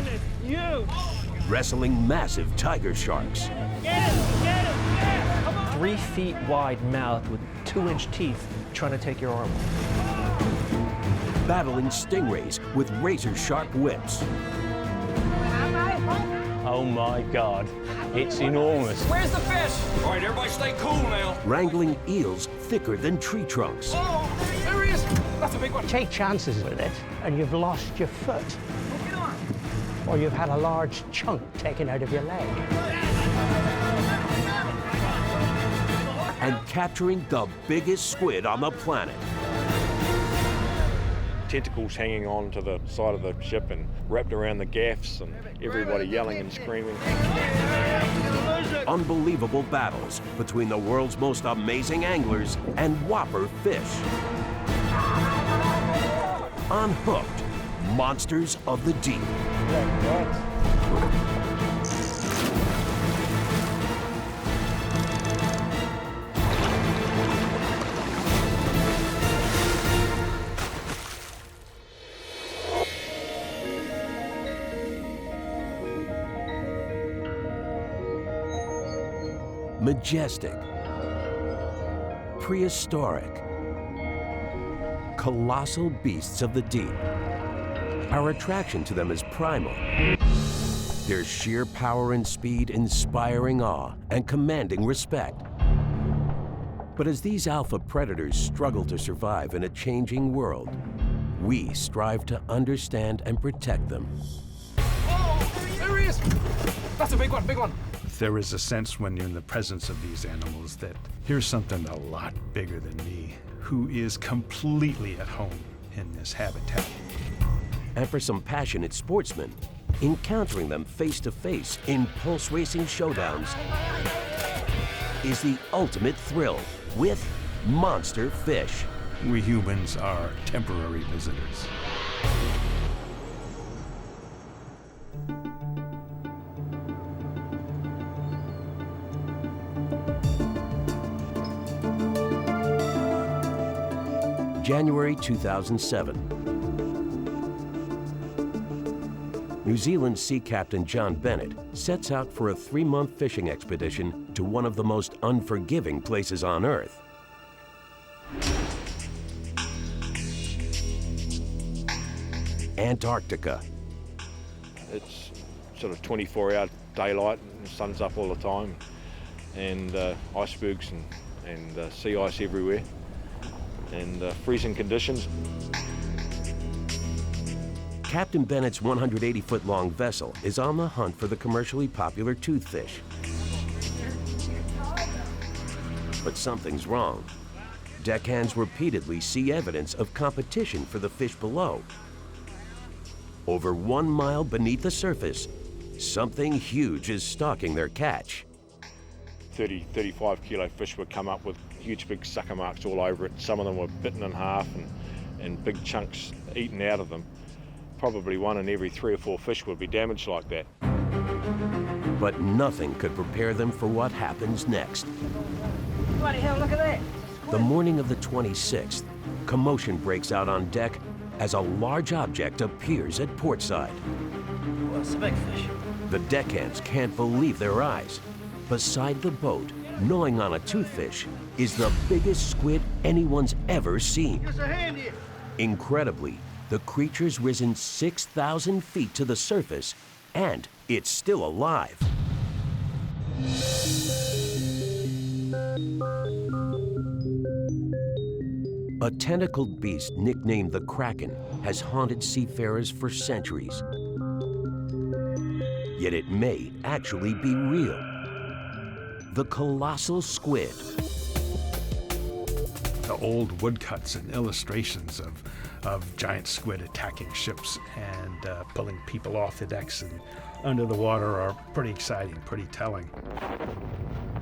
man is huge. Wrestling massive tiger sharks. Get it, come on. 3 feet wide mouth with 2-inch teeth trying to take your arm off. Battling stingrays with razor-sharp whips. Oh my God, it's enormous. Where's the fish? All right, everybody stay cool now. Wrangling eels thicker than tree trunks. Oh, there he is. That's a big one. Take chances with it, and you've lost your foot. Or you've had a large chunk taken out of your leg. And capturing the biggest squid on the planet. Tentacles hanging on to the side of the ship and wrapped around the gaffs and everybody yelling and screaming. Unbelievable battles between the world's most amazing anglers and whopper fish. Unhooked, monsters of the deep. Majestic, prehistoric, colossal beasts of the deep. Our attraction to them is primal. Their sheer power and speed inspiring awe and commanding respect. But as these alpha predators struggle to survive in a changing world, we strive to understand and protect them. Oh, there he is. That's a big one, big one. There is a sense when you're in the presence of these animals that here's something a lot bigger than me, who is completely at home in this habitat. And for some passionate sportsmen, encountering them face to face in pulse racing showdowns is the ultimate thrill with monster fish. We humans are temporary visitors. January 2007. New Zealand Sea Captain John Bennett sets out for a 3-month fishing expedition to one of the most unforgiving places on Earth. Antarctica. It's sort of 24-hour daylight and the sun's up all the time and icebergs and sea ice everywhere and freezing conditions. Captain Bennett's 180-foot-long vessel is on the hunt for the commercially popular toothfish. But something's wrong. Deckhands repeatedly see evidence of competition for the fish below. Over 1 mile beneath the surface, something huge is stalking their catch. 30, 35 kilo fish would come up with huge big sucker marks all over it. Some of them were bitten in half and big chunks eaten out of them. Probably 1 in every 3 or 4 fish would be damaged like that. But nothing could prepare them for what happens next. Bloody hell, look at that. The morning of the 26th, commotion breaks out on deck as a large object appears at portside. Well, it's a big fish. The deckhands can't believe their eyes. Beside the boat, gnawing on a toothfish, is the biggest squid anyone's ever seen. Give us a hand here. Incredibly, the creature's risen 6,000 feet to the surface, and it's still alive. A tentacled beast nicknamed the Kraken has haunted seafarers for centuries. Yet it may actually be real. The colossal squid. The old woodcuts and illustrations of giant squid attacking ships and pulling people off the decks and under the water are pretty exciting, pretty telling.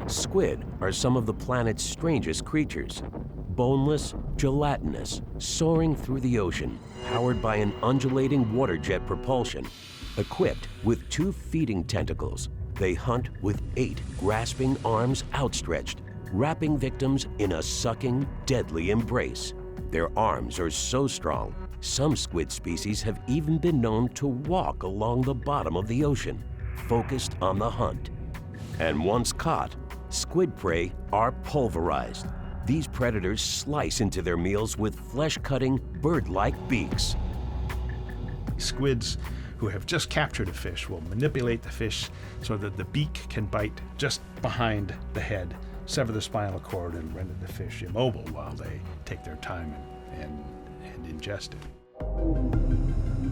Squid are some of the planet's strangest creatures. Boneless, gelatinous, soaring through the ocean, powered by an undulating water jet propulsion. Equipped with 2 feeding tentacles, they hunt with 8 grasping arms outstretched, wrapping victims in a sucking, deadly embrace. Their arms are so strong, Some squid species have even been known to walk along the bottom of the ocean, focused on the hunt. And once caught, squid prey are pulverized. These predators slice into their meals with flesh-cutting, bird-like beaks. Squids who have just captured a fish will manipulate the fish so that the beak can bite just behind the head, sever the spinal cord, and render the fish immobile while they take their time and ingest it.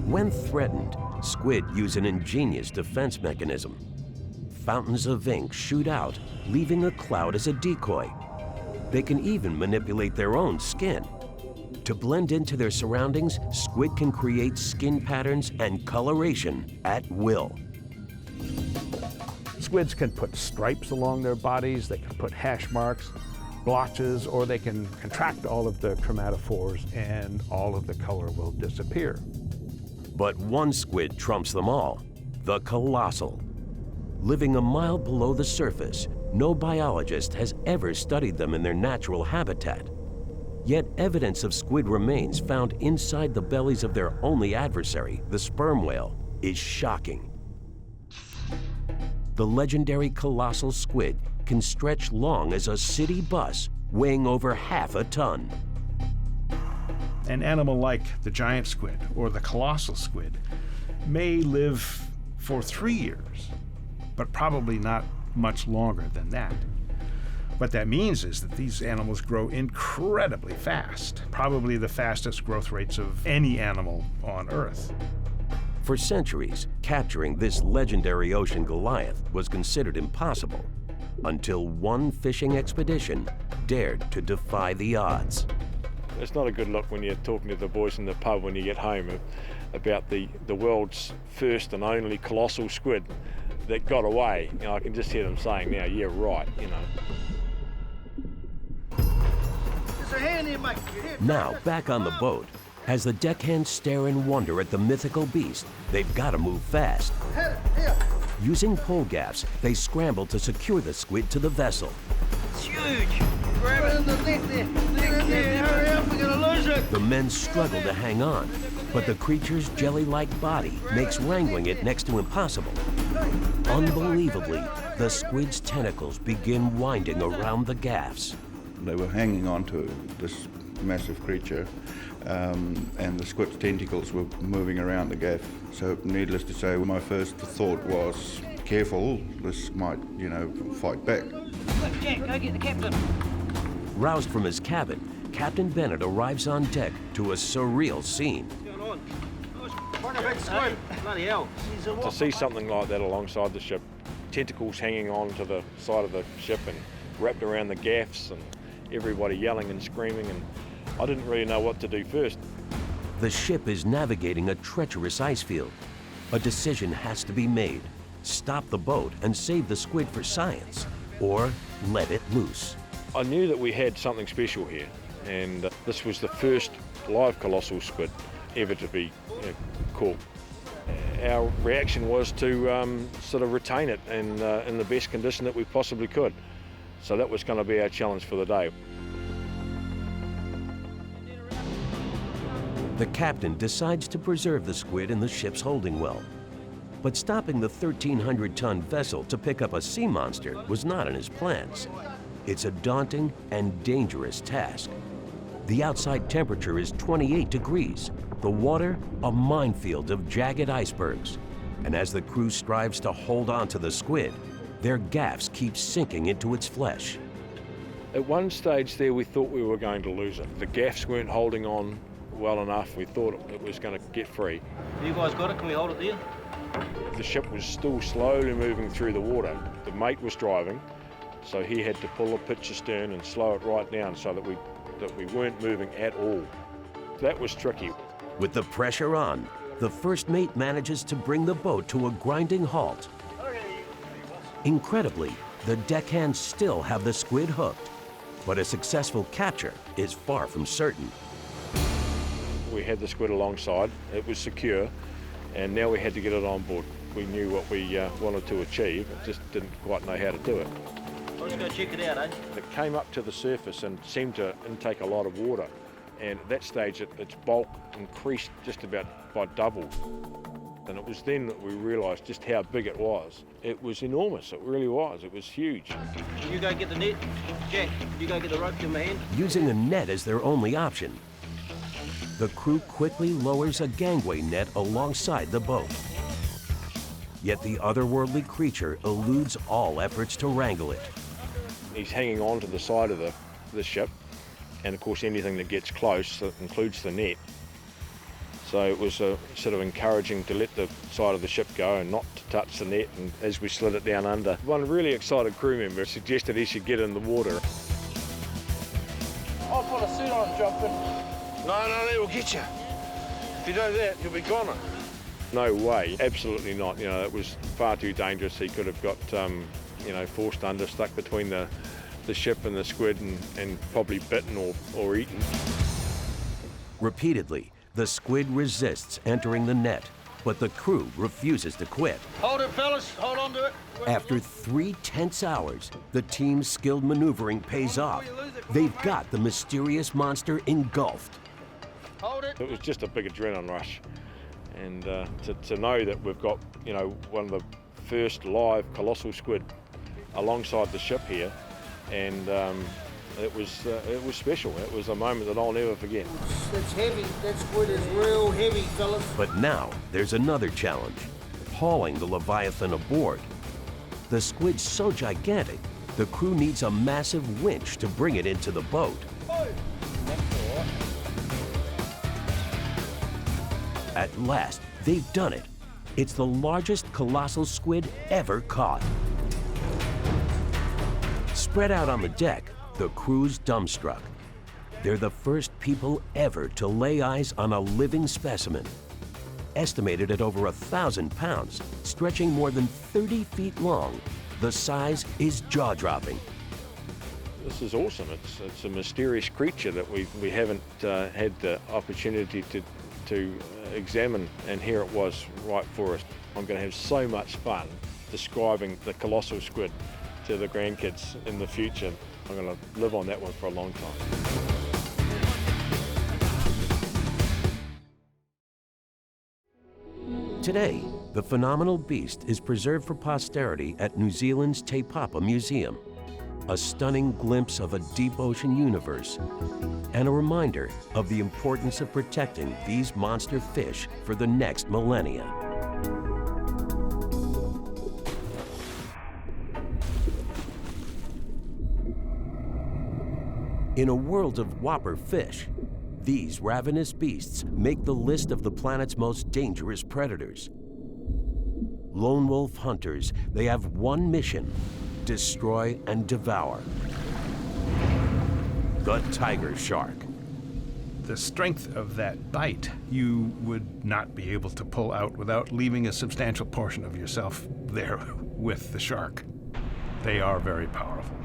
When threatened, squid use an ingenious defense mechanism. Fountains of ink shoot out, leaving a cloud as a decoy. They can even manipulate their own skin. To blend into their surroundings, squid can create skin patterns and coloration at will. Squids can put stripes along their bodies, they can put hash marks, blotches, or they can contract all of the chromatophores and all of the color will disappear. But one squid trumps them all, the Colossal. Living a mile below the surface, no biologist has ever studied them in their natural habitat. Yet evidence of squid remains found inside the bellies of their only adversary, the sperm whale, is shocking. The legendary colossal squid can stretch long as a city bus, weighing over half a ton. An animal like the giant squid or the colossal squid may live for 3 years, but probably not much longer than that. What that means is that these animals grow incredibly fast, probably the fastest growth rates of any animal on Earth. For centuries, capturing this legendary ocean Goliath was considered impossible, until one fishing expedition dared to defy the odds. It's not a good look when you're talking to the boys in the pub when you get home about the world's first and only colossal squid that got away. You know, I can just hear them saying now, yeah, right, you know. Now, back on the boat, as the deckhands stare in wonder at the mythical beast, they've got to move fast. Using pole gaffs, they scramble to secure the squid to the vessel. It's huge. Grab it in the neck there. Hurry up, we're gonna lose it. The men struggle to hang on, but the creature's jelly-like body makes wrangling it next to impossible. Unbelievably, the squid's tentacles begin winding around the gaffs. They were hanging on to this massive creature, and the squid's tentacles were moving around the gaff. So needless to say, my first thought was, careful, this might, fight back. Look, Jack, go get the captain. Roused from his cabin, Captain Bennett arrives on deck to a surreal scene. What's going on? Big squid. Bloody hell. To see something like that alongside the ship, tentacles hanging on to the side of the ship and wrapped around the gaffs and everybody yelling and screaming, and I didn't really know what to do first. The ship is navigating a treacherous ice field. A decision has to be made. Stop the boat and save the squid for science, or let it loose. I knew that we had something special here, and this was the first live colossal squid ever to be caught. Our reaction was to sort of retain it and in the best condition that we possibly could. So that was going to be our challenge for the day. The captain decides to preserve the squid in the ship's holding well. But stopping the 1,300-ton vessel to pick up a sea monster was not in his plans. It's a daunting and dangerous task. The outside temperature is 28 degrees. The water, a minefield of jagged icebergs. And as the crew strives to hold on to the squid, their gaffs keep sinking into its flesh. At one stage there, we thought we were going to lose it. The gaffs weren't holding on well enough. We thought it was going to get free. You guys got it? Can we hold it there? The ship was still slowly moving through the water. The mate was driving, so he had to pull the pitch astern and slow it right down so that we weren't moving at all. That was tricky. With the pressure on, the first mate manages to bring the boat to a grinding halt. Incredibly, the deckhands still have the squid hooked, but a successful capture is far from certain. We had the squid alongside, it was secure, and now we had to get it on board. We knew what we wanted to achieve, just didn't quite know how to do it. Let's go check it out, eh? It came up to the surface and seemed to intake a lot of water. And at that stage, its bulk increased just about by double. And it was then that we realised just how big it was. It was enormous, it really was. It was huge. You go get the net. Jack, you go get the rope, give me a hand. Using a net as their only option, the crew quickly lowers a gangway net alongside the boat. Yet the otherworldly creature eludes all efforts to wrangle it. He's hanging on to the side of the ship, and of course anything that gets close, that includes the net. So it was sort of encouraging to let the side of the ship go and not to touch the net, and as we slid it down under. One really excited crew member suggested he should get in the water. I'll put a suit on and jump in. No, that will get you. If you do that, you'll be goner. No way, absolutely not. You know, it was far too dangerous. He could have got, forced under, stuck between the ship and the squid and probably bitten or eaten. Repeatedly, the squid resists entering the net, but the crew refuses to quit. Hold it, fellas. Hold on to it. After 3 tense hours, the team's skilled maneuvering pays off. They've got the mysterious monster engulfed. Hold it. It was just a big adrenaline rush. And to know that we've got, one of the first live colossal squid alongside the ship here, and it was special. It was a moment that I'll never forget. It's heavy. That squid is real heavy, fellas. But now there's another challenge, hauling the Leviathan aboard. The squid's so gigantic, the crew needs a massive winch to bring it into the boat. At last, they've done it. It's the largest colossal squid ever caught. Spread out on the deck, the crew's dumbstruck. They're the first people ever to lay eyes on a living specimen. Estimated at over 1,000 pounds, stretching more than 30 feet long, the size is jaw-dropping. This is awesome. It's a mysterious creature that we haven't had the opportunity to examine, and here it was right for us. I'm going to have so much fun describing the colossal squid to the grandkids in the future. I'm going to live on that one for a long time. Today, the phenomenal beast is preserved for posterity at New Zealand's Te Papa Museum, a stunning glimpse of a deep ocean universe and a reminder of the importance of protecting these monster fish for the next millennia. In a world of whopper fish, these ravenous beasts make the list of the planet's most dangerous predators. Lone wolf hunters, they have one mission: destroy and devour. The tiger shark. The strength of that bite you would not be able to pull out without leaving a substantial portion of yourself there with the shark. They are very powerful.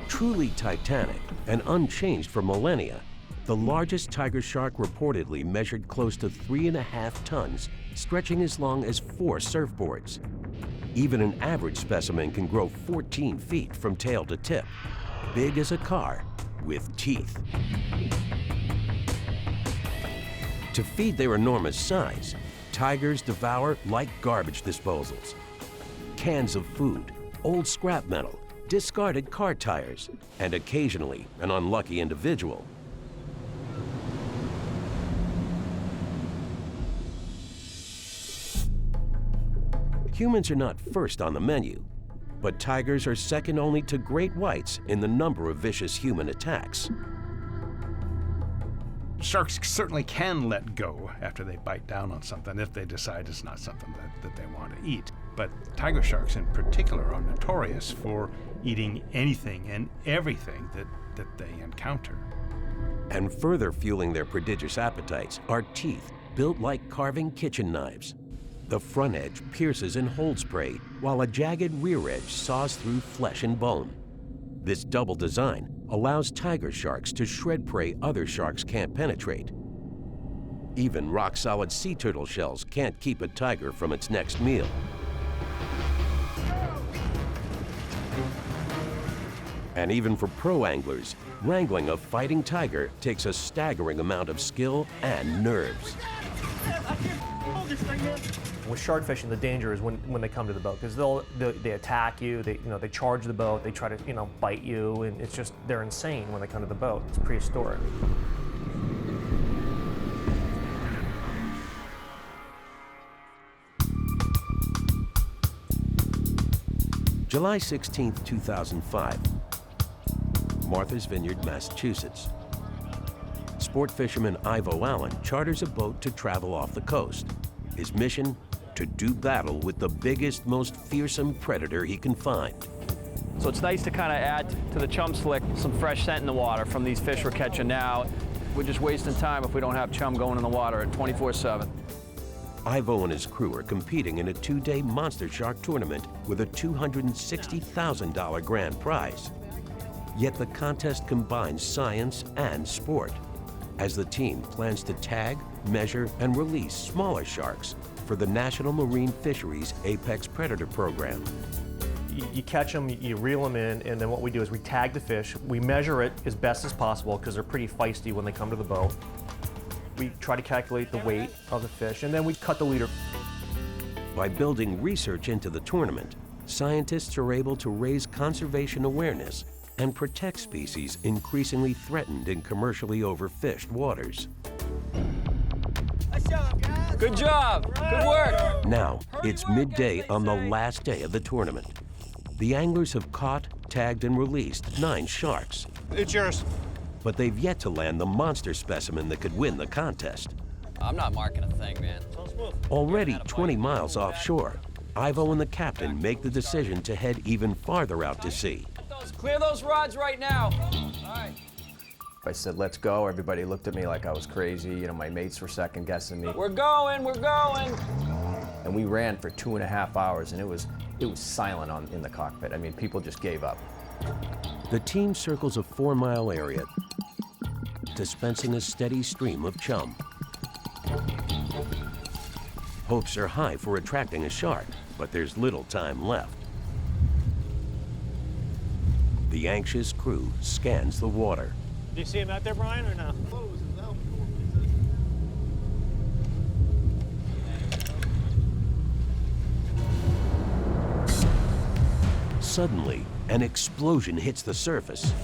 Truly titanic and unchanged for millennia, the largest tiger shark reportedly measured close to 3.5 tons, stretching as long as 4 surfboards. Even an average specimen can grow 14 feet from tail to tip, big as a car with teeth. To feed their enormous size, tigers devour like garbage disposals. Cans of food, old scrap metal, discarded car tires, and occasionally an unlucky individual. Humans are not first on the menu, but tigers are second only to great whites in the number of vicious human attacks. Sharks certainly can let go after they bite down on something if they decide it's not something that they want to eat. But tiger sharks in particular are notorious for eating anything and everything that they encounter. And further fueling their prodigious appetites are teeth built like carving kitchen knives. The front edge pierces and holds prey, while a jagged rear edge saws through flesh and bone. This double design allows tiger sharks to shred prey other sharks can't penetrate. Even rock-solid sea turtle shells can't keep a tiger from its next meal. And even for pro anglers, wrangling a fighting tiger takes a staggering amount of skill and nerves. With shark fishing, the danger is when they come to the boat, because they attack you, they charge the boat, they try to bite you, and it's just, they're insane when they come to the boat. It's prehistoric. July 16, 2005, Martha's Vineyard, Massachusetts. Sport fisherman Ivo Allen charters a boat to travel off the coast. His mission, to do battle with the biggest, most fearsome predator he can find. So it's nice to kind of add to the chum slick some fresh scent in the water from these fish we're catching now. We're just wasting time if we don't have chum going in the water at 24/7. Ivo and his crew are competing in a 2-day monster shark tournament with a $260,000 grand prize. Yet the contest combines science and sport, as the team plans to tag, measure, and release smaller sharks for the National Marine Fisheries Apex Predator Program. You catch them, you reel them in, and then what we do is we tag the fish. We measure it as best as possible because they're pretty feisty when they come to the boat. We try to calculate the weight of the fish, and then we cut the leader. By building research into the tournament, scientists are able to raise conservation awareness and protect species increasingly threatened in commercially overfished waters. Good job, good work. Now, it's midday on the last day of the tournament. The anglers have caught, tagged, and released 9 sharks. It's yours. But they've yet to land the monster specimen that could win the contest. I'm not marking a thing, man. Already 20 miles offshore, Ivo and the captain make the decision to head even farther out to sea. Clear those rods right now. All right. I said, let's go. Everybody looked at me like I was crazy. My mates were second guessing me. We're going, we're going. And we ran for 2.5 hours, and it was silent in the cockpit. I mean, people just gave up. The team circles a 4-mile area, dispensing a steady stream of chum. Hopes are high for attracting a shark, but there's little time left. The anxious crew scans the water. Do you see him out there, Brian, or no? Suddenly, an explosion hits the surface.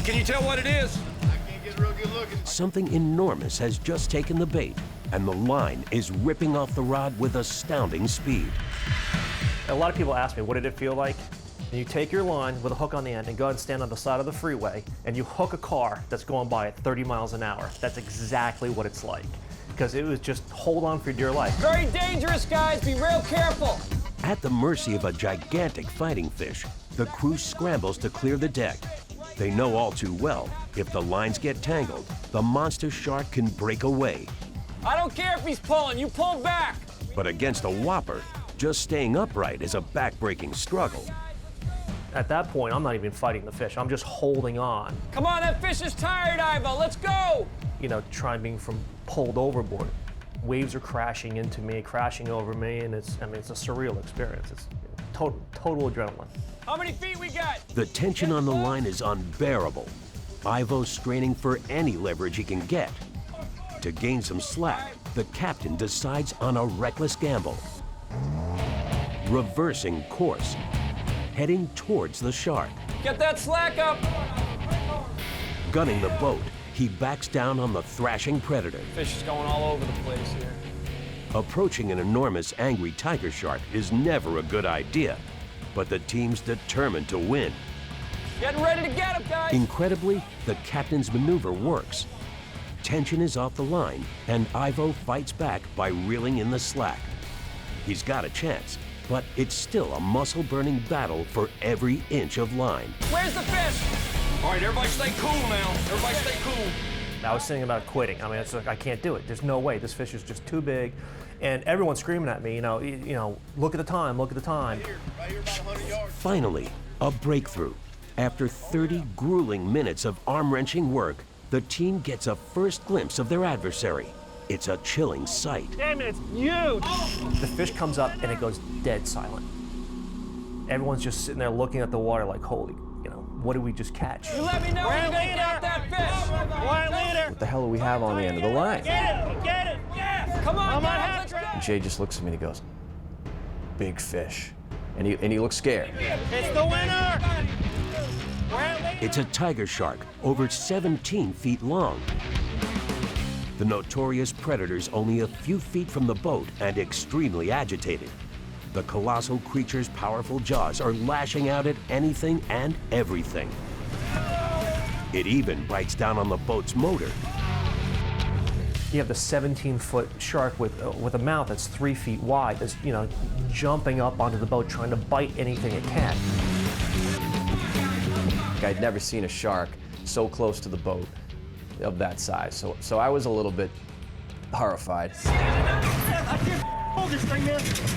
Can you tell what it is? I can't get a real good look. Something enormous has just taken the bait, and the line is ripping off the rod with astounding speed. A lot of people ask me, what did it feel like? And you take your line with a hook on the end and go and stand on the side of the freeway, and you hook a car that's going by at 30 miles an hour. That's exactly what it's like. Because it was just hold on for your dear life. Very dangerous, guys. Be real careful. At the mercy of a gigantic fighting fish, the crew scrambles to clear the deck. They know all too well, if the lines get tangled, the monster shark can break away. I don't care if he's pulling. You pull back. But against a whopper, just staying upright is a back-breaking struggle. At that point, I'm not even fighting the fish. I'm just holding on. Come on, that fish is tired, Ivo. Let's go. Trying being pulled overboard. Waves are crashing into me, crashing over me, and it's a surreal experience. It's total adrenaline. How many feet we got? The tension on the line is unbearable. Ivo's straining for any leverage he can get. To gain some slack, the captain decides on a reckless gamble. Reversing course, heading towards the shark. Get that slack up. Gunning the boat, he backs down on the thrashing predator. Fish is going all over the place here. Approaching an enormous angry tiger shark is never a good idea, but the team's determined to win. Getting ready to get him, guys. Incredibly, the captain's maneuver works. Tension is off the line, and Ivo fights back by reeling in the slack. He's got a chance, but it's still a muscle-burning battle for every inch of line. Where's the fish? All right, everybody stay cool now. Everybody stay cool. I was thinking about quitting. I mean, it's like, I can't do it. There's no way. This fish is just too big. And everyone's screaming at me, look at the time, look at the time. Right here, about 100 yards. Finally, a breakthrough. After 30 grueling minutes of arm-wrenching work, the team gets a first glimpse of their adversary. It's a chilling sight. Damn it, it's huge! The fish comes up and it goes dead silent. Everyone's just sitting there looking at the water like, holy, what did we just catch? You let me know when you got that fish. What the hell do we have on the end of the line? Get it. Yes. Come on, guys, let's go. And Jay just looks at me and he goes, big fish. And he looks scared. It's the winner. It's a tiger shark, over 17 feet long. The notorious predator's only a few feet from the boat and extremely agitated. The colossal creature's powerful jaws are lashing out at anything and everything. It even bites down on the boat's motor. You have the 17-foot shark with a mouth that's 3 feet wide that's, you know, jumping up onto the boat trying to bite anything it can. I'd never seen a shark so close to the boat of that size, so I was a little bit horrified.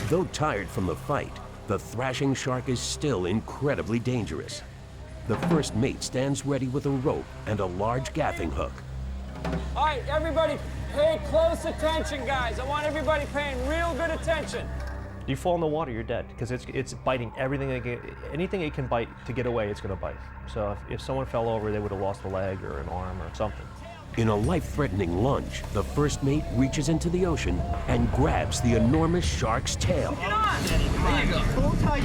Though tired from the fight, the thrashing shark is still incredibly dangerous. The first mate stands ready with a rope and a large gaffing hook. All right, everybody, pay close attention, guys. I want everybody paying real good attention. You fall in the water, you're dead, because it's biting everything. Anything it can bite to get away, it's going to bite. So if someone fell over, they would have lost a leg or an arm or something. In a life-threatening lunge, the first mate reaches into the ocean and grabs the enormous shark's tail. Get on! There you go. Pull tight,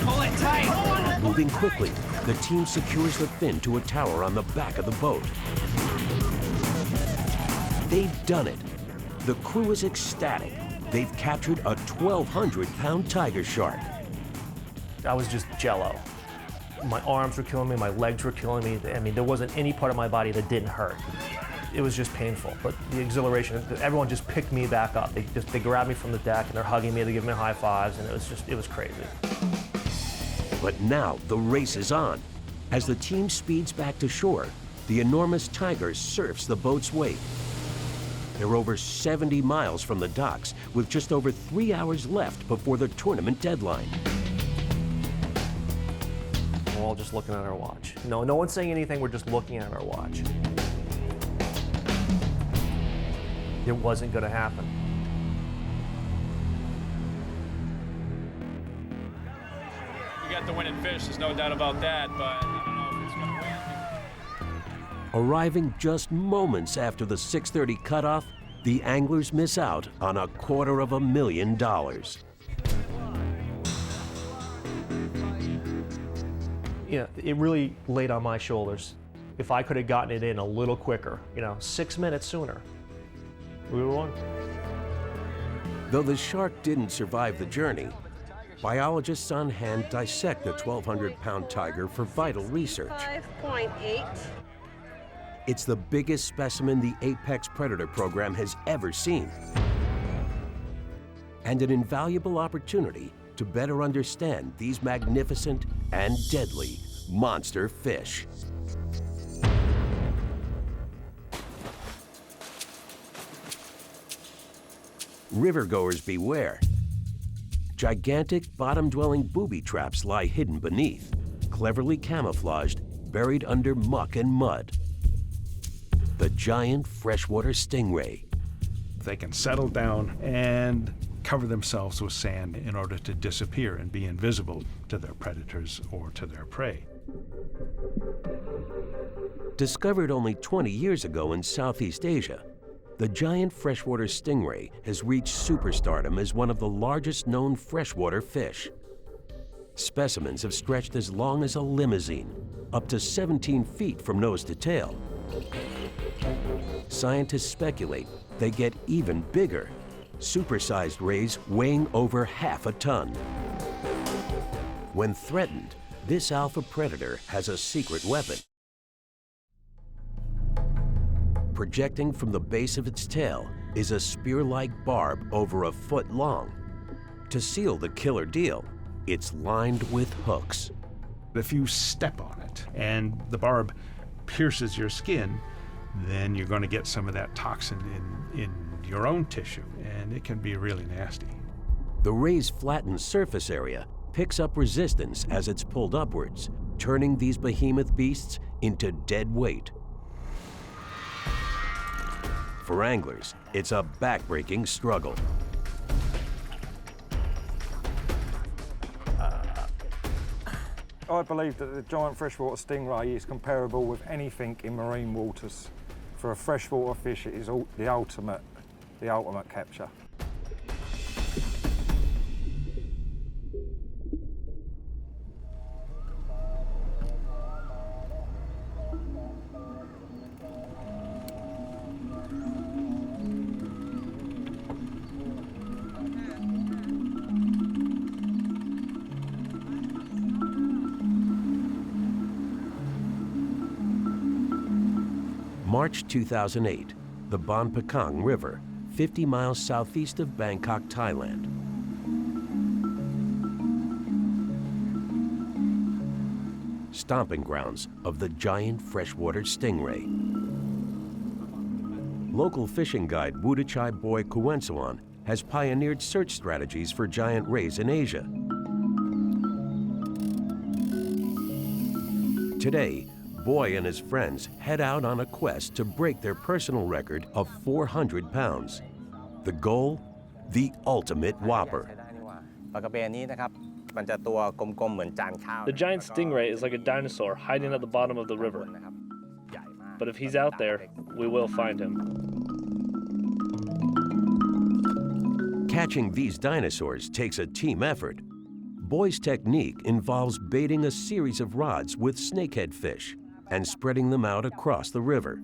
pull it tight. Moving quickly, the team secures the fin to a tower on the back of the boat. They've done it. The crew is ecstatic. They've captured a 1,200-pound tiger shark. I was just jello. My arms were killing me, my legs were killing me. I mean, there wasn't any part of my body that didn't hurt. It was just painful, but the exhilaration, everyone just picked me back up. They grabbed me from the deck and they're hugging me, they give me high fives, and it was crazy. But now the race is on. As the team speeds back to shore, the enormous tiger surfs the boat's wake. They're over 70 miles from the docks, with just over 3 hours left before the tournament deadline. We're all just looking at our watch. No one's saying anything, we're just looking at our watch. It wasn't gonna happen. We got the winning fish, there's no doubt about that, but I don't know if it's gonna win. Arriving just moments after the 6:30 cutoff, the anglers miss out on $250,000. Yeah, it really laid on my shoulders. If I could have gotten it in a little quicker, 6 minutes sooner, we would have won. Though the shark didn't survive the journey, biologists on hand dissect the 1,200-pound tiger for vital research. 5.8. It's the biggest specimen the Apex Predator program has ever seen, and an invaluable opportunity to better understand these magnificent and deadly monster fish. Rivergoers beware. Gigantic bottom-dwelling booby traps lie hidden beneath, cleverly camouflaged, buried under muck and mud. The giant freshwater stingray. They can settle down and cover themselves with sand in order to disappear and be invisible to their predators or to their prey. Discovered only 20 years ago in Southeast Asia, the giant freshwater stingray has reached superstardom as one of the largest known freshwater fish. Specimens have stretched as long as a limousine, up to 17 feet from nose to tail. Scientists speculate they get even bigger, supersized rays weighing over half a ton. When threatened, this alpha predator has a secret weapon. Projecting from the base of its tail is a spear-like barb over a foot long. To seal the killer deal, it's lined with hooks. If you step on it and the barb pierces your skin, then you're going to get some of that toxin in your own tissue, and it can be really nasty. The ray's flattened surface area picks up resistance as it's pulled upwards, turning these behemoth beasts into dead weight. For anglers, it's a back-breaking struggle. I believe that the giant freshwater stingray is comparable with anything in marine waters. For a freshwater fish, it is the ultimate capture. March 2008, the Bon Pakong River, 50 miles southeast of Bangkok, Thailand. Stomping grounds of the giant freshwater stingray. Local fishing guide Wudachai Boy Kuensuan has pioneered search strategies for giant rays in Asia. Today, Boy and his friends head out on a quest to break their personal record of 400 pounds. The goal? The ultimate whopper. The giant stingray is like a dinosaur hiding at the bottom of the river. But if he's out there, we will find him. Catching these dinosaurs takes a team effort. Boy's technique involves baiting a series of rods with snakehead fish and spreading them out across the river.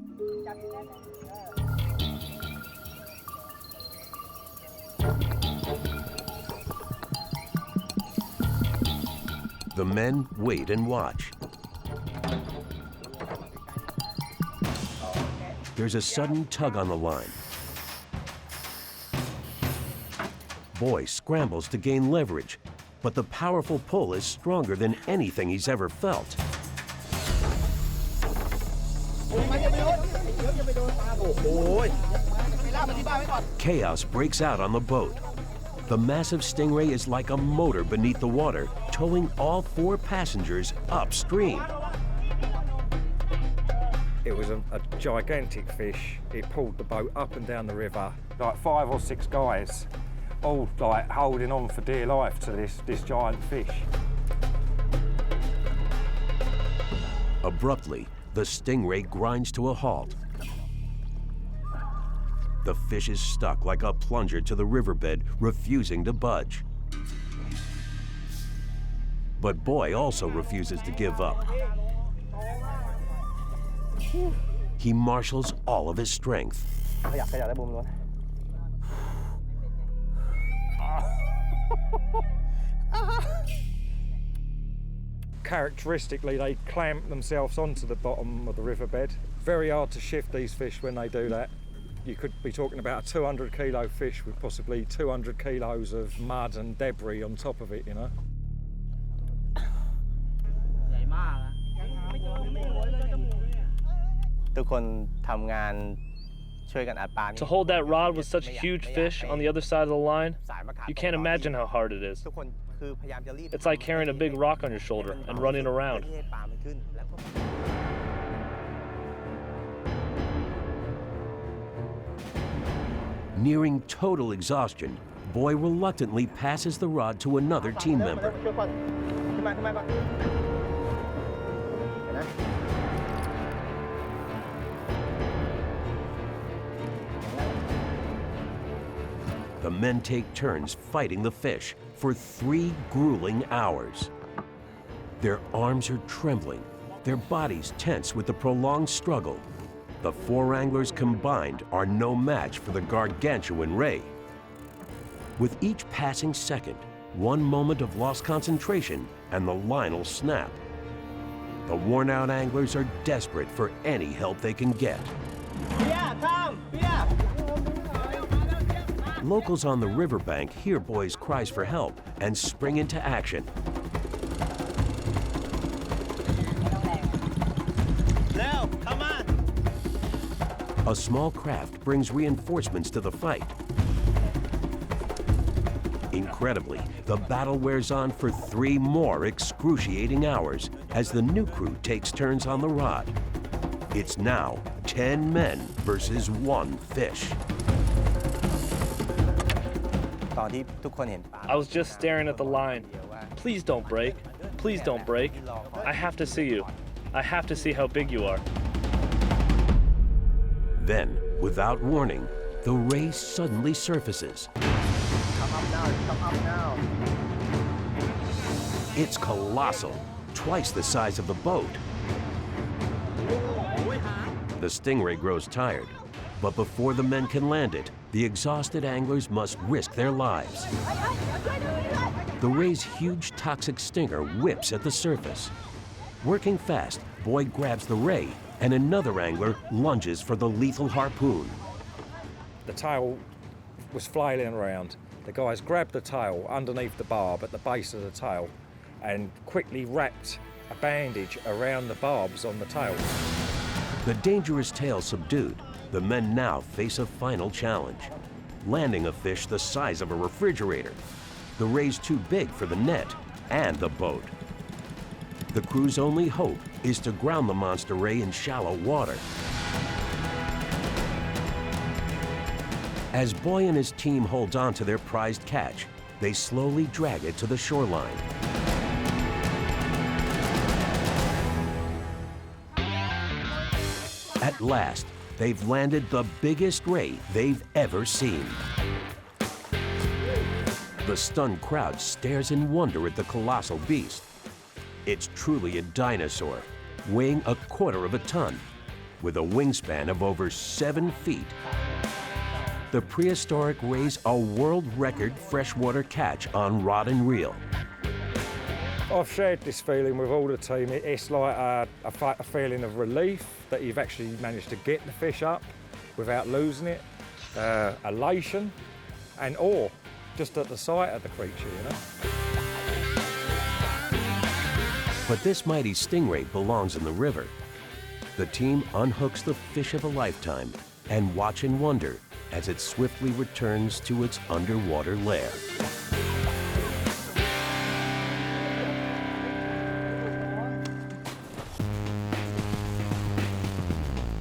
The men wait and watch. There's a sudden tug on the line. Boy scrambles to gain leverage, but the powerful pull is stronger than anything he's ever felt. Chaos breaks out on the boat. The massive stingray is like a motor beneath the water, towing all 4 passengers upstream. It was a gigantic fish. It pulled the boat up and down the river. Like 5 or 6 guys, all like holding on for dear life to this giant fish. Abruptly, the stingray grinds to a halt. The fish is stuck like a plunger to the riverbed, refusing to budge. But Boy also refuses to give up. He marshals all of his strength. Characteristically, they clamp themselves onto the bottom of the riverbed. Very hard to shift these fish when they do that. You could be talking about a 200 kilo fish with possibly 200 kilos of mud and debris on top of it, you know. To hold that rod with such a huge fish on the other side of the line, you can't imagine how hard it is. It's like carrying a big rock on your shoulder and running around. Nearing total exhaustion, Boy reluctantly passes the rod to another team member. The men take turns fighting the fish for 3 grueling hours. Their arms are trembling, their bodies tense with the prolonged struggle. The 4 anglers combined are no match for the gargantuan ray. With each passing second, 1 moment of lost concentration and the line will snap. The worn-out anglers are desperate for any help they can get. Locals on the riverbank hear Boy's cries for help and spring into action. Now, come on! A small craft brings reinforcements to the fight. Incredibly, the battle wears on for 3 more excruciating hours as the new crew takes turns on the rod. It's now 10 men versus 1 fish. I was just staring at the line. Please don't break. Please don't break. I have to see you. I have to see how big you are. Then, without warning, the ray suddenly surfaces. Come up now, come up now. It's colossal, twice the size of the boat. The stingray grows tired, but before the men can land it, the exhausted anglers must risk their lives. The ray's huge toxic stinger whips at the surface. Working fast, Boyd grabs the ray, and another angler lunges for the lethal harpoon. The tail was flailing around. The guys grabbed the tail underneath the barb at the base of the tail and quickly wrapped a bandage around the barbs on the tail. The dangerous tail subdued, the men now face a final challenge: landing a fish the size of a refrigerator. The ray's too big for the net and the boat. The crew's only hope is to ground the monster ray in shallow water. As Boy and his team holds on to their prized catch, they slowly drag it to the shoreline. At last, they've landed the biggest ray they've ever seen. The stunned crowd stares in wonder at the colossal beast. It's truly a dinosaur, weighing 1/4 of a ton, with a wingspan of over 7 feet. The prehistoric ray's a world record freshwater catch on rod and reel. I've shared this feeling with all the team. It's like a feeling of relief that you've actually managed to get the fish up without losing it, elation and awe just at the sight of the creature, you know. But this mighty stingray belongs in the river. The team unhooks the fish of a lifetime and watch in wonder as it swiftly returns to its underwater lair.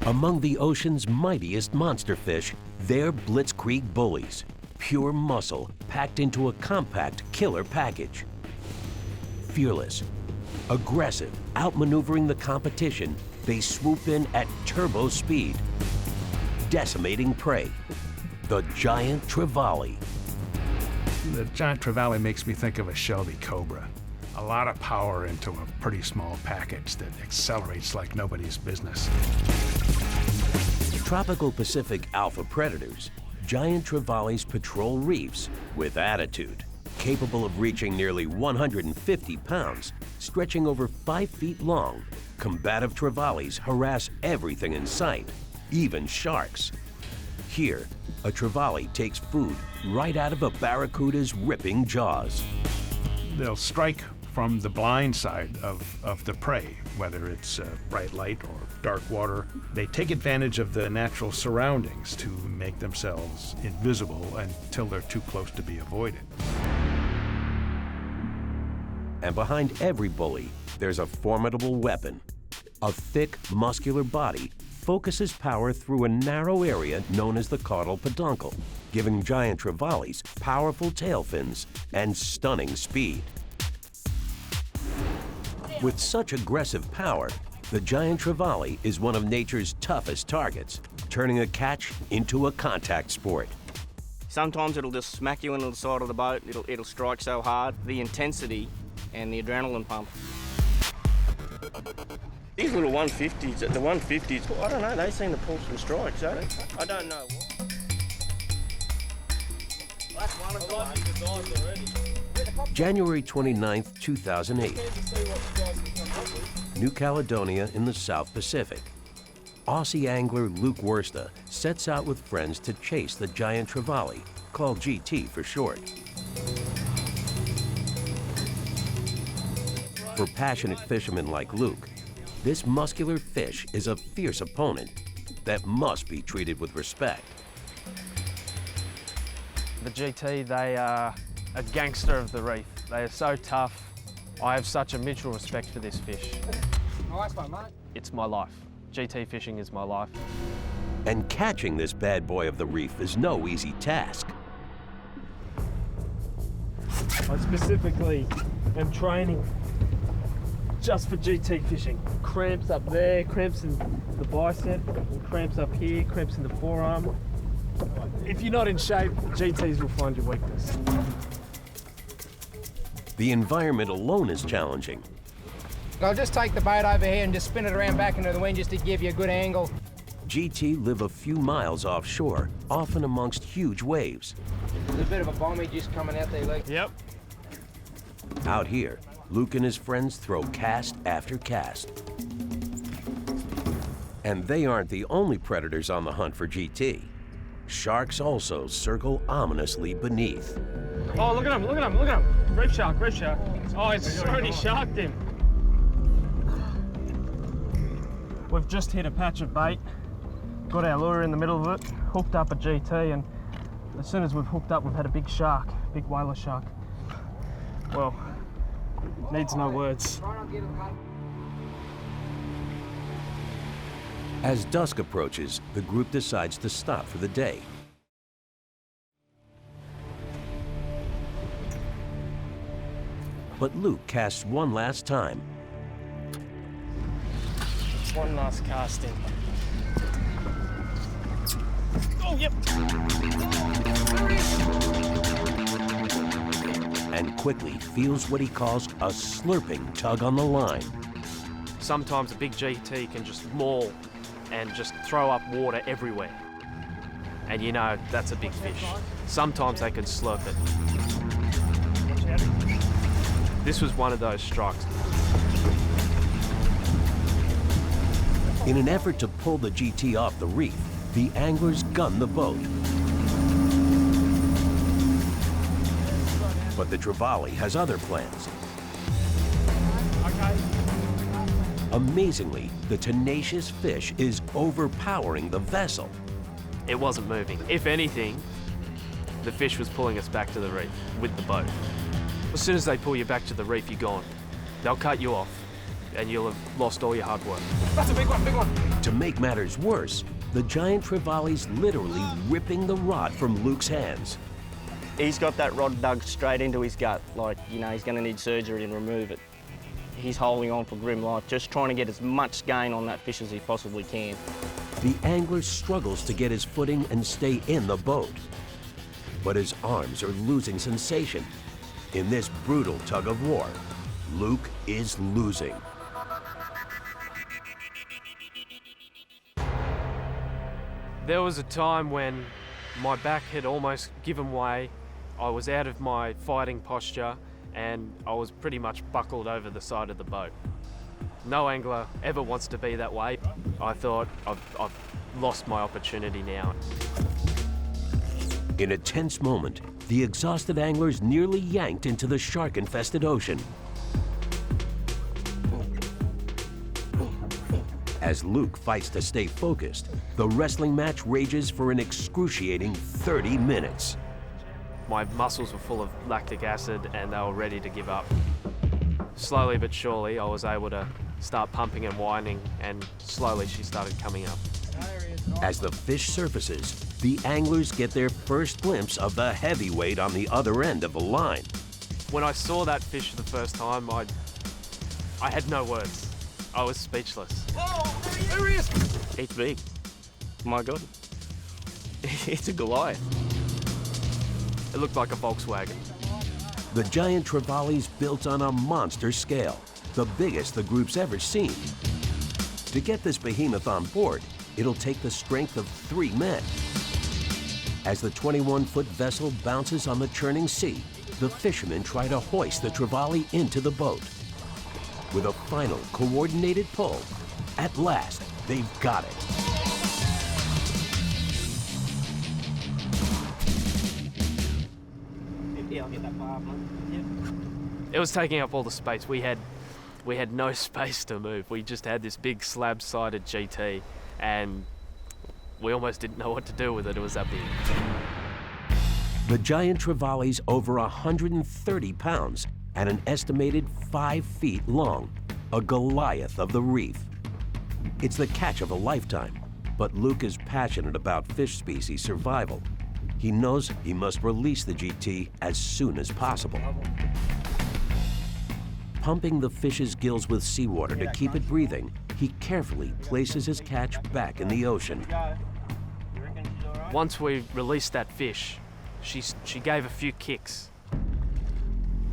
Among the ocean's mightiest monster fish, they're blitzkrieg bullies, pure muscle packed into a compact killer package. Fearless, aggressive, outmaneuvering the competition, they swoop in at turbo speed, decimating prey. The giant Trevally. The giant Trevally makes me think of a Shelby Cobra. A lot of power into a pretty small package that accelerates like nobody's business. Tropical Pacific alpha predators, giant Trevallies patrol reefs with attitude, capable of reaching nearly 150 pounds, stretching over 5 feet long. Combative Trevallies harass everything in sight, even sharks. Here, a Trevally takes food right out of a barracuda's ripping jaws. They'll strike from the blind side of the prey, whether it's bright light or dark water. They take advantage of the natural surroundings to make themselves invisible until they're too close to be avoided. And behind every bully, there's a formidable weapon. A thick, muscular body focuses power through a narrow area known as the caudal peduncle, giving giant Trevallies powerful tail fins and stunning speed. With such aggressive power, the giant Trevally is one of nature's toughest targets, turning a catch into a contact sport. Sometimes it'll just smack you into the side of the boat. It'll strike so hard. The intensity and the adrenaline pump. These little 150s, the 150s, I don't know, they seem to pull some strikes, don't they? I don't know what. That's one of the ones already. January 29, 2008. New Caledonia in the South Pacific. Aussie angler Luke Worsta sets out with friends to chase the giant Trevally, called GT for short. For passionate fishermen like Luke, this muscular fish is a fierce opponent that must be treated with respect. The GT, they are a gangster of the reef. They are so tough. I have such a mutual respect for this fish. Nice one, mate. It's my life. GT fishing is my life. And catching this bad boy of the reef is no easy task. I specifically am training just for GT fishing. Cramps up there, cramps in the bicep, and cramps up here, cramps in the forearm. If you're not in shape, GTs will find your weakness. The environment alone is challenging. I'll just take the boat over here and just spin it around back into the wind just to give you a good angle. GT live a few miles offshore, often amongst huge waves. There's a bit of a bomby just coming out there, Luke. Yep. Out here, Luke and his friends throw cast after cast. And they aren't the only predators on the hunt for GT. Sharks also circle ominously beneath. Oh, look at him, look at him, look at him. Reef shark, reef shark. Oh, he's already sharked him. We've just hit a patch of bait, got our lure in the middle of it, hooked up a GT, and as soon as we've hooked up, we've had a big shark, big whaler shark. Well, needs no words. As dusk approaches, the group decides to stop for the day. But Luke casts one last time. One last casting. Oh, yep. And quickly feels what he calls a slurping tug on the line. Sometimes a big GT can just maul and just throw up water everywhere. And you know, that's a big fish. Sometimes they can slurp it. This was one of those strikes. In an effort to pull the GT off the reef, the anglers gun the boat. But the Trevally has other plans. Amazingly, the tenacious fish is overpowering the vessel. It wasn't moving. If anything, the fish was pulling us back to the reef with the boat. As soon as they pull you back to the reef, you're gone. They'll cut you off, and you'll have lost all your hard work. That's a big one, big one. To make matters worse, the giant Trevally's literally ripping the rod from Luke's hands. He's got that rod dug straight into his gut, like, you know, he's going to need surgery and remove it. He's holding on for grim life, just trying to get as much gain on that fish as he possibly can. The angler struggles to get his footing and stay in the boat. But his arms are losing sensation. In this brutal tug of war, Luke is losing. There was a time when my back had almost given way. I was out of my fighting posture and I was pretty much buckled over the side of the boat. No angler ever wants to be that way. I thought, I've lost my opportunity now. In a tense moment, the exhausted anglers nearly yanked into the shark-infested ocean. As Luke fights to stay focused, the wrestling match rages for an excruciating 30 minutes. My muscles were full of lactic acid and they were ready to give up. Slowly but surely, I was able to start pumping and whining, and slowly she started coming up. As the fish surfaces, the anglers get their first glimpse of the heavyweight on the other end of the line. When I saw that fish for the first time, I had no words. I was speechless. Oh, there he is! It's big. My God. It's a Goliath. It looked like a Volkswagen. The giant Trevally's built on a monster scale, the biggest the group's ever seen. To get this behemoth on board, it'll take the strength of 3 men. As the 21-foot vessel bounces on the churning sea, the fishermen try to hoist the Trevally into the boat. With a final coordinated pull, at last, they've got it. It was taking up all the space. We had no space to move. We just had this big slab-sided GT, and we almost didn't know what to do with it. It was that big. The giant Trevally's over 130 pounds and an estimated 5 feet long, a Goliath of the reef. It's the catch of a lifetime, but Luke is passionate about fish species survival. He knows he must release the GT as soon as possible. Pumping the fish's gills with seawater to keep it breathing, he carefully places his catch back in the ocean. Once we released that fish, she gave a few kicks,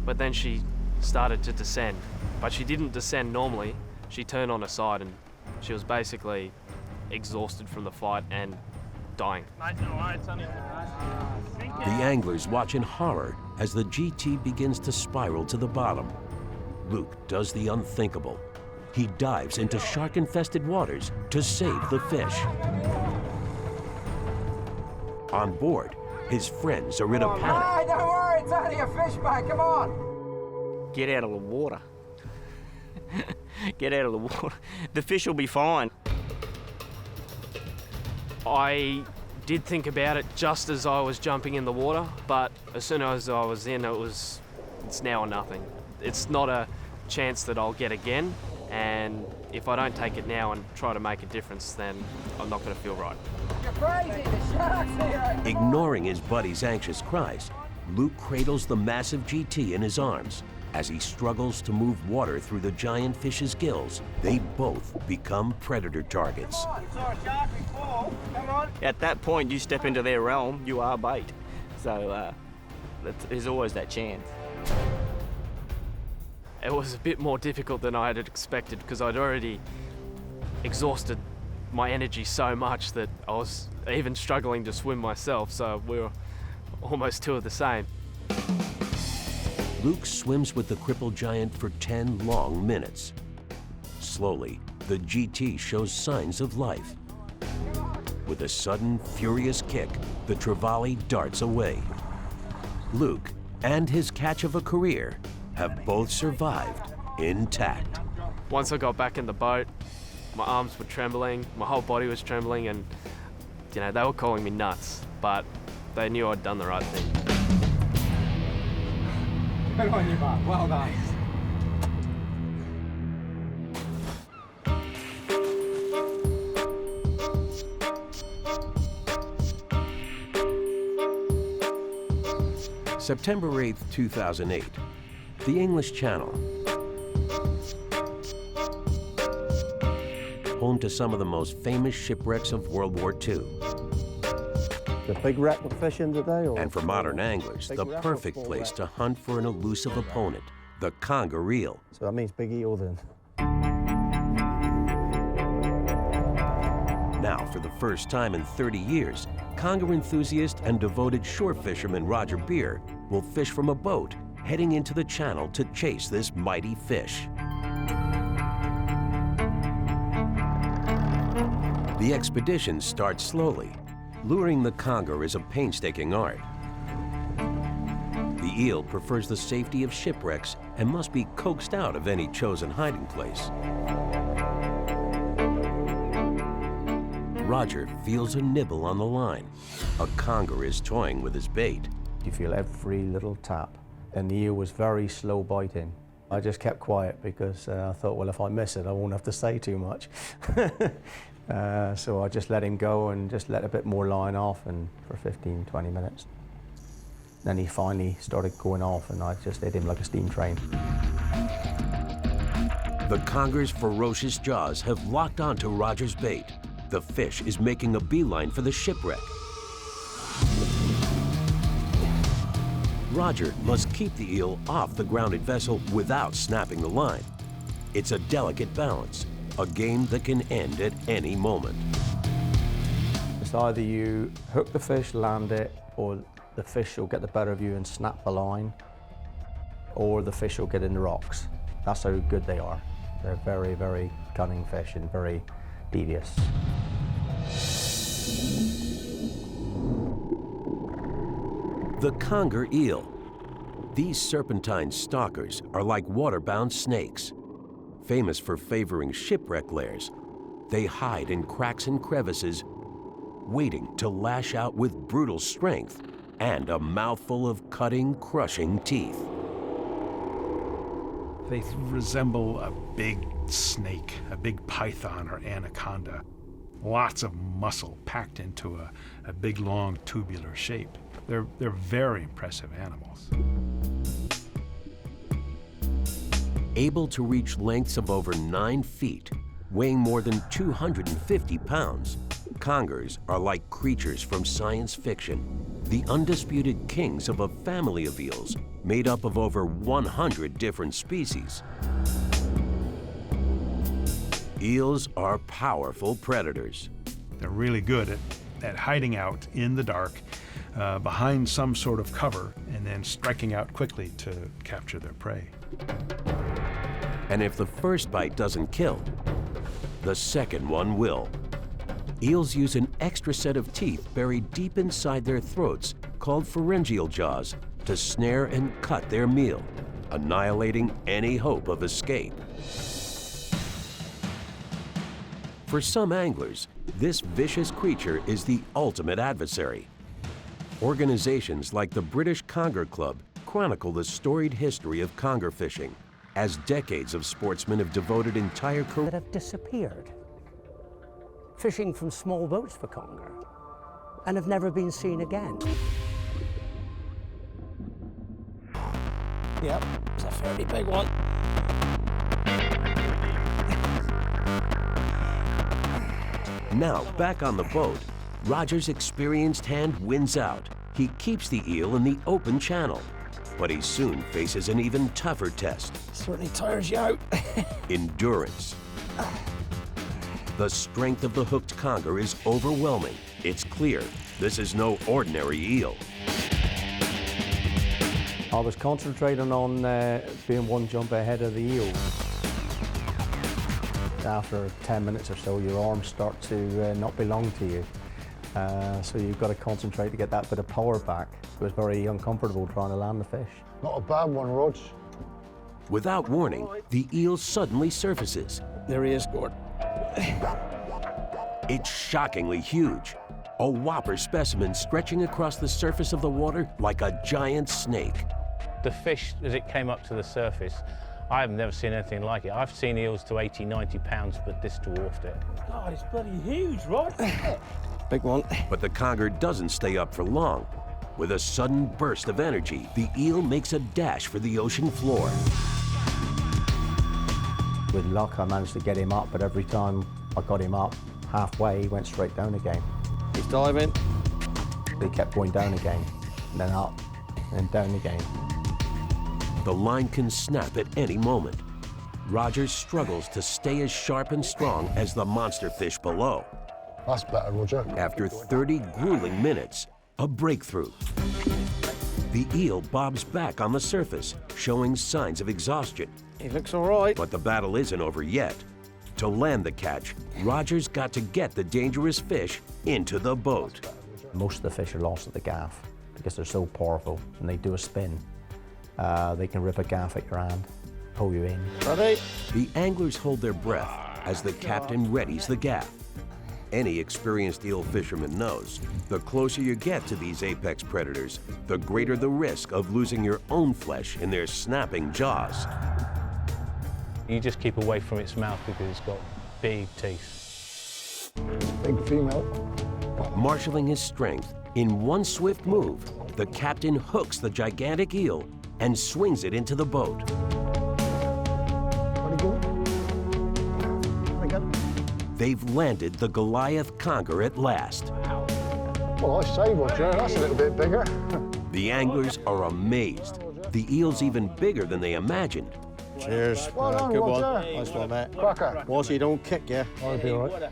but then she started to descend. But she didn't descend normally. She turned on her side and she was basically exhausted from the fight and dying. The anglers watch in horror as the GT begins to spiral to the bottom. Luke does the unthinkable. He dives into shark-infested waters to save the fish. On board, his friends are in a panic. Hey, don't worry, it's only a fish, mate, come on. Get out of the water. Get out of the water. The fish will be fine. I did think about it just as I was jumping in the water, but as soon as I was in, it's now or nothing. It's not a chance that I'll get again, and if I don't take it now and try to make a difference, then I'm not going to feel right. You're crazy, the shark's here. Ignoring his buddy's anxious cries, Luke cradles the massive GT in his arms. As he struggles to move water through the giant fish's gills, they both become predator targets. At that point, you step into their realm, you are bait. So there's always that chance. It was a bit more difficult than I had expected because I'd already exhausted my energy so much that I was even struggling to swim myself, so we were almost two of the same. Luke swims with the crippled giant for 10 long minutes. Slowly, the GT shows signs of life. With a sudden, furious kick, the Trevally darts away. Luke and his catch of a career have both survived intact. Once I got back in the boat, my arms were trembling, my whole body was trembling, and you know, they were calling me nuts, but they knew I'd done the right thing. Good on you, Mark. Well done. September 8th, 2008, the English Channel. Home to some of the most famous shipwrecks of World War II. The big wreck we're fishing today? Or and for modern anglers, the perfect place to hunt for an elusive opponent, the Conger Eel. So that means big eel then. Now, for the first time in 30 years, conger enthusiast and devoted shore fisherman Roger Beer will fish from a boat heading into the channel to chase this mighty fish. The expedition starts slowly. Luring the conger is a painstaking art. The eel prefers the safety of shipwrecks and must be coaxed out of any chosen hiding place. Roger feels a nibble on the line. A conger is toying with his bait. You feel every little tap, and the eel was very slow biting. I just kept quiet because I thought, well, if I miss it, I won't have to say too much. So I just let him go and just let a bit more line off, and for 15, 20 minutes. Then he finally started going off, and I just hit him like a steam train. The conger's ferocious jaws have locked onto Roger's bait. The fish is making a beeline for the shipwreck. Roger must keep the eel off the grounded vessel without snapping the line. It's a delicate balance, a game that can end at any moment. It's either you hook the fish, land it, or the fish will get the better of you and snap the line, or the fish will get in the rocks. That's how good they are. They're very, very cunning fish and very devious. The Conger Eel. These serpentine stalkers are like water-bound snakes. Famous for favoring shipwreck lairs, they hide in cracks and crevices, waiting to lash out with brutal strength and a mouthful of cutting, crushing teeth. They resemble a big snake, a big python or anaconda. Lots of muscle packed into a big, long, tubular shape. They're very impressive animals. Able to reach lengths of over 9 feet, weighing more than 250 pounds, congers are like creatures from science fiction, the undisputed kings of a family of eels made up of over 100 different species. Eels are powerful predators. They're really good at hiding out in the dark behind some sort of cover and then striking out quickly to capture their prey. And if the first bite doesn't kill, the second one will. Eels use an extra set of teeth buried deep inside their throats called pharyngeal jaws to snare and cut their meal, annihilating any hope of escape. For some anglers, this vicious creature is the ultimate adversary. Organizations like the British Conger Club chronicle the storied history of conger fishing, as decades of sportsmen have devoted entire careers that have disappeared, fishing from small boats for conger, and have never been seen again. Yep, it's a fairly big one. Now, back on the boat, Roger's experienced hand wins out. He keeps the eel in the open channel, but he soon faces an even tougher test. Certainly tires you out. Endurance. The strength of the hooked conger is overwhelming. It's clear this is no ordinary eel. I was concentrating on being one jump ahead of the eel. After 10 minutes or so, your arms start to not belong to you. So you've got to concentrate to get that bit of power back. It was very uncomfortable trying to land the fish. Not a bad one, Rog. Without warning, the eel suddenly surfaces. There he is, Gord. It's shockingly huge. A whopper specimen stretching across the surface of the water like a giant snake. The fish, as it came up to the surface, I have never seen anything like it. I've seen eels to 80, 90 pounds, but this dwarfed it. God, it's bloody huge, Rod. Big one. But the conger doesn't stay up for long. With a sudden burst of energy, the eel makes a dash for the ocean floor. With luck, I managed to get him up, but every time I got him up halfway, he went straight down again. He's diving. He kept going down again, and then up, and down again. The line can snap at any moment. Roger struggles to stay as sharp and strong as the monster fish below. That's better, Roger. After 30 grueling minutes, a breakthrough. The eel bobs back on the surface, showing signs of exhaustion. He looks all right. But the battle isn't over yet. To land the catch, Roger's got to get the dangerous fish into the boat. Most of the fish are lost at the gaff because they're so powerful and they do a spin. They can rip a gaff at your hand, pull you in. Ready? The anglers hold their breath as the captain readies the gaff. Any experienced eel fisherman knows, the closer you get to these apex predators, the greater the risk of losing your own flesh in their snapping jaws. You just keep away from its mouth because it's got big teeth. Big female. Marshalling his strength, in one swift move, the captain hooks the gigantic eel and swings it into the boat. They've landed the Goliath conger at last. Well, I say, Roger, that's a little bit bigger. The anglers are amazed. The eel's even bigger than they imagined. Cheers. Well done, Good Roger. one. Nice one, mate. Cracker. Watch you don't kick you. I'll be all right.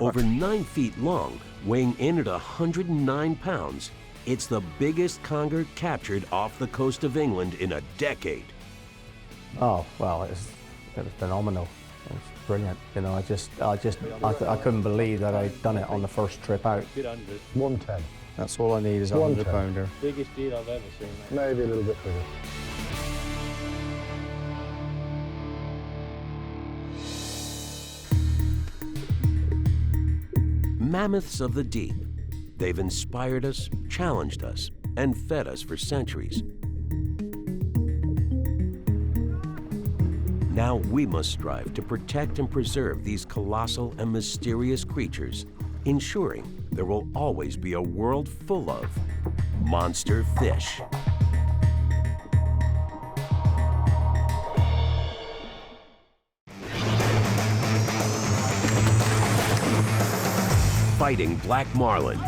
Over 9 feet long, weighing in at 109 pounds, it's the biggest conger captured off the coast of England in a decade. Oh, well, it was phenomenal. It was brilliant. You know, I couldn't believe that I'd done it on the first trip out. 110. That's all I need is a 100-pounder. Biggest eel I've ever seen, mate. Maybe a little bit bigger. Mammoths of the deep. They've inspired us, challenged us, and fed us for centuries. Now we must strive to protect and preserve these colossal and mysterious creatures, ensuring there will always be a world full of monster fish. fighting black marlin.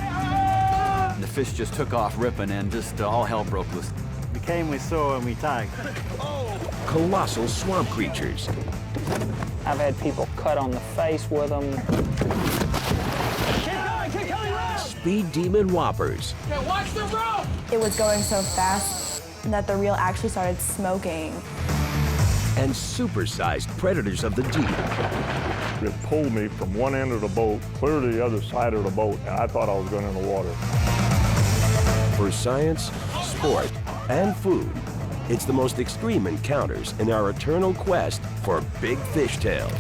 The fish just took off ripping and just all hell broke loose. We came, we saw, and we tagged. Colossal swamp creatures. I've had people cut on the face with them. Keep going, round! Speed demon whoppers. Okay, watch the rope! It was going so fast that the reel actually started smoking. And supersized predators of the deep. It pulled me from one end of the boat clear to the other side of the boat, and I thought I was going in the water. For science, sport, and food, it's the most extreme encounters in our eternal quest for big fishtails.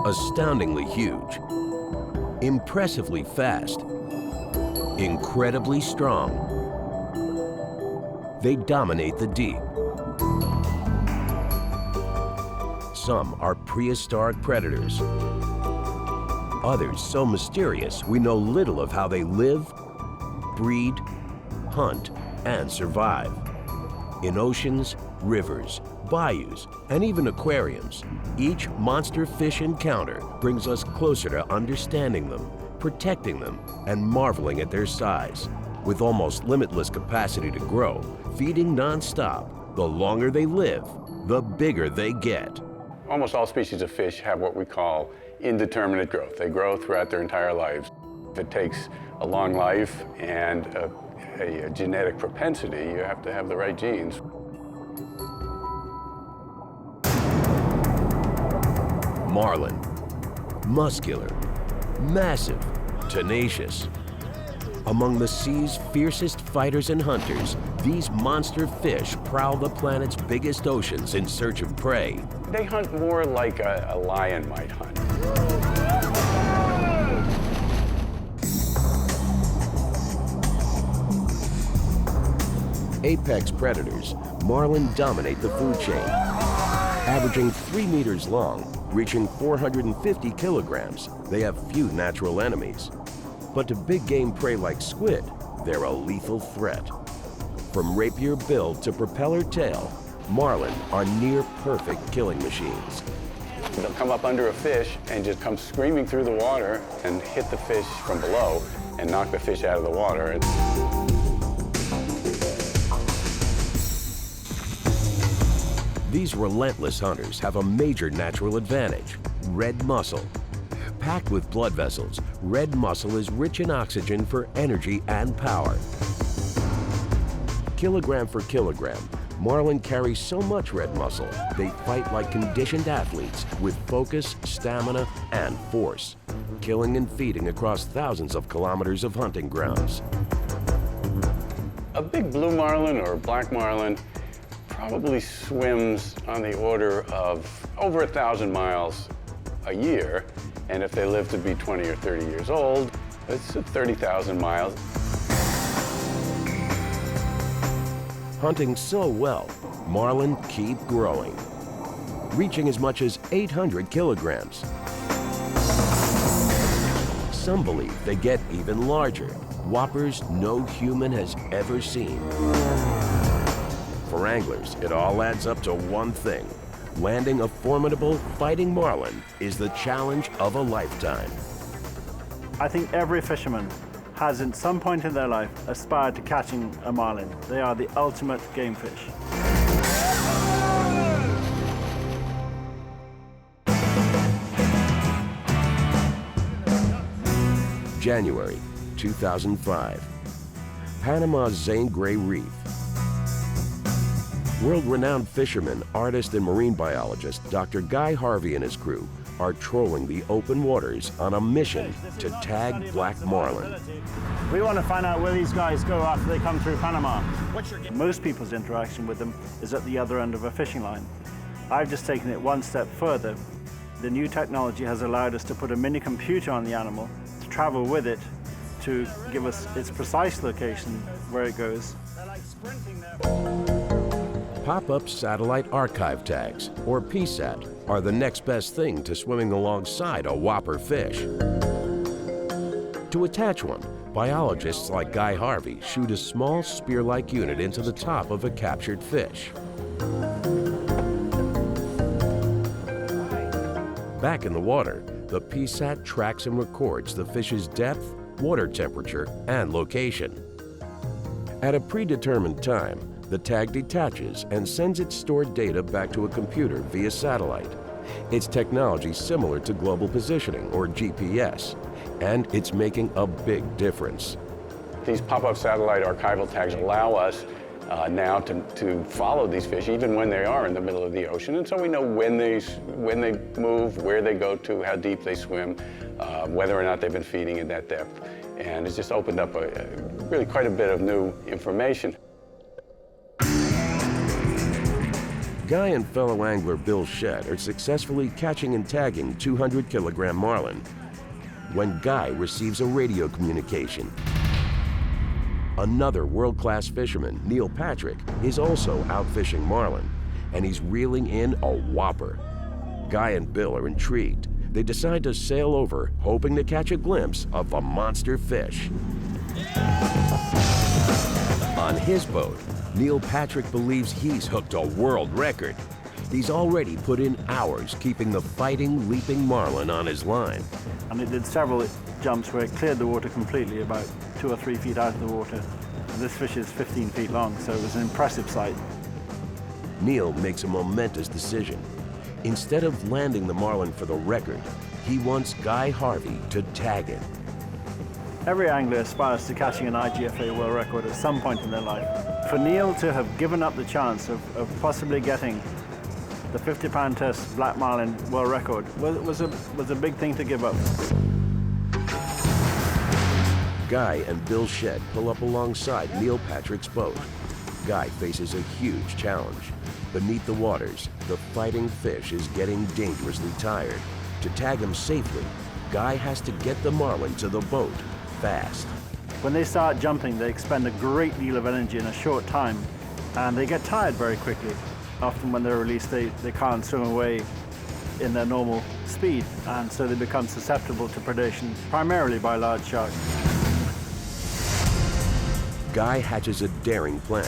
Astoundingly huge, impressively fast, incredibly strong. They dominate the deep. Some are prehistoric predators. Others so mysterious we know little of how they live, breed, hunt, and survive. In oceans, rivers, bayous, and even aquariums, each monster fish encounter brings us closer to understanding them, protecting them, and marveling at their size. With almost limitless capacity to grow, feeding non-stop, the longer they live, the bigger they get. Almost all species of fish have what we call indeterminate growth. They grow throughout their entire lives. It takes a long life and a genetic propensity. You have to have the right genes. Marlin, muscular, massive, tenacious. Among the sea's fiercest fighters and hunters, these monster fish prowl the planet's biggest oceans in search of prey. They hunt more like a lion might hunt. Apex predators, marlin dominate the food chain, averaging 3 meters long, reaching 450 kilograms. They have few natural enemies. But to big game prey like squid, they're a lethal threat. From rapier bill to propeller tail, marlin are near perfect killing machines. They'll come up under a fish and just come screaming through the water and hit the fish from below and knock the fish out of the water. These relentless hunters have a major natural advantage: red muscle. Packed with blood vessels, red muscle is rich in oxygen for energy and power. Kilogram for kilogram, marlin carry so much red muscle, they fight like conditioned athletes with focus, stamina, and force, killing and feeding across thousands of kilometers of hunting grounds. A big blue marlin or black marlin probably swims on the order of over 1,000 miles a year. And if they live to be 20 or 30 years old, it's 30,000 miles. Hunting so well, marlin keep growing, reaching as much as 800 kilograms. Some believe they get even larger, whoppers no human has ever seen. For anglers, it all adds up to one thing: landing a formidable fighting marlin is the challenge of a lifetime. I think every fisherman has at some point in their life aspired to catching a marlin. They are the ultimate game fish. January 2005, Panama's Stingray Reef. World-renowned fisherman, artist, and marine biologist Dr. Guy Harvey and his crew are trolling the open waters on a mission to tag black marlin. We want to find out where these guys go after they come through Panama. Most people's interaction with them is at the other end of a fishing line. I've just taken it one step further. The new technology has allowed us to put a mini computer on the animal, to travel with it, to give us its precise location where it goes. Pop-up satellite archive tags, or PSAT, are the next best thing to swimming alongside a whopper fish. To attach one, biologists like Guy Harvey shoot a small spear-like unit into the top of a captured fish. Back in the water, the PSAT tracks and records the fish's depth, water temperature, and location. At a predetermined time, the tag detaches and sends its stored data back to a computer via satellite. It's technology similar to global positioning, or GPS, and it's making a big difference. These pop-up satellite archival tags allow us now to follow these fish even when they are in the middle of the ocean, and so we know when they move, where they go to, how deep they swim, whether or not they've been feeding at that depth. And it's just opened up really quite a bit of new information. Guy and fellow angler Bill Shedd are successfully catching and tagging 200-kilogram marlin when Guy receives a radio communication. Another world-class fisherman, Neil Patrick, is also out fishing marlin, and he's reeling in a whopper. Guy and Bill are intrigued. They decide to sail over, hoping to catch a glimpse of the monster fish. On his boat, Neil Patrick believes he's hooked a world record. He's already put in hours keeping the fighting, leaping marlin on his line. And it did several jumps where it cleared the water completely, about 2 or 3 feet out of the water. And this fish is 15 feet long, so it was an impressive sight. Neil makes a momentous decision. Instead of landing the marlin for the record, he wants Guy Harvey to tag it. Every angler aspires to catching an IGFA world record at some point in their life. For Neil to have given up the chance of possibly getting the 50-pound test black marlin world record was a big thing to give up. Guy and Bill Shedd pull up alongside Neil Patrick's boat. Guy faces a huge challenge. Beneath the waters, the fighting fish is getting dangerously tired. To tag him safely, Guy has to get the marlin to the boat fast. When they start jumping, they expend a great deal of energy in a short time, and they get tired very quickly. Often when they're released, they can't swim away in their normal speed, and so they become susceptible to predation, primarily by large sharks. Guy hatches a daring plan.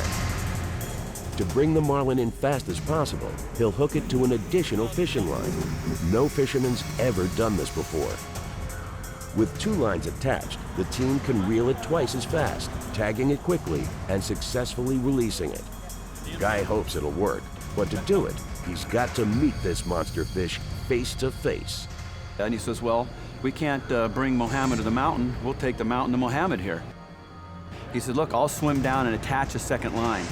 To bring the marlin in fast as possible, he'll hook it to an additional fishing line. No fisherman's ever done this before. With 2 lines attached, the team can reel it twice as fast, tagging it quickly and successfully releasing it. Guy hopes it'll work, but to do it, he's got to meet this monster fish face to face. And he says, well, we can't bring Mohammed to the mountain. We'll take the mountain to Mohammed here. He said, look, I'll swim down and attach a second line.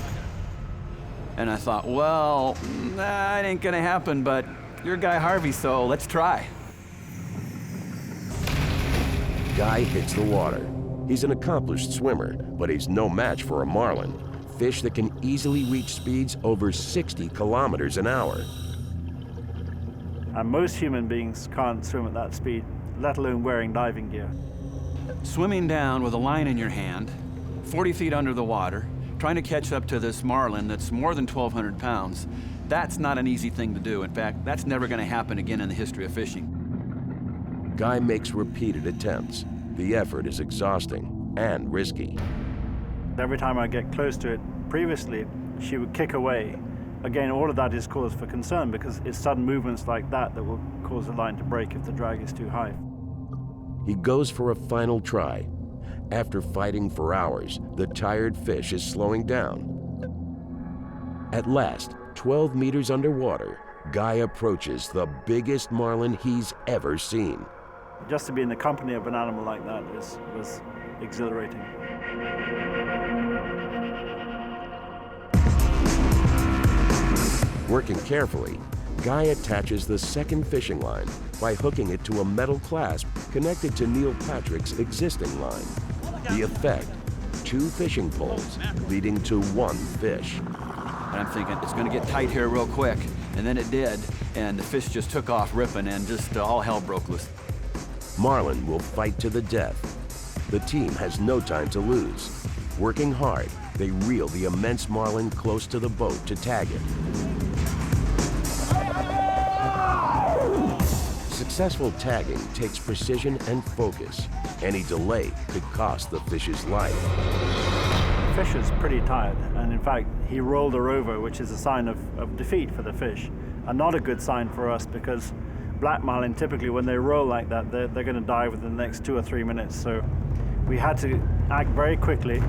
And I thought, well, that ain't gonna happen, but you're Guy Harvey, so let's try. Guy hits the water. He's an accomplished swimmer, but he's no match for a marlin, fish that can easily reach speeds over 60 kilometers an hour. And most human beings can't swim at that speed, let alone wearing diving gear. Swimming down with a line in your hand, 40 feet under the water, trying to catch up to this marlin that's more than 1,200 pounds, that's not an easy thing to do. In fact, that's never going to happen again in the history of fishing. Guy makes repeated attempts. The effort is exhausting and risky. Every time I get close to it, previously, she would kick away. Again, all of that is cause for concern because it's sudden movements like that that will cause the line to break if the drag is too high. He goes for a final try. After fighting for hours, the tired fish is slowing down. At last, 12 meters underwater, Guy approaches the biggest marlin he's ever seen. Just to be in the company of an animal like that was exhilarating. Working carefully, Guy attaches the second fishing line by hooking it to a metal clasp connected to Neil Patrick's existing line. The effect, 2 fishing poles leading to 1 fish. And I'm thinking, it's gonna get tight here real quick. And then it did, and the fish just took off ripping and just all hell broke loose. Marlin will fight to the death. The team has no time to lose. Working hard, they reel the immense marlin close to the boat to tag it. Successful tagging takes precision and focus. Any delay could cost the fish's life. The fish is pretty tired, and in fact, he rolled her over, which is a sign of defeat for the fish, and not a good sign for us because black marlin, typically when they roll like that, they're going to die within the next 2 or 3 minutes. So we had to act very quickly.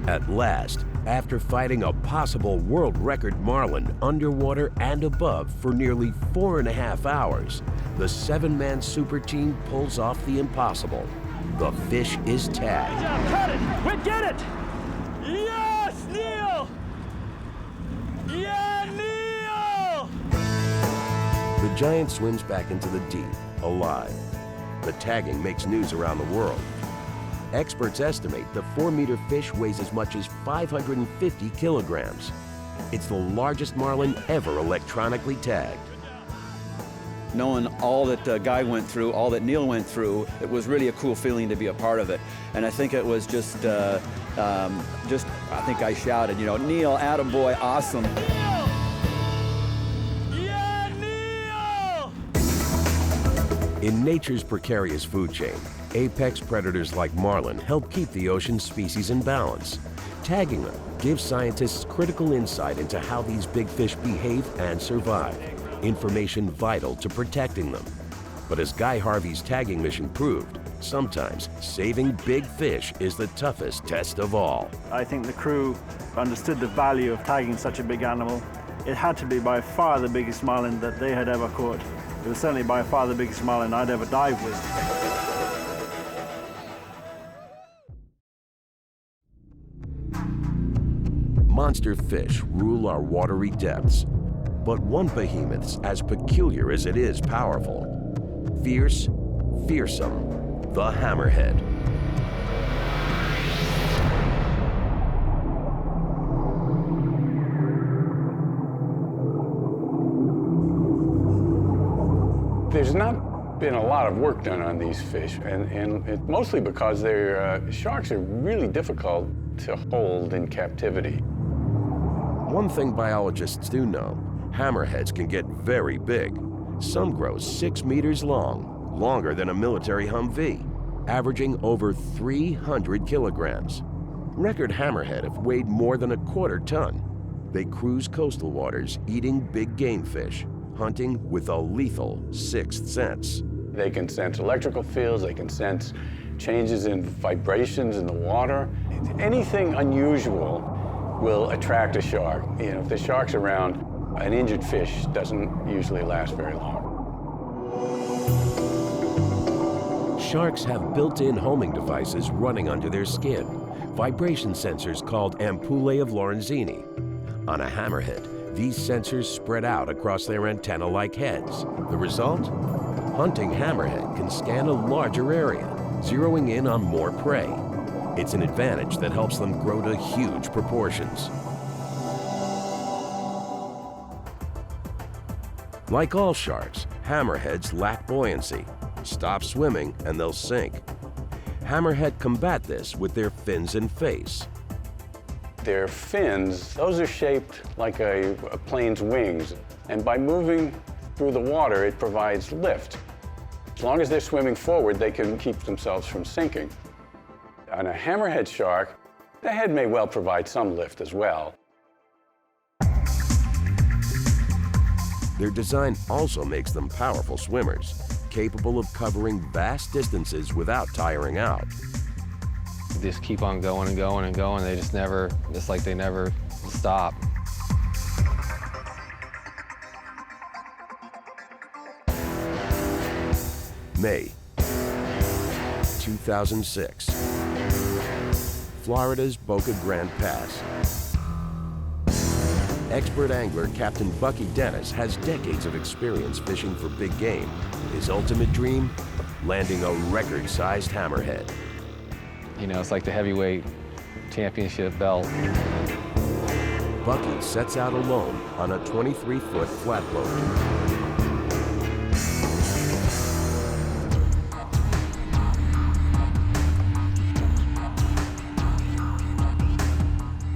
At last, after fighting a possible world record marlin underwater and above for nearly 4.5 hours, the 7-man super team pulls off the impossible. The fish is tagged. Cut it! We get it! Yes, Neil! Yeah, Neil! The giant swims back into the deep, alive. The tagging makes news around the world. Experts estimate the 4-meter fish weighs as much as 550 kilograms. It's the largest marlin ever electronically tagged. Knowing all that Guy went through, all that Neil went through, it was really a cool feeling to be a part of it. And I think it was just I think I shouted, you know, Neil, attaboy, awesome. In nature's precarious food chain, apex predators like marlin help keep the ocean species in balance. Tagging them gives scientists critical insight into how these big fish behave and survive, information vital to protecting them. But as Guy Harvey's tagging mission proved, sometimes saving big fish is the toughest test of all. I think the crew understood the value of tagging such a big animal. It had to be by far the biggest marlin that they had ever caught. It was certainly by far the biggest marlin I'd ever dived with. Monster fish rule our watery depths, but one behemoth's as peculiar as it is powerful. Fierce, fearsome, the hammerhead. There's not been a lot of work done on these fish, and it's mostly because their sharks are really difficult to hold in captivity. One thing biologists do know, hammerheads can get very big. Some grow 6 meters long, longer than a military Humvee, averaging over 300 kilograms. Record hammerhead have weighed more than 1/4 ton. They cruise coastal waters eating big game fish, hunting with a lethal 6th sense. They can sense electrical fields, they can sense changes in vibrations in the water. Anything unusual will attract a shark. You know, if the shark's around, an injured fish doesn't usually last very long. Sharks have built-in homing devices running under their skin, vibration sensors called ampullae of Lorenzini. On a hammerhead, these sensors spread out across their antenna-like heads. The result? Hunting hammerhead can scan a larger area, zeroing in on more prey. It's an advantage that helps them grow to huge proportions. Like all sharks, hammerheads lack buoyancy. Stop swimming and they'll sink. Hammerhead combat this with their fins and face. Their fins, those are shaped like a plane's wings, and by moving through the water, it provides lift. As long as they're swimming forward, they can keep themselves from sinking. On a hammerhead shark, the head may well provide some lift as well. Their design also makes them powerful swimmers, capable of covering vast distances without tiring out. Just keep on going and going and going. They just never, it's like they never stop. May 2006. Florida's Boca Grande Pass. Expert angler Captain Bucky Dennis has decades of experience fishing for big game. His ultimate dream? Landing a record-sized hammerhead. You know, it's like the heavyweight championship belt. Bucky sets out alone on a 23-foot flatboat.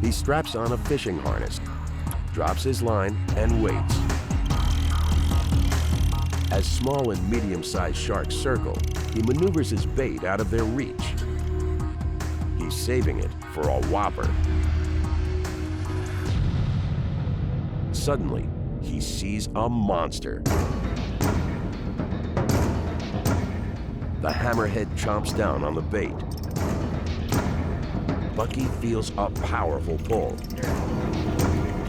He straps on a fishing harness, drops his line, and waits. As small and medium-sized sharks circle, he maneuvers his bait out of their reach. He's saving it for a whopper. Suddenly, he sees a monster. The hammerhead chomps down on the bait. Bucky feels a powerful pull.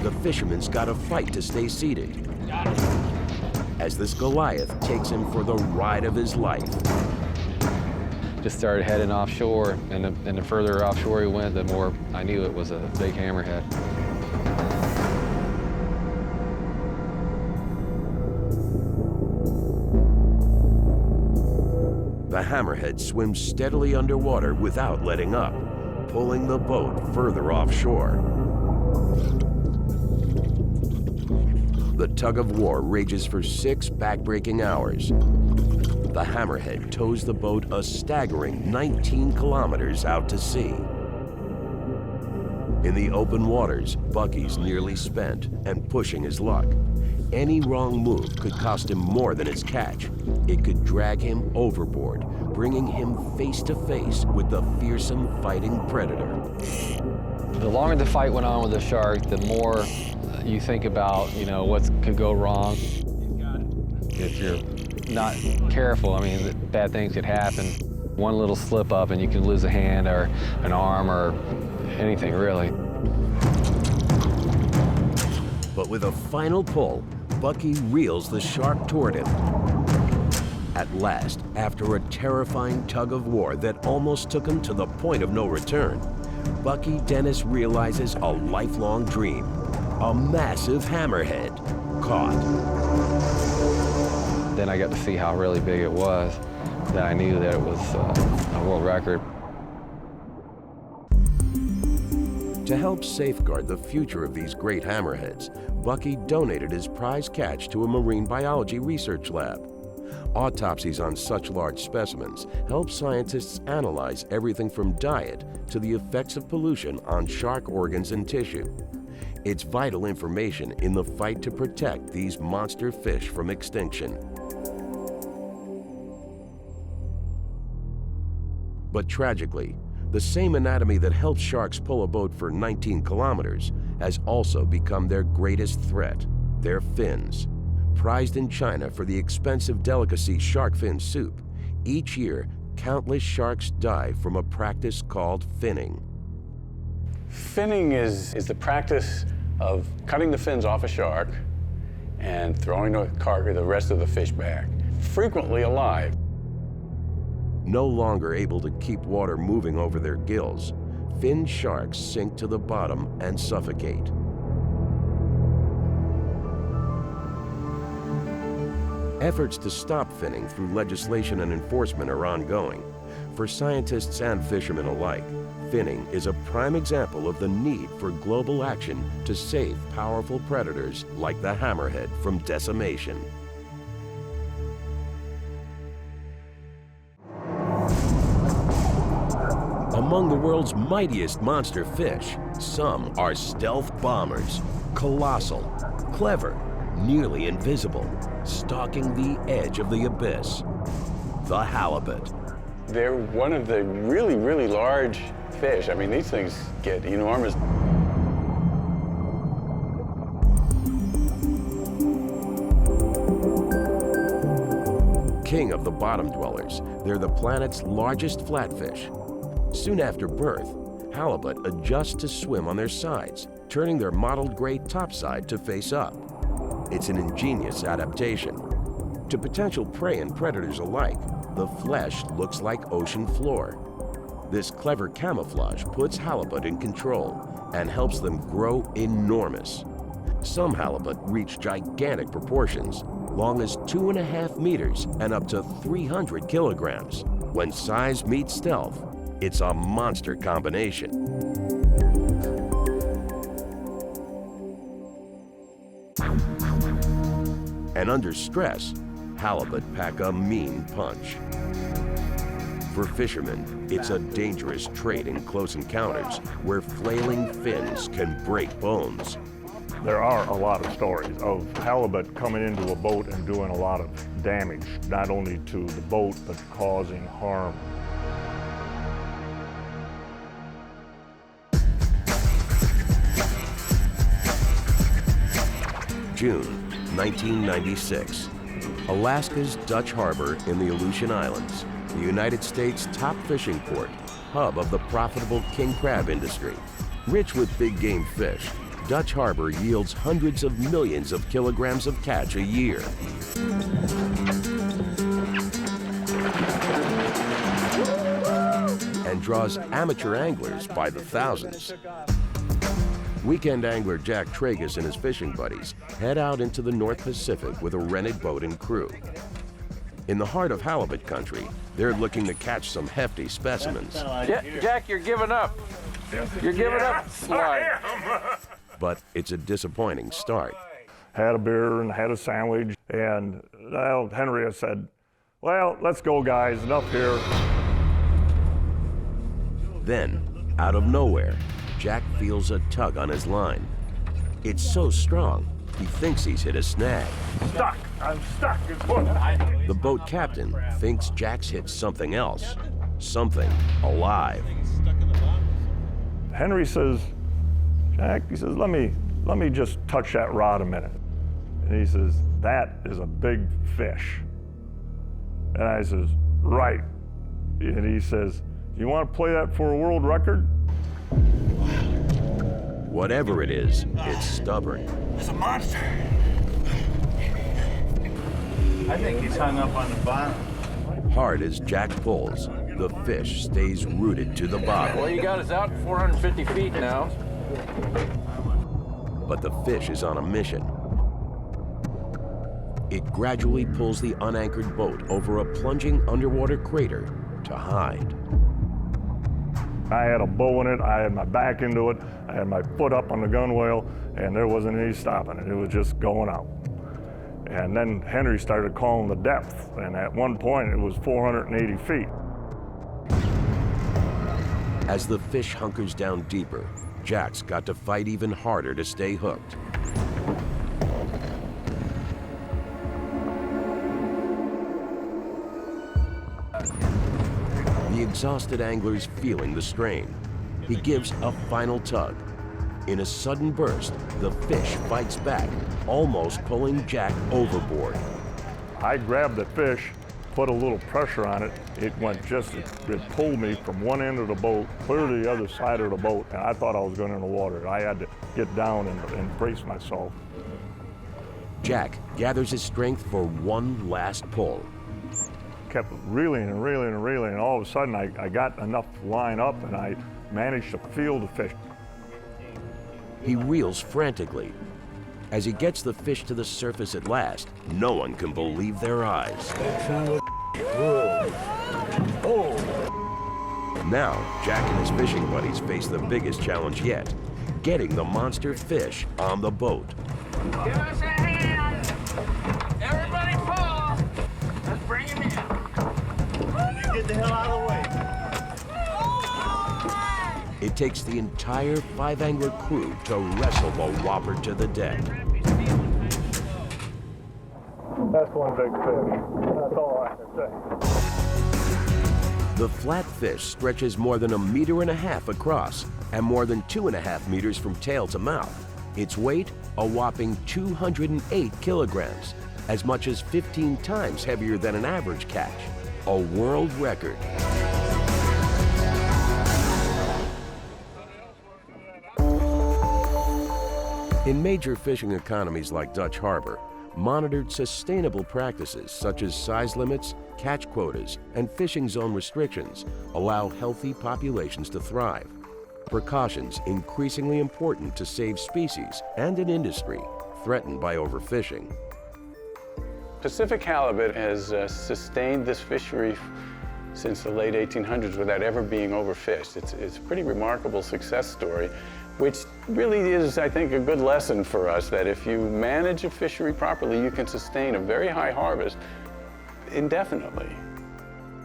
The fisherman's got to fight to stay seated as this Goliath takes him for the ride of his life. Just started heading offshore, and the further offshore he went, the more I knew it was a big hammerhead. The hammerhead swims steadily underwater without letting up, pulling the boat further offshore. The tug of war rages for 6 back-breaking hours. The hammerhead tows the boat a staggering 19 kilometers out to sea. In the open waters, Bucky's nearly spent and pushing his luck. Any wrong move could cost him more than his catch. It could drag him overboard, bringing him face to face with the fearsome fighting predator. The longer the fight went on with the shark, the more you think about, what could go wrong. If you're not careful, bad things could happen. One little slip up and you can lose a hand or an arm or anything, really. But with a final pull, Bucky reels the shark toward him. At last, after a terrifying tug of war that almost took him to the point of no return, Bucky Dennis realizes a lifelong dream. A massive hammerhead caught. Then I got to see how really big it was, that I knew that it was a world record. To help safeguard the future of these great hammerheads, Bucky donated his prize catch to a marine biology research lab. Autopsies on such large specimens help scientists analyze everything from diet to the effects of pollution on shark organs and tissue. It's vital information in the fight to protect these monster fish from extinction. But tragically, the same anatomy that helps sharks pull a boat for 19 kilometers has also become their greatest threat, their fins. Prized in China for the expensive delicacy shark fin soup, each year, countless sharks die from a practice called finning. Finning is the practice of cutting the fins off a shark and throwing the rest of the fish back, frequently alive. No longer able to keep water moving over their gills, finned sharks sink to the bottom and suffocate. Efforts to stop finning through legislation and enforcement are ongoing. For scientists and fishermen alike, finning is a prime example of the need for global action to save powerful predators like the hammerhead from decimation. Among the world's mightiest monster fish, some are stealth bombers, colossal, clever, nearly invisible, stalking the edge of the abyss. The halibut. They're one of the really, really large fish. These things get enormous. King of the bottom dwellers, they're the planet's largest flatfish. Soon after birth, halibut adjust to swim on their sides, turning their mottled gray topside to face up. It's an ingenious adaptation. To potential prey and predators alike, the flesh looks like ocean floor. This clever camouflage puts halibut in control and helps them grow enormous. Some halibut reach gigantic proportions, long as 2.5 meters and up to 300 kilograms. When size meets stealth, it's a monster combination. And under stress, halibut pack a mean punch. For fishermen, it's a dangerous trait in close encounters where flailing fins can break bones. There are a lot of stories of halibut coming into a boat and doing a lot of damage, not only to the boat, but causing harm. June 1996. Alaska's Dutch Harbor in the Aleutian Islands, the United States' top fishing port, hub of the profitable king crab industry. Rich with big game fish, Dutch Harbor yields hundreds of millions of kilograms of catch a year. And draws amateur anglers by the thousands. Weekend angler Jack Tragus and his fishing buddies head out into the North Pacific with a rented boat and crew. In the heart of halibut country, they're looking to catch some hefty specimens. Yeah, Jack, you're giving up. You're giving up, slide. But it's a disappointing start. Had a beer and had a sandwich, and well, Henry said, well, let's go guys, enough here. Then, out of nowhere, Jack feels a tug on his line. It's so strong, he thinks he's hit a snag. Stuck, I'm stuck. The boat captain thinks Jack's hit something else, something alive. Henry says, Jack, he says, let me just touch that rod a minute. And he says, that is a big fish. And I says, right. And he says, you want to play that for a world record? Whatever it is, it's stubborn. It's a monster. I think he's hung up on the bottom. Hard as Jack pulls, the fish stays rooted to the bottom. Well, you got us out 450 feet now. But the fish is on a mission. It gradually pulls the unanchored boat over a plunging underwater crater to hide. I had a bow in it, I had my back into it, I had my foot up on the gunwale, and there wasn't any stopping it. It was just going out. And then Henry started calling the depth, and at one point it was 480 feet. As the fish hunkers down deeper, Jack's got to fight even harder to stay hooked. The exhausted angler's feeling the strain. He gives a final tug. In a sudden burst, the fish fights back, almost pulling Jack overboard. I grabbed the fish, put a little pressure on it. It pulled me from one end of the boat clear to the other side of the boat, and I thought I was going in the water. I had to get down and brace myself. Jack gathers his strength for one last pull. Kept reeling and reeling and reeling, and all of a sudden I got enough line up and I managed to feel the fish. He reels frantically. As he gets the fish to the surface at last, no one can believe their eyes. Now, Jack and his fishing buddies face the biggest challenge yet, getting the monster fish on the boat. Give us a hand! Everybody pull! Let's bring him in. Get the hell out of the way. It takes the entire 5-angler crew to wrestle the whopper to the deck. That's one big fish. That's all I can say. The flat fish stretches more than 1.5 meters across and more than 2.5 meters from tail to mouth. Its weight, a whopping 208 kilograms, as much as 15 times heavier than an average catch. A world record. In major fishing economies like Dutch Harbor, monitored sustainable practices such as size limits, catch quotas, and fishing zone restrictions allow healthy populations to thrive. Precautions increasingly important to save species and an industry threatened by overfishing. Pacific halibut has sustained this fishery since the late 1800s without ever being overfished. It's a pretty remarkable success story, which really is, I think, a good lesson for us that if you manage a fishery properly, you can sustain a very high harvest indefinitely.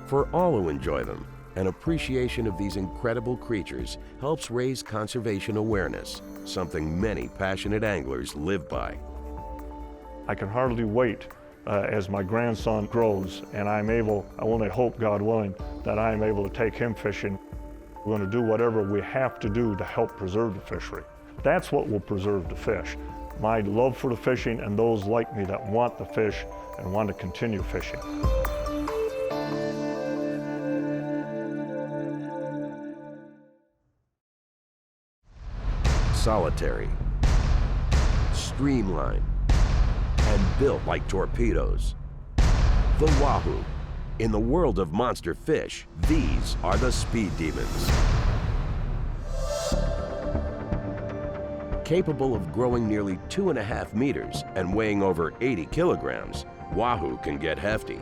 For all who enjoy them, An appreciation of these incredible creatures helps raise conservation awareness, something many passionate anglers live by. I can hardly wait as my grandson grows, and I only hope, God willing, that I'm able to take him fishing. We're going to do whatever we have to do to help preserve the fishery. That's what will preserve the fish. My love for the fishing and those like me that want the fish and want to continue fishing. Solitary, streamlined, and built like torpedoes. The Wahoo. In the world of monster fish, these are the speed demons. Capable of growing nearly 2.5 meters and weighing over 80 kilograms, Wahoo can get hefty.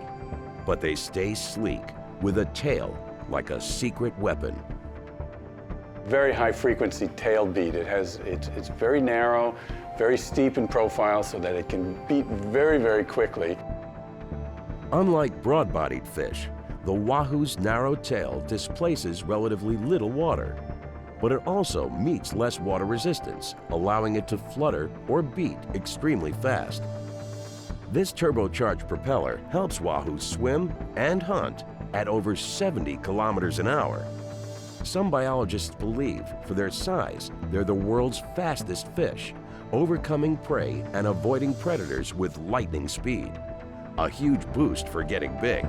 But they stay sleek, with a tail like a secret weapon. Very high frequency tail beat. It's very narrow, very steep in profile so that it can beat very, very quickly. Unlike broad-bodied fish, the Wahoo's narrow tail displaces relatively little water, but it also meets less water resistance, allowing it to flutter or beat extremely fast. This turbocharged propeller helps Wahoo swim and hunt at over 70 kilometers an hour. Some biologists believe, for their size, they're the world's fastest fish, overcoming prey and avoiding predators with lightning speed. A huge boost for getting big.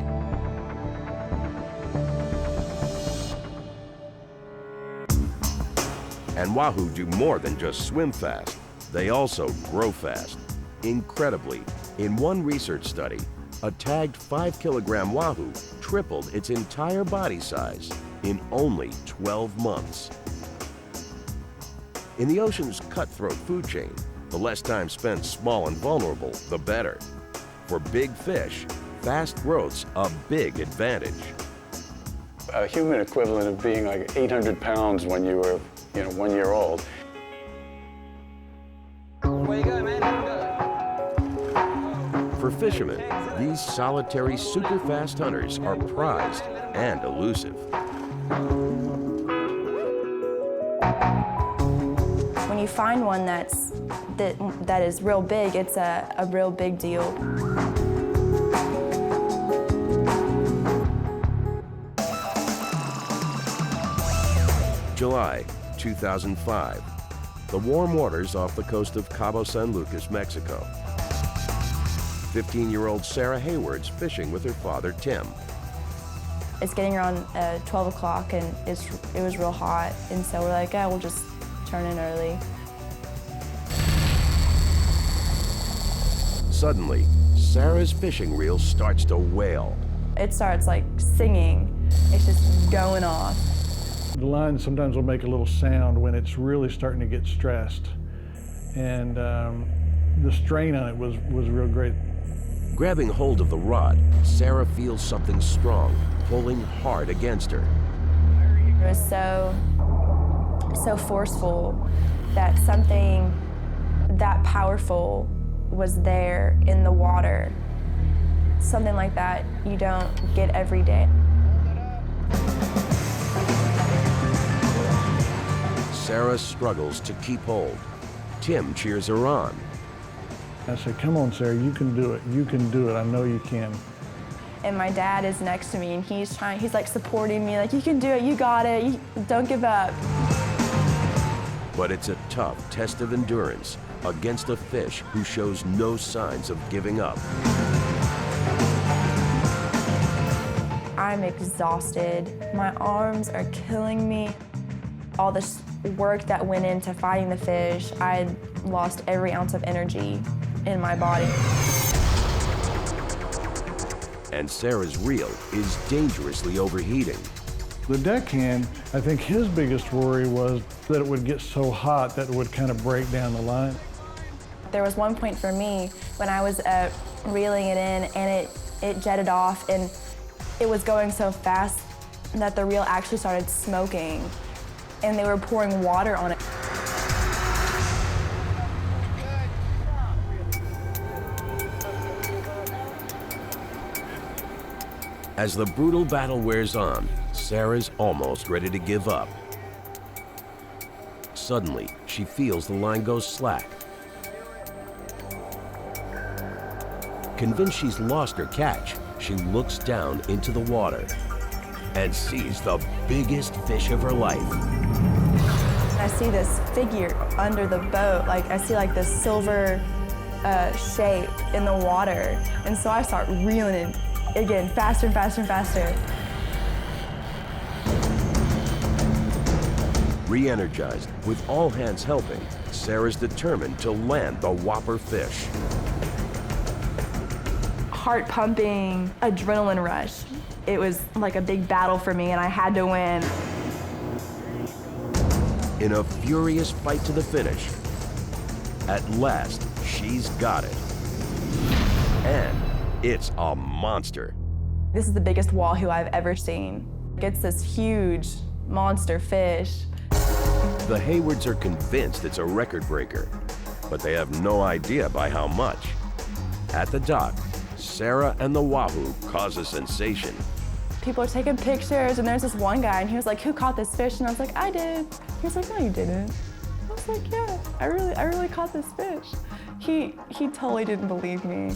And Wahoo do more than just swim fast. They also grow fast. Incredibly, in one research study, a tagged 5-kilogram Wahoo tripled its entire body size in only 12 months. In the ocean's cutthroat food chain, the less time spent small and vulnerable, the better. For big fish, fast growth's a big advantage. A human equivalent of being like 800 pounds when you were, 1 year old. Where you going, man? For fishermen, these solitary, super-fast hunters are prized and elusive. When you find one that is real big, it's a real big deal. July 2005, the warm waters off the coast of Cabo San Lucas, Mexico. 15-year-old Sarah Hayward's fishing with her father, Tim. It's getting around 12 o'clock and it was real hot, and so we're like, yeah, we'll just turn in early. Suddenly, Sarah's fishing reel starts to wail. It starts like singing. It's just going off. The line sometimes will make a little sound when it's really starting to get stressed. And the strain on it was real great. Grabbing hold of the rod, Sarah feels something strong pulling hard against her. It was so forceful that something that powerful was there in the water. Something like that you don't get every day. Sarah struggles to keep hold. Tim cheers her on. I said, come on, Sarah, you can do it. You can do it. I know you can. And my dad is next to me, and he's like supporting me, like, you can do it, you got it, don't give up. But it's a tough test of endurance against a fish who shows no signs of giving up. I'm exhausted. My arms are killing me. All this work that went into fighting the fish, I lost every ounce of energy in my body. And Sarah's reel is dangerously overheating. The deckhand, I think his biggest worry was that it would get so hot that it would kind of break down the line. There was one point for me when I was reeling it in, and it jetted off, and it was going so fast that the reel actually started smoking, and they were pouring water on it. As the brutal battle wears on, Sarah's almost ready to give up. Suddenly, she feels the line go slack. Convinced she's lost her catch, she looks down into the water and sees the biggest fish of her life. I see this figure under the boat, like I see like this silver shape in the water. And so I start reeling it again, faster and faster and faster. Re-energized, with all hands helping, Sarah's determined to land the whopper fish. Heart pumping, adrenaline rush. It was like a big battle for me and I had to win. In a furious fight to the finish, at last, she's got it. And it's a monster. This is the biggest wahoo I've ever seen. It's this huge monster fish. The Haywards are convinced it's a record breaker, but they have no idea by how much. At the dock, Sarah and the wahoo cause a sensation. People are taking pictures and there's this one guy and he was like, "Who caught this fish?" And I was like, "I did." He was like, "No, you didn't." I was like, "Yeah, I really caught this fish." He totally didn't believe me.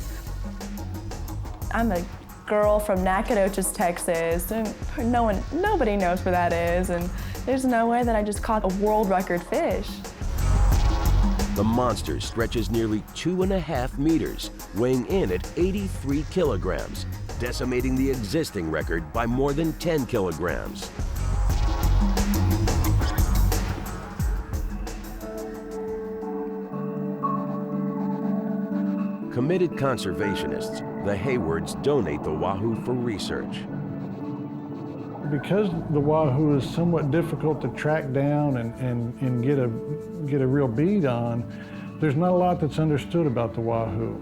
I'm a girl from Nacogdoches, Texas, and nobody knows where that is, and there's no way that I just caught a world record fish. The monster stretches nearly 2.5 meters, weighing in at 83 kilograms, decimating the existing record by more than 10 kilograms. Committed conservationists, the Haywards donate the wahoo for research. Because the wahoo is somewhat difficult to track down and get a real bead on, there's not a lot that's understood about the wahoo.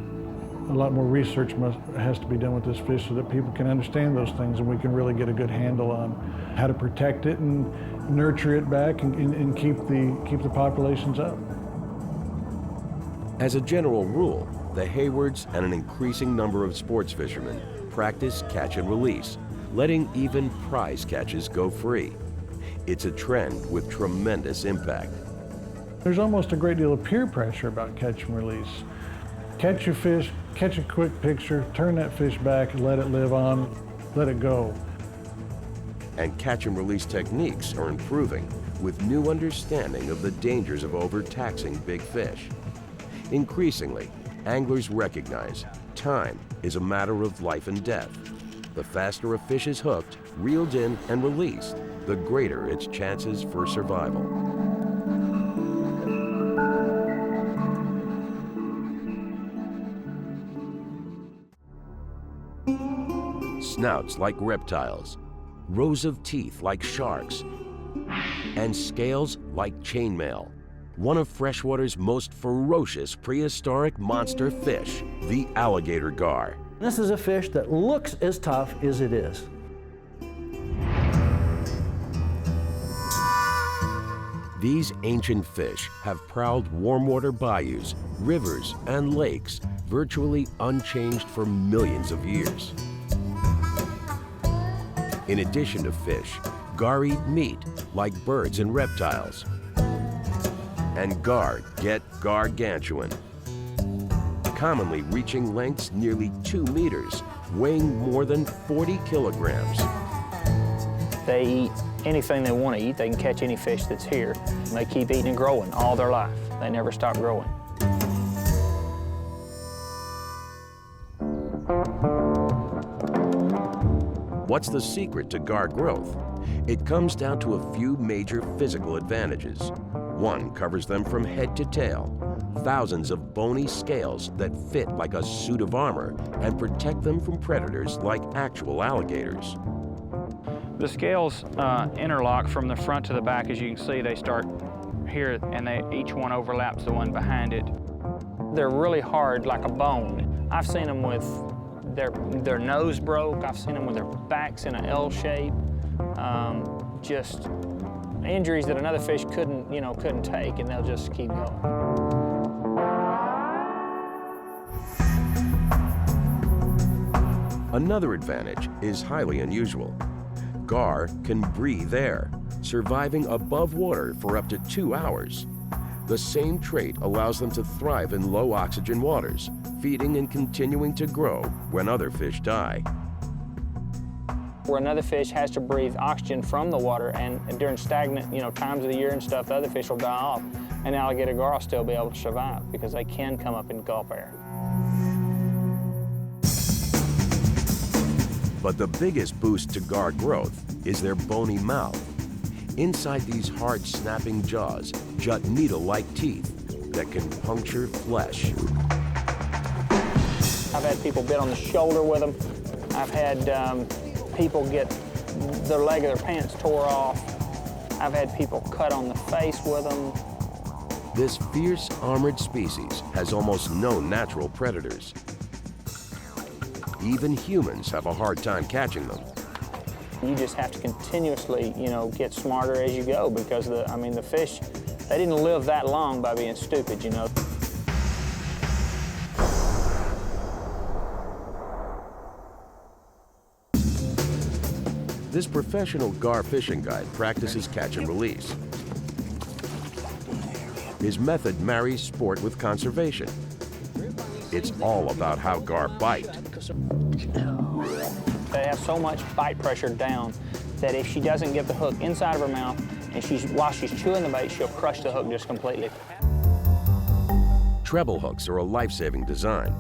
A lot more research has to be done with this fish so that people can understand those things and we can really get a good handle on how to protect it and nurture it back and keep the populations up. As a general rule, the Haywards and an increasing number of sports fishermen practice catch and release, letting even prize catches go free. It's a trend with tremendous impact. There's almost a great deal of peer pressure about catch and release. Catch your fish, catch a quick picture, turn that fish back, let it live on, let it go. And catch and release techniques are improving with new understanding of the dangers of overtaxing big fish. Increasingly, anglers recognize time is a matter of life and death. The faster a fish is hooked, reeled in, and released, the greater its chances for survival. Snouts like reptiles, rows of teeth like sharks, and scales like chainmail. One of freshwater's most ferocious prehistoric monster fish, the Alligator Gar. This is a fish that looks as tough as it is. These ancient fish have prowled warm water bayous, rivers, and lakes virtually unchanged for millions of years. In addition to fish, gar eat meat like birds and reptiles. And gar get gargantuan, commonly reaching lengths nearly 2 meters, weighing more than 40 kilograms. They eat anything they want to eat. They can catch any fish that's here. And they keep eating and growing all their life. They never stop growing. What's the secret to gar growth? It comes down to a few major physical advantages. One covers them from head to tail. Thousands of bony scales that fit like a suit of armor and protect them from predators like actual alligators. The scales interlock from the front to the back. As you can see, they start here and each one overlaps the one behind it. They're really hard like a bone. I've seen them with their nose broke. I've seen them with their backs in an L shape. Just injuries that another fish couldn't take, and they'll just keep going. Another advantage is highly unusual. Gar can breathe air, surviving above water for up to 2 hours. The same trait allows them to thrive in low oxygen waters, feeding and continuing to grow when other fish die. Where another fish has to breathe oxygen from the water, and during stagnant, times of the year and stuff, the other fish will die off. And alligator gar will still be able to survive because they can come up and gulp air. But the biggest boost to gar growth is their bony mouth. Inside these hard, snapping jaws jut needle-like teeth that can puncture flesh. I've had people bit on the shoulder with them. I've had people get their leg of their pants tore off. I've had people cut on the face with them. This fierce, armored species has almost no natural predators. Even humans have a hard time catching them. You just have to continuously, get smarter as you go because the fish, they didn't live that long by being stupid, This professional gar fishing guide practices catch and release. His method marries sport with conservation. It's all about how gar bite. They have so much bite pressure down that if she doesn't get the hook inside of her mouth and while she's chewing the bait, she'll crush the hook just completely. Treble hooks are a life-saving design.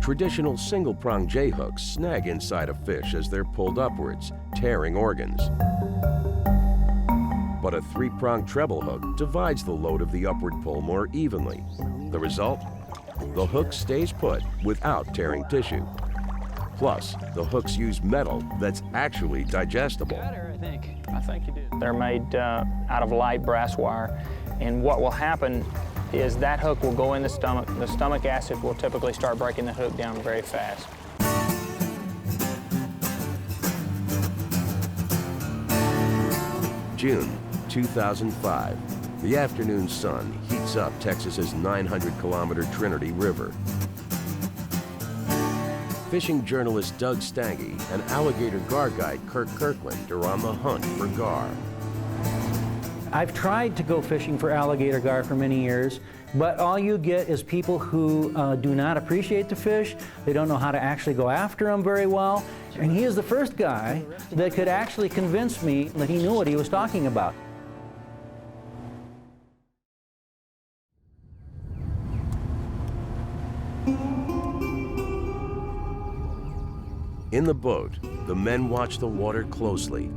Traditional single-prong J-hooks snag inside a fish as they're pulled upwards, tearing organs. But a 3-pronged treble hook divides the load of the upward pull more evenly. The result? The hook stays put without tearing tissue. Plus, the hooks use metal that's actually digestible. I think you did. They're made out of light brass wire, and what will happen is that hook will go in the stomach. The stomach acid will typically start breaking the hook down very fast. June 2005. The afternoon sun heats up Texas's 900-kilometer Trinity River. Fishing journalist Doug Stange and alligator gar guide Kirk Kirkland are on the hunt for gar. I've tried to go fishing for alligator gar for many years, but all you get is people who do not appreciate the fish. They don't know how to actually go after them very well. And he is the first guy that could actually convince me that he knew what he was talking about. In the boat, the men watch the water closely.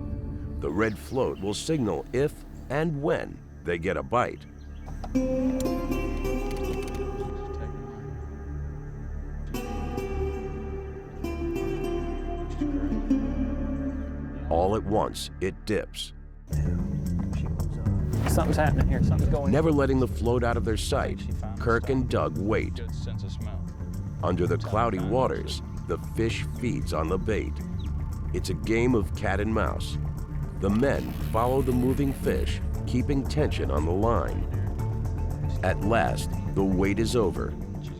The red float will signal if and when they get a bite. All at once, it dips. Something's happening here, something's going on. Never letting the float out of their sight, Kirk and Doug wait. Under the cloudy waters, the fish feeds on the bait. It's a game of cat and mouse. The men follow the moving fish, keeping tension on the line. At last, the wait is over.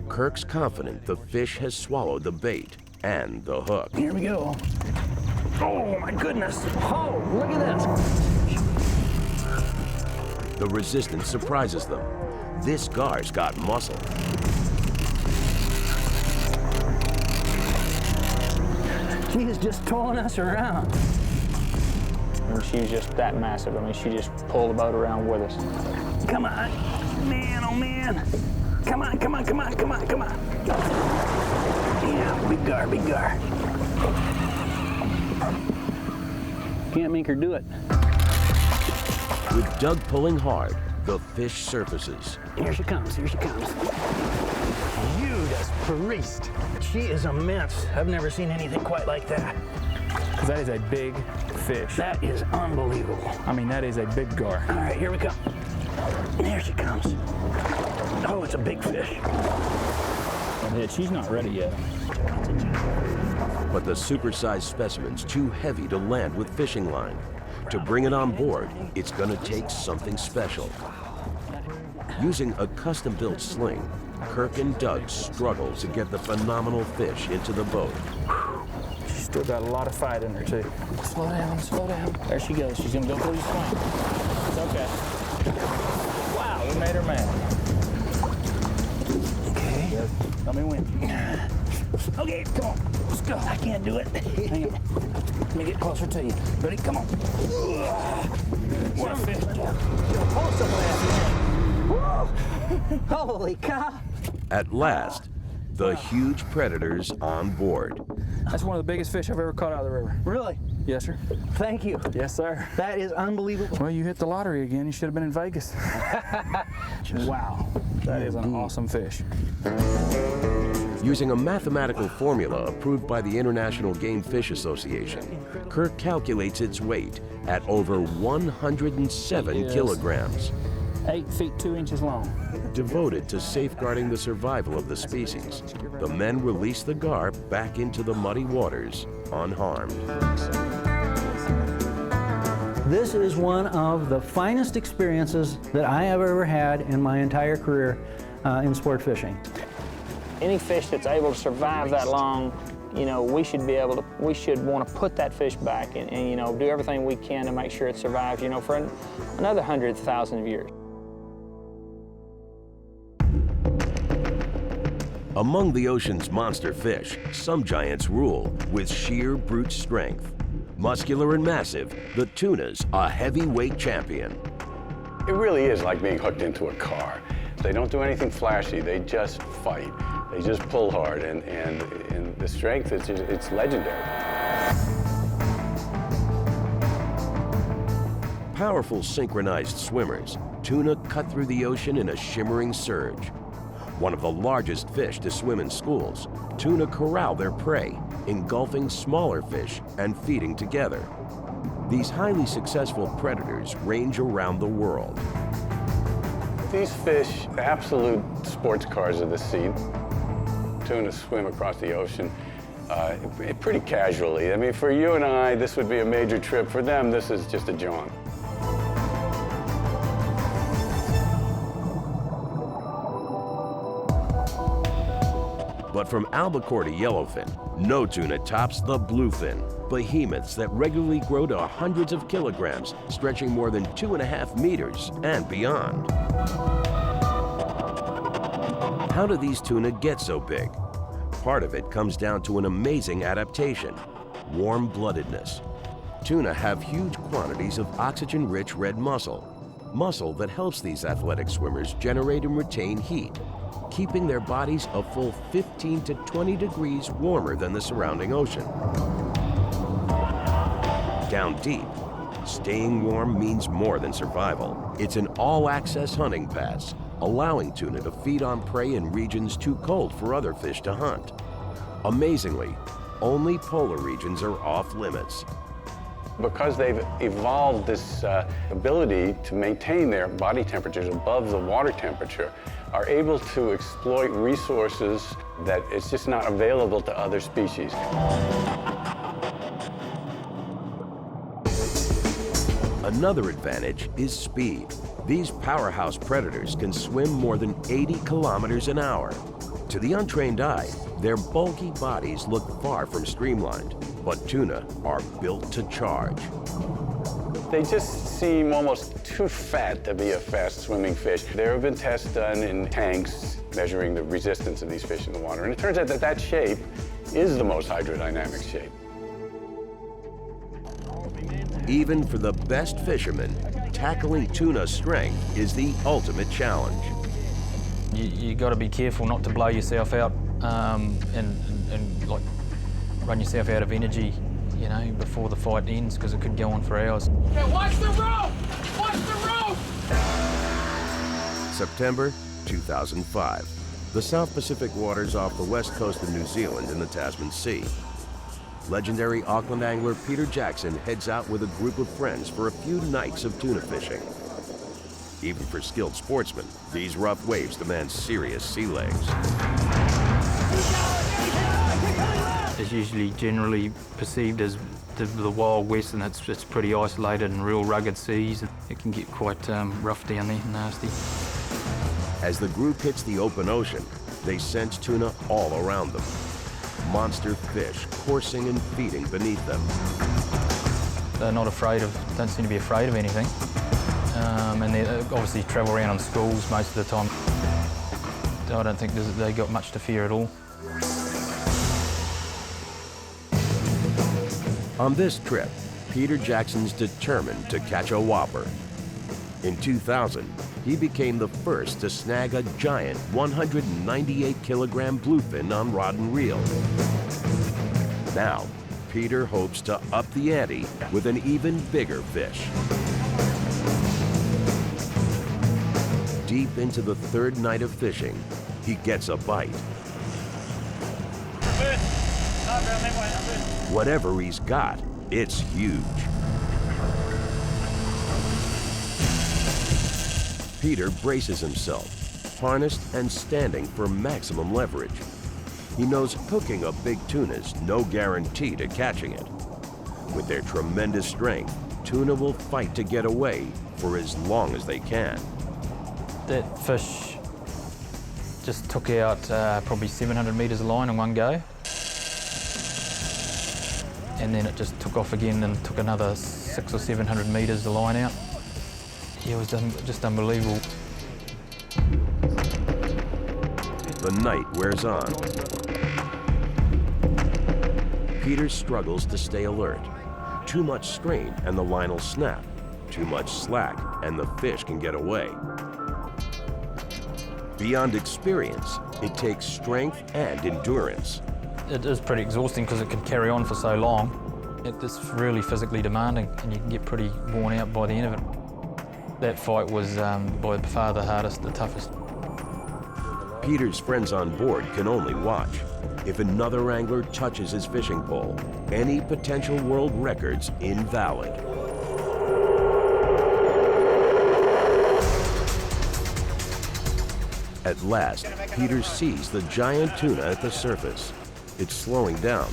Kirk's confident the fish has swallowed the bait and the hook. Here we go. Oh my goodness. Oh, look at this. The resistance surprises them. This gar's got muscle. She is just towing us around. And she's just that massive. I mean, she just pulled the boat around with us. Come on. Man, oh man. Come on, come on, come on, come on, come on. Yeah, big gar, big gar. Can't make her do it. With Doug pulling hard, the fish surfaces. Here she comes, here she comes. Judas Priest. She is immense. I've never seen anything quite like that. Because that is a big fish. That is unbelievable. I mean, that is a big gar. All right, here we go. There she comes. Oh, it's a big fish. She's not ready yet. But the supersized specimen's too heavy to land with fishing line. To bring it on board, it's gonna take something special. Using a custom-built sling, Kirk and Doug struggle to get the phenomenal fish into the boat. She's Still got a lot of fight in her too. Slow down, slow down. There she goes. She's gonna go through the swing. It's okay. Wow, we made her mad. Okay, let me win. Okay, come on, let's go. I can't do it. Hang on. Let me get closer to you. Ready? Come on. What a fish. Holy cow! At last, the huge predators on board. That's one of the biggest fish I've ever caught out of the river. Really? Yes, sir. Thank you. Yes, sir. That is unbelievable. Well, you hit the lottery again. You should have been in Vegas. Wow, that is an awesome fish. Using a mathematical formula approved by the International Game Fish Association, Kirk calculates its weight at over 107 kilograms. 8 feet 2 inches long. Devoted to safeguarding the survival of the species, the men release the gar back into the muddy waters unharmed. This is one of the finest experiences that I have ever had in my entire career in sport fishing. Any fish that's able to survive that long, you know, we should want to put that fish back and you know, do everything we can to make sure it survives, you know, for another 100,000 of years. Among the ocean's monster fish, some giants rule with sheer brute strength. Muscular and massive, the tuna's a heavyweight champion. It really is like being hooked into a car. They don't do anything flashy, they just fight. They just pull hard, and the strength, it's legendary. Powerful synchronized swimmers, tuna cut through the ocean in a shimmering surge. One of the largest fish to swim in schools, tuna corral their prey, engulfing smaller fish and feeding together. These highly successful predators range around the world. These fish, absolute sports cars of the sea. Tuna swim across the ocean pretty casually. I mean, for you and I, this would be a major trip. For them, this is just a jaunt. But from albacore to yellowfin, no tuna tops the bluefin, behemoths that regularly grow to hundreds of kilograms, stretching more than 2.5 meters and beyond. How do these tuna get so big? Part of it comes down to an amazing adaptation, warm-bloodedness. Tuna have huge quantities of oxygen-rich red muscle that helps these athletic swimmers generate and retain heat, keeping their bodies a full 15 to 20 degrees warmer than the surrounding ocean. Down deep, staying warm means more than survival. It's an all-access hunting pass, allowing tuna to feed on prey in regions too cold for other fish to hunt. Amazingly, only polar regions are off limits. Because they've evolved this ability to maintain their body temperatures above the water temperature, are able to exploit resources that it's just not available to other species. Another advantage is speed. These powerhouse predators can swim more than 80 kilometers an hour. To the untrained eye, their bulky bodies look far from streamlined, but tuna are built to charge. They just seem almost too fat to be a fast-swimming fish. There have been tests done in tanks measuring the resistance of these fish in the water, and it turns out that that shape is the most hydrodynamic shape. Even for the best fishermen, tackling tuna strength is the ultimate challenge. You got to be careful not to blow yourself out and like run yourself out of energy, you know, before the fight ends, because it could go on for hours. Hey, watch the rope! Watch the rope! September 2005. The South Pacific waters off the west coast of New Zealand in the Tasman Sea. Legendary Auckland angler Peter Jackson heads out with a group of friends for a few nights of tuna fishing. Even for skilled sportsmen, these rough waves demand serious sea legs. It's usually generally perceived as the Wild West, and it's pretty isolated and real rugged seas. It can get quite rough down there, nasty. As the group hits the open ocean, they sense tuna all around them. monster fish coursing and feeding beneath them. They're not afraid of, don't seem to be afraid of anything. And they obviously travel around on schools most of the time. I don't think they got much to fear at all. On this trip, Peter Jackson's determined to catch a whopper. In 2000, he became the first to snag a giant 198-kilogram bluefin on rod and reel. Now, Peter hopes to up the ante with an even bigger fish. Deep into the third night of fishing, he gets a bite. Whatever he's got, it's huge. Peter braces himself, harnessed and standing for maximum leverage. He knows hooking a big tuna's no guarantee to catching it. With their tremendous strength, tuna will fight to get away for as long as they can. That fish just took out probably 700 metres of line in one go. And then it just took off again and took another 600 or 700 metres of line out. Yeah, it was just unbelievable. The night wears on. Peter struggles to stay alert. Too much strain and the line will snap. Too much slack and the fish can get away. Beyond experience, it takes strength and endurance. It is pretty exhausting because it can carry on for so long. It's really physically demanding and you can get pretty worn out by the end of it. That fight was by far the hardest, the toughest. Peter's friends on board can only watch. If another angler touches his fishing pole, any potential world record's invalid. At last, Peter sees the giant tuna at the surface. It's slowing down.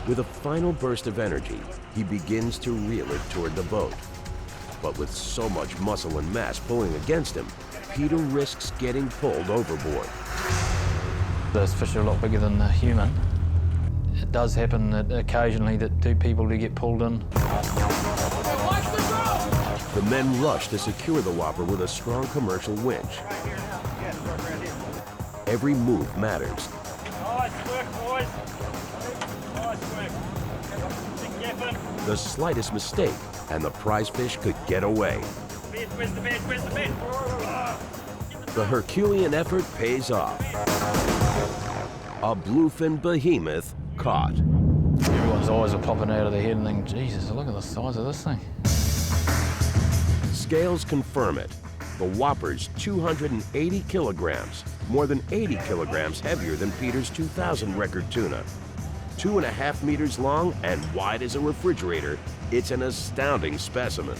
With a final burst of energy, he begins to reel it toward the boat. But with so much muscle and mass pulling against him, Peter risks getting pulled overboard. Those fish are a lot bigger than a human. It does happen that occasionally that two people do get pulled in. The men rush to secure the whopper with a strong commercial winch. Every move matters. Nice work, boys. Nice work. The slightest mistake, and the prize fish could get away. Where's the bed? Where's the bed? The Herculean effort pays off. A bluefin behemoth caught. Everyone's eyes are popping out of their head and thinking, Jesus, look at the size of this thing. Scales confirm it. The whopper's 280 kilograms, more than 80 kilograms heavier than Peter's 2000 record tuna. 2.5 meters long and wide as a refrigerator, it's an astounding specimen.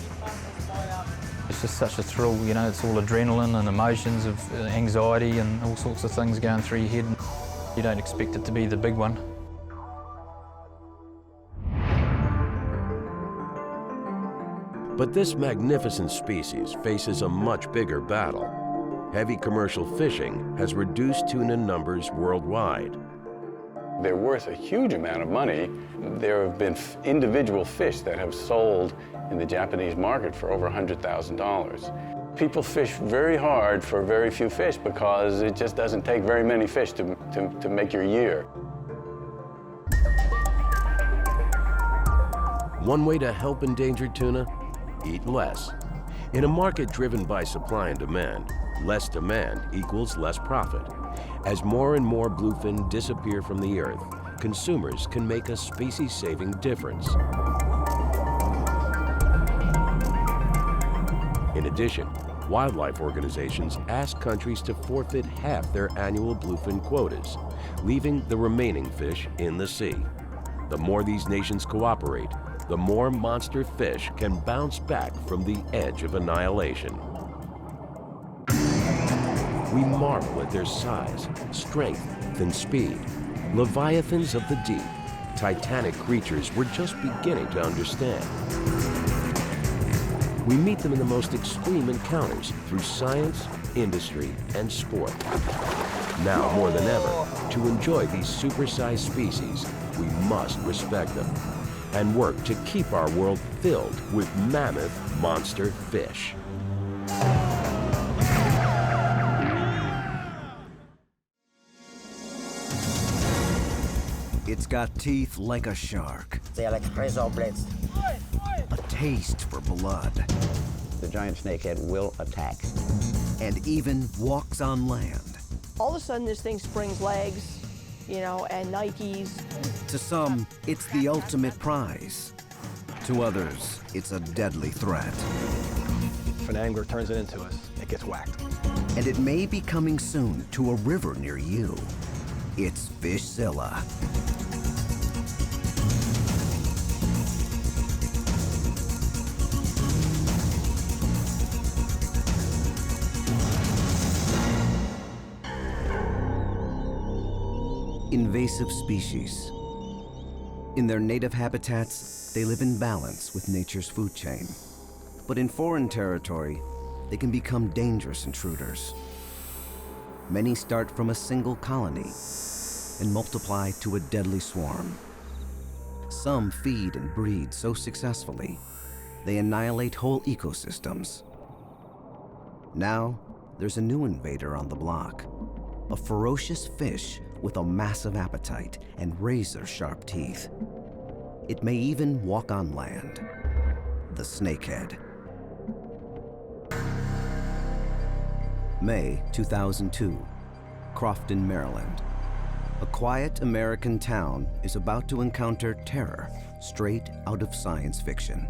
It's just such a thrill, you know, it's all adrenaline and emotions of anxiety and all sorts of things going through your head. You don't expect it to be the big one. But this magnificent species faces a much bigger battle. Heavy commercial fishing has reduced tuna numbers worldwide. They're worth a huge amount of money. There have been individual fish that have sold in the Japanese market for over $100,000. People fish very hard for very few fish because it just doesn't take very many fish to make your year. One way to help endangered tuna? Eat less. In a market driven by supply and demand, less demand equals less profit. As more and more bluefin disappear from the earth, consumers can make a species-saving difference. In addition, wildlife organizations ask countries to forfeit half their annual bluefin quotas, leaving the remaining fish in the sea. The more these nations cooperate, the more monster fish can bounce back from the edge of annihilation. We marvel at their size, strength, and speed. Leviathans of the deep, titanic creatures we're just beginning to understand. We meet them in the most extreme encounters through science, industry, and sport. Now more than ever, to enjoy these supersized species, we must respect them and work to keep our world filled with mammoth monster fish. It's got teeth like a shark. They are like razor blades. A taste for blood. The giant snakehead will attack. And even walks on land. All of a sudden, this thing springs legs, you know, and Nikes. To some, it's the ultimate prize. To others, it's a deadly threat. If an angler turns it into us, it gets whacked. And it may be coming soon to a river near you. It's Fishzilla. Invasive species. In their native habitats, they live in balance with nature's food chain. But in foreign territory, they can become dangerous intruders. Many start from a single colony and multiply to a deadly swarm. Some feed and breed so successfully, they annihilate whole ecosystems. Now, there's a new invader on the block, a ferocious fish with a massive appetite and razor-sharp teeth. It may even walk on land, the snakehead. May 2002, Crofton, Maryland. A quiet American town is about to encounter terror straight out of science fiction.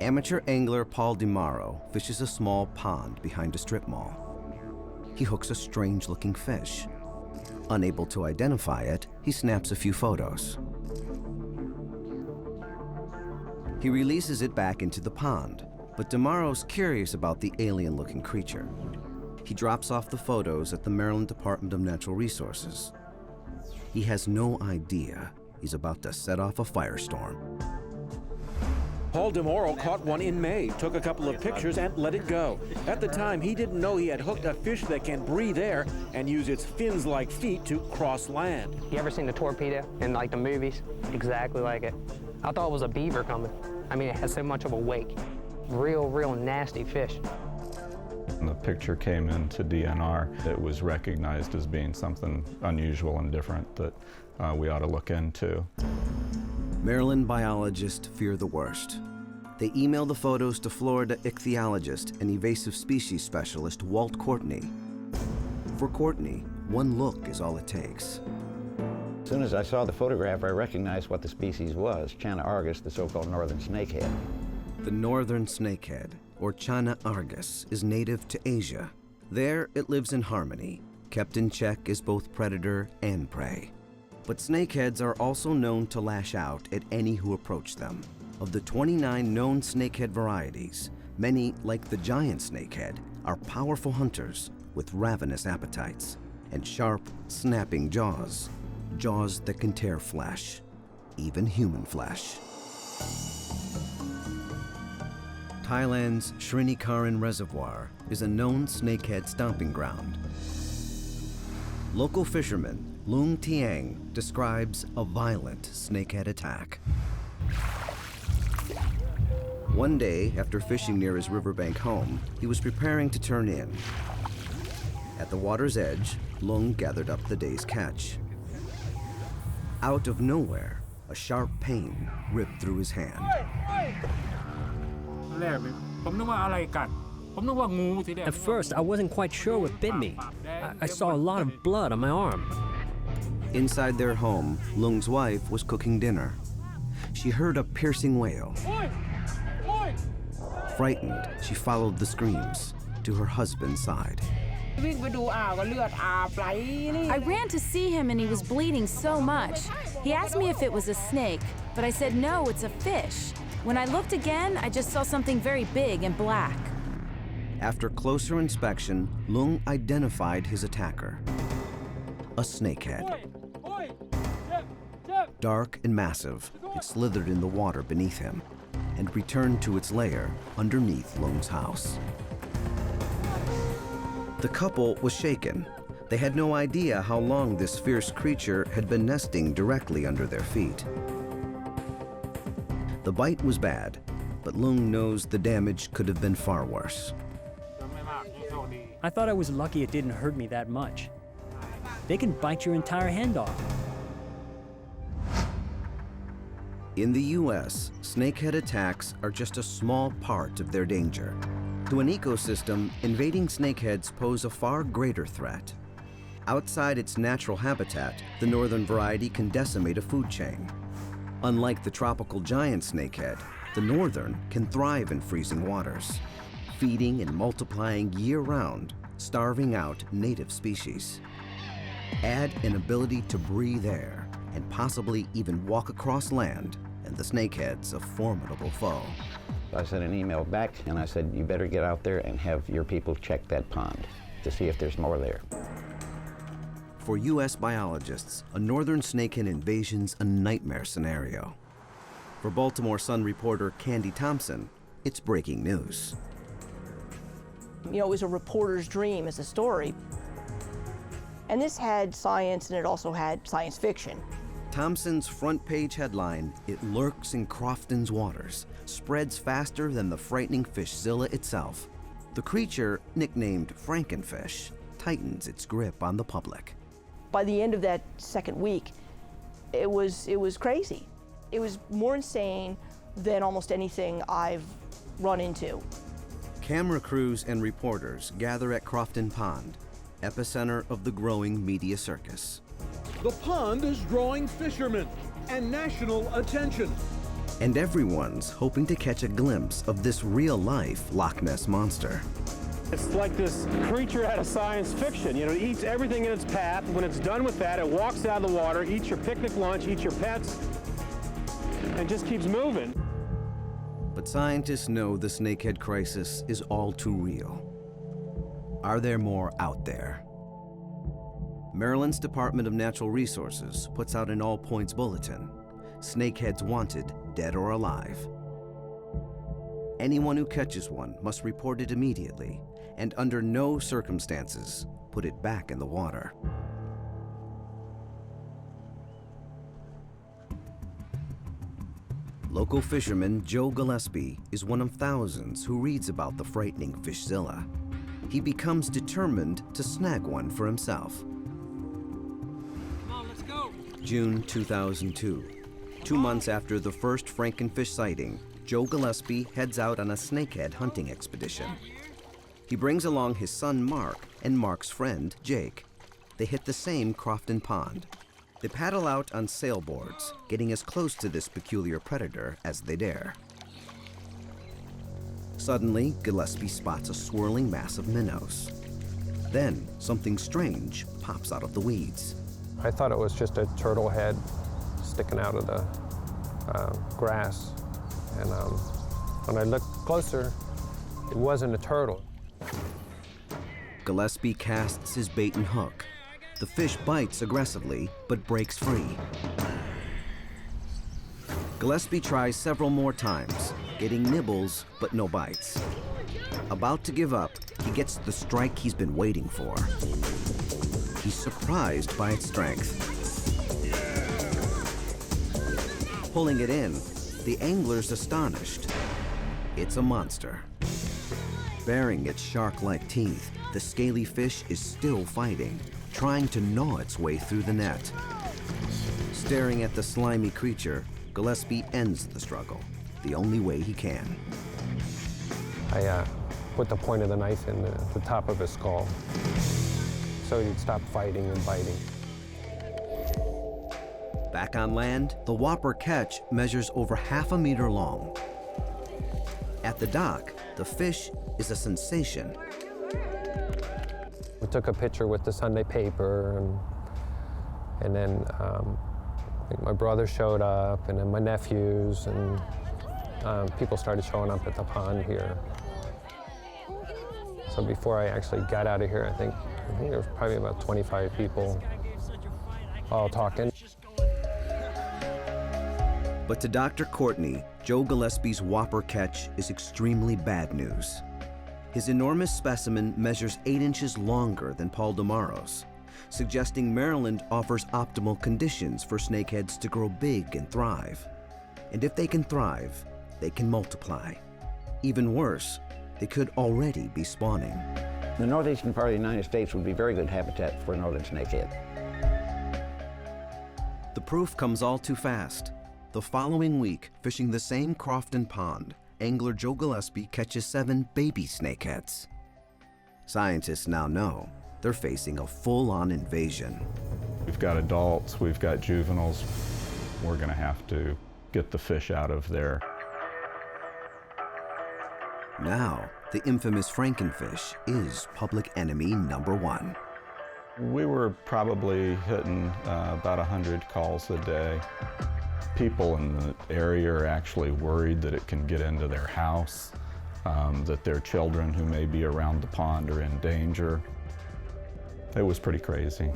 Amateur angler Paul DiMauro fishes a small pond behind a strip mall. He hooks a strange-looking fish. Unable to identify it, he snaps a few photos. He releases it back into the pond, but DiMauro's curious about the alien-looking creature. He drops off the photos at the Maryland Department of Natural Resources. He has no idea he's about to set off a firestorm. Paul DiMauro caught one in May, took a couple of pictures and let it go. At the time, he didn't know he had hooked a fish that can breathe air and use its fins-like feet to cross land. You ever seen the torpedo in like the movies? Exactly like it. I thought it was a beaver coming. I mean, it has so much of a wake. Real nasty fish. When the picture came into DNR, it was recognized as being something unusual and different that we ought to look into. Maryland biologists fear the worst. They email the photos to Florida ichthyologist and invasive species specialist Walt Courtney. For Courtney, one look is all it takes. As soon as I saw the photograph, I recognized what the species was, Chana argus, the so-called northern snakehead. The northern snakehead, or Chana argus, is native to Asia. There, it lives in harmony, kept in check as both predator and prey. But snakeheads are also known to lash out at any who approach them. Of the 29 known snakehead varieties, many, like the giant snakehead, are powerful hunters with ravenous appetites and sharp, snapping jaws. Jaws that can tear flesh, even human flesh. Thailand's Srinikaran Reservoir is a known snakehead stomping ground. Local fisherman Lung Tiang describes a violent snakehead attack. One day, after fishing near his riverbank home, he was preparing to turn in. At the water's edge, Lung gathered up the day's catch. Out of nowhere, a sharp pain ripped through his hand. At first, I wasn't quite sure what bit me. I saw a lot of blood on my arm. Inside their home, Lung's wife was cooking dinner. She heard a piercing wail. Frightened, she followed the screams to her husband's side. I ran to see him and he was bleeding so much. He asked me if it was a snake, but I said no, it's a fish. When I looked again, I just saw something very big and black. After closer inspection, Lung identified his attacker. A snakehead. Dark and massive, it slithered in the water beneath him and returned to its lair underneath Lung's house. The couple was shaken. They had no idea how long this fierce creature had been nesting directly under their feet. The bite was bad, but Lung knows the damage could have been far worse. I thought I was lucky it didn't hurt me that much. They can bite your entire hand off. In the US, snakehead attacks are just a small part of their danger. To an ecosystem, invading snakeheads pose a far greater threat. Outside its natural habitat, the northern variety can decimate a food chain. Unlike the tropical giant snakehead, the northern can thrive in freezing waters, feeding and multiplying year-round, starving out native species. Add an ability to breathe air and possibly even walk across land, and the snakehead's a formidable foe. I sent an email back and I said, you better get out there and have your people check that pond to see if there's more there. For US biologists, a northern snakehead invasion's a nightmare scenario. For Baltimore Sun reporter Candy Thompson, it's breaking news. You know, it was a reporter's dream as a story. And this had science, and it also had science fiction. Thompson's front page headline, "It lurks in Crofton's waters," spreads faster than the frightening fishzilla itself. The creature, nicknamed Frankenfish, tightens its grip on the public. By the end of that second week, it was crazy. It was more insane than almost anything I've run into. Camera crews and reporters gather at Crofton Pond, epicenter of the growing media circus. The pond is drawing fishermen and national attention. And everyone's hoping to catch a glimpse of this real-life Loch Ness monster. It's like this creature out of science fiction. You know, it eats everything in its path. When it's done with that, it walks out of the water, eats your picnic lunch, eats your pets, and just keeps moving. But scientists know the snakehead crisis is all too real. Are there more out there? Maryland's Department of Natural Resources puts out an all-points bulletin. Snakeheads wanted, dead or alive. Anyone who catches one must report it immediately, and under no circumstances put it back in the water. Local fisherman Joe Gillespie is one of thousands who reads about the frightening fishzilla. He becomes determined to snag one for himself. Come on, let's go. June 2002. 2 months after the first Frankenfish sighting, Joe Gillespie heads out on a snakehead hunting expedition. He brings along his son Mark and Mark's friend Jake. They hit the same Crofton Pond. They paddle out on sailboards, getting as close to this peculiar predator as they dare. Suddenly, Gillespie spots a swirling mass of minnows. Then, something strange pops out of the weeds. I thought it was just a turtle head sticking out of the grass. And when I looked closer, it wasn't a turtle. Gillespie casts his bait and hook. The fish bites aggressively, but breaks free. Gillespie tries several more times, getting nibbles, but no bites. About to give up, he gets the strike he's been waiting for. He's surprised by its strength. Pulling it in, the angler's astonished. It's a monster. Baring its shark-like teeth, the scaly fish is still fighting, trying to gnaw its way through the net. Staring at the slimy creature, Gillespie ends the struggle, the only way he can. I put the point of the knife in the top of his skull so he'd stop fighting and biting. Back on land, the whopper catch measures over ½ a meter long. At the dock, the fish is a sensation. We took a picture with the Sunday paper, and then I think my brother showed up, and then my nephews, and people started showing up at the pond here. So before I actually got out of here, I think there was probably about 25 people all talking. But to Dr. Courtney, Joe Gillespie's whopper catch is extremely bad news. His enormous specimen measures 8 inches longer than Paul Damaro's, suggesting Maryland offers optimal conditions for snakeheads to grow big and thrive. And if they can thrive, they can multiply. Even worse, they could already be spawning. The northeastern part of the United States would be very good habitat for northern snakehead. The proof comes all too fast. The following week, fishing the same Crofton pond, angler Joe Gillespie catches 7 baby snakeheads. Scientists now know they're facing a full-on invasion. We've got adults, we've got juveniles. We're going to have to get the fish out of there. Now, the infamous Frankenfish is public enemy #1. We were probably hitting about 100 calls a day. People in the area are actually worried that it can get into their house, that their children who may be around the pond are in danger. It was pretty crazy.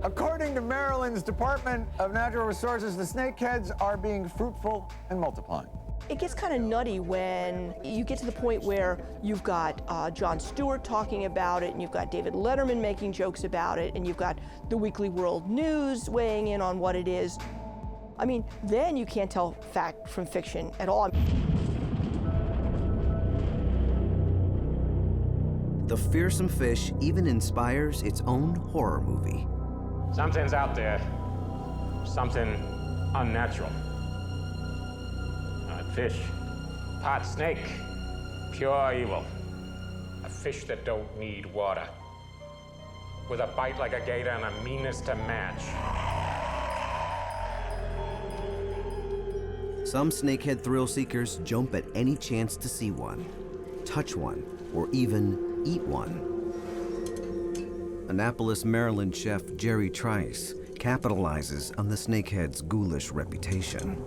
According to Maryland's Department of Natural Resources, the snakeheads are being fruitful and multiplying. It gets kind of nutty when you get to the point where you've got Jon Stewart talking about it, and you've got David Letterman making jokes about it, and you've got the Weekly World News weighing in on what it is. I mean, then you can't tell fact from fiction at all. The fearsome fish even inspires its own horror movie. Something's out there. Something unnatural. A fish. Pot snake. Pure evil. A fish that don't need water. With a bite like a gator and a meanness to match. Some snakehead thrill seekers jump at any chance to see one, touch one, or even eat one. Annapolis, Maryland chef Jerry Trice capitalizes on the snakehead's ghoulish reputation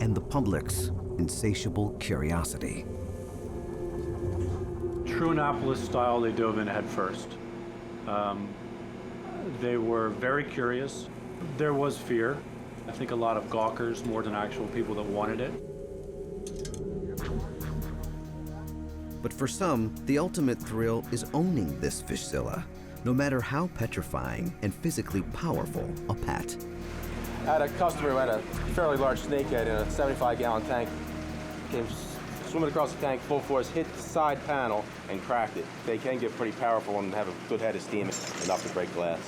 and the public's insatiable curiosity. True Annapolis style, they dove in head first. They were very curious. There was fear. I think a lot of gawkers more than actual people that wanted it. But for some, the ultimate thrill is owning this fishzilla, no matter how petrifying and physically powerful a pet. I had a customer who had a fairly large snakehead in a 75-gallon tank. Came swimming across the tank full force, hit the side panel, and cracked it. They can get pretty powerful and have a good head of steam enough to break glass.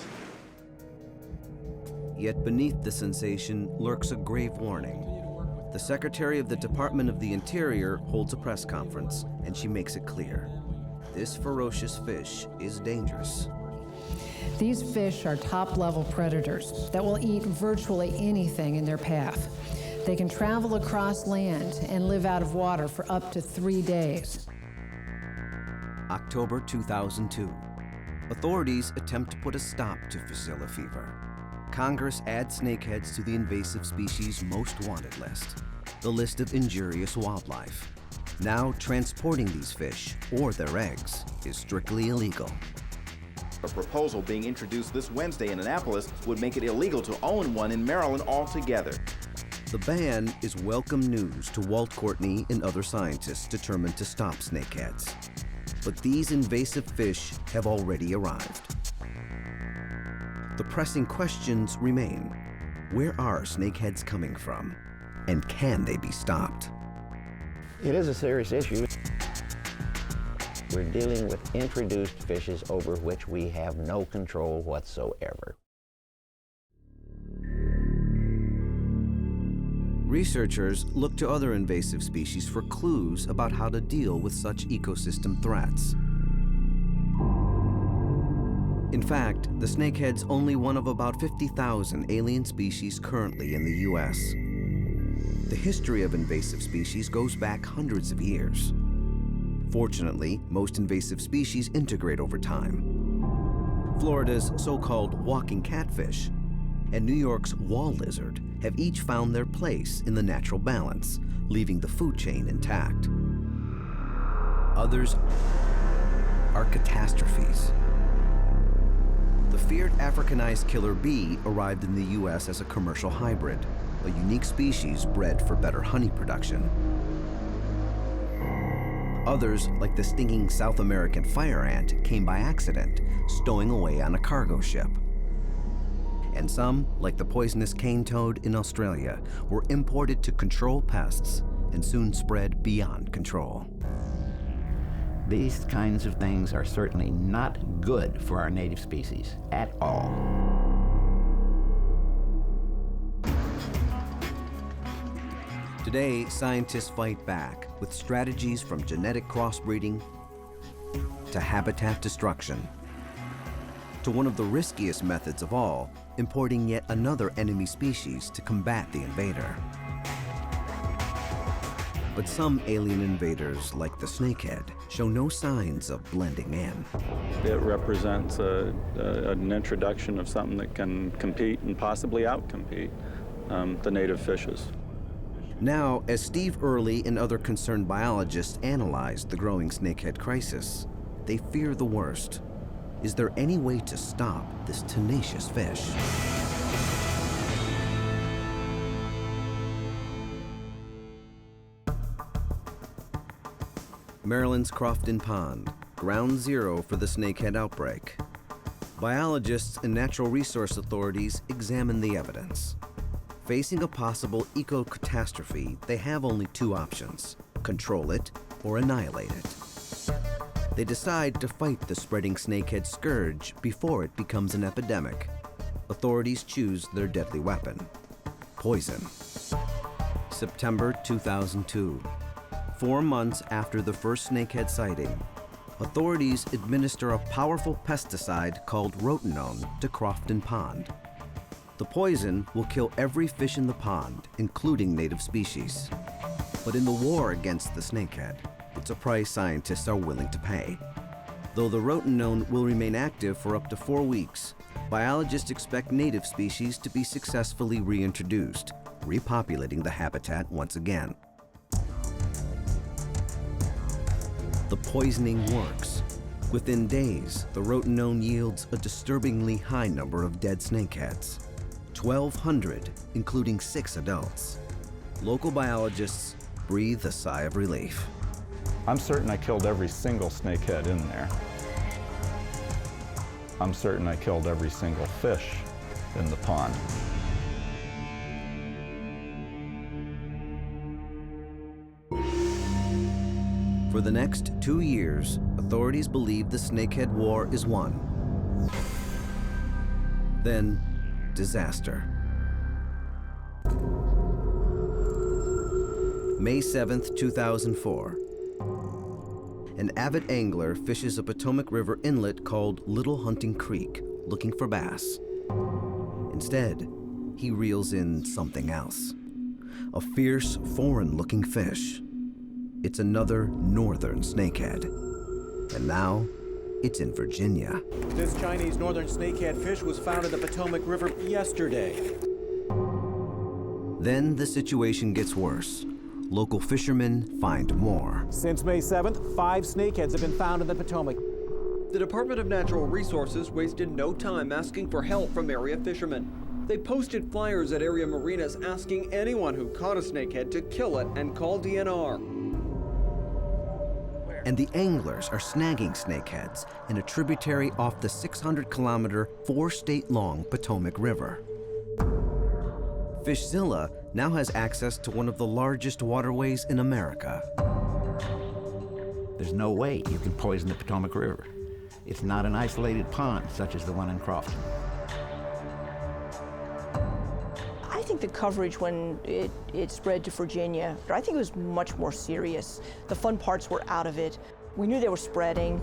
Yet beneath the sensation lurks a grave warning. The Secretary of the Department of the Interior holds a press conference, and she makes it clear. This ferocious fish is dangerous. These fish are top-level predators that will eat virtually anything in their path. They can travel across land and live out of water for up to 3 days. October 2002. Authorities attempt to put a stop to fishzilla fever. Congress adds snakeheads to the invasive species most wanted list, the list of injurious wildlife. Now transporting these fish, or their eggs, is strictly illegal. A proposal being introduced this Wednesday in Annapolis would make it illegal to own one in Maryland altogether. The ban is welcome news to Walt Courtney and other scientists determined to stop snakeheads. But these invasive fish have already arrived. The pressing questions remain. Where are snakeheads coming from? And can they be stopped? It is a serious issue. We're dealing with introduced fishes over which we have no control whatsoever. Researchers look to other invasive species for clues about how to deal with such ecosystem threats. In fact, the snakehead's only one of about 50,000 alien species currently in the U.S. The history of invasive species goes back hundreds of years. Fortunately, most invasive species integrate over time. Florida's so-called walking catfish and New York's wall lizard have each found their place in the natural balance, leaving the food chain intact. Others are catastrophes. The feared Africanized killer bee arrived in the U.S. as a commercial hybrid, a unique species bred for better honey production. Others, like the stinging South American fire ant, came by accident, stowing away on a cargo ship. And some, like the poisonous cane toad in Australia, were imported to control pests and soon spread beyond control. These kinds of things are certainly not good for our native species at all. Today, scientists fight back with strategies from genetic crossbreeding to habitat destruction, to one of the riskiest methods of all, importing yet another enemy species to combat the invader. But some alien invaders, like the snakehead, show no signs of blending in. It represents an introduction of something that can compete and possibly outcompete the native fishes. Now, as Steve Early and other concerned biologists analyze the growing snakehead crisis, they fear the worst. Is there any way to stop this tenacious fish? Maryland's Crofton Pond, ground zero for the snakehead outbreak. Biologists and natural resource authorities examine the evidence. Facing a possible eco-catastrophe, they have only two options: control it or annihilate it. They decide to fight the spreading snakehead scourge before it becomes an epidemic. Authorities choose their deadly weapon: poison. September 2002. 4 months after the first snakehead sighting, authorities administer a powerful pesticide called rotenone to Crofton Pond. The poison will kill every fish in the pond, including native species. But in the war against the snakehead, it's a price scientists are willing to pay. Though the rotenone will remain active for up to 4 weeks, biologists expect native species to be successfully reintroduced, repopulating the habitat once again. The poisoning works. Within days, the rotenone yields a disturbingly high number of dead snakeheads. 1,200, including 6 adults. Local biologists breathe a sigh of relief. I'm certain I killed every single snakehead in there. I'm certain I killed every single fish in the pond. For the next 2 years, authorities believe the snakehead war is won. Then, disaster. May 7th, 2004. An avid angler fishes a Potomac River inlet called Little Hunting Creek, looking for bass. Instead, he reels in something else. A fierce, foreign-looking fish. It's another northern snakehead. And now, it's in Virginia. This Chinese northern snakehead fish was found in the Potomac River yesterday. Then the situation gets worse. Local fishermen find more. Since May 7th, 5 snakeheads have been found in the Potomac. The Department of Natural Resources wasted no time asking for help from area fishermen. They posted flyers at area marinas asking anyone who caught a snakehead to kill it and call DNR. And the anglers are snagging snakeheads in a tributary off the 600-kilometer, 4-state-long Potomac River. Fishzilla now has access to one of the largest waterways in America. There's no way you can poison the Potomac River. It's not an isolated pond such as the one in Crofton. I think the coverage when it spread to Virginia, I think it was much more serious. The fun parts were out of it. We knew they were spreading.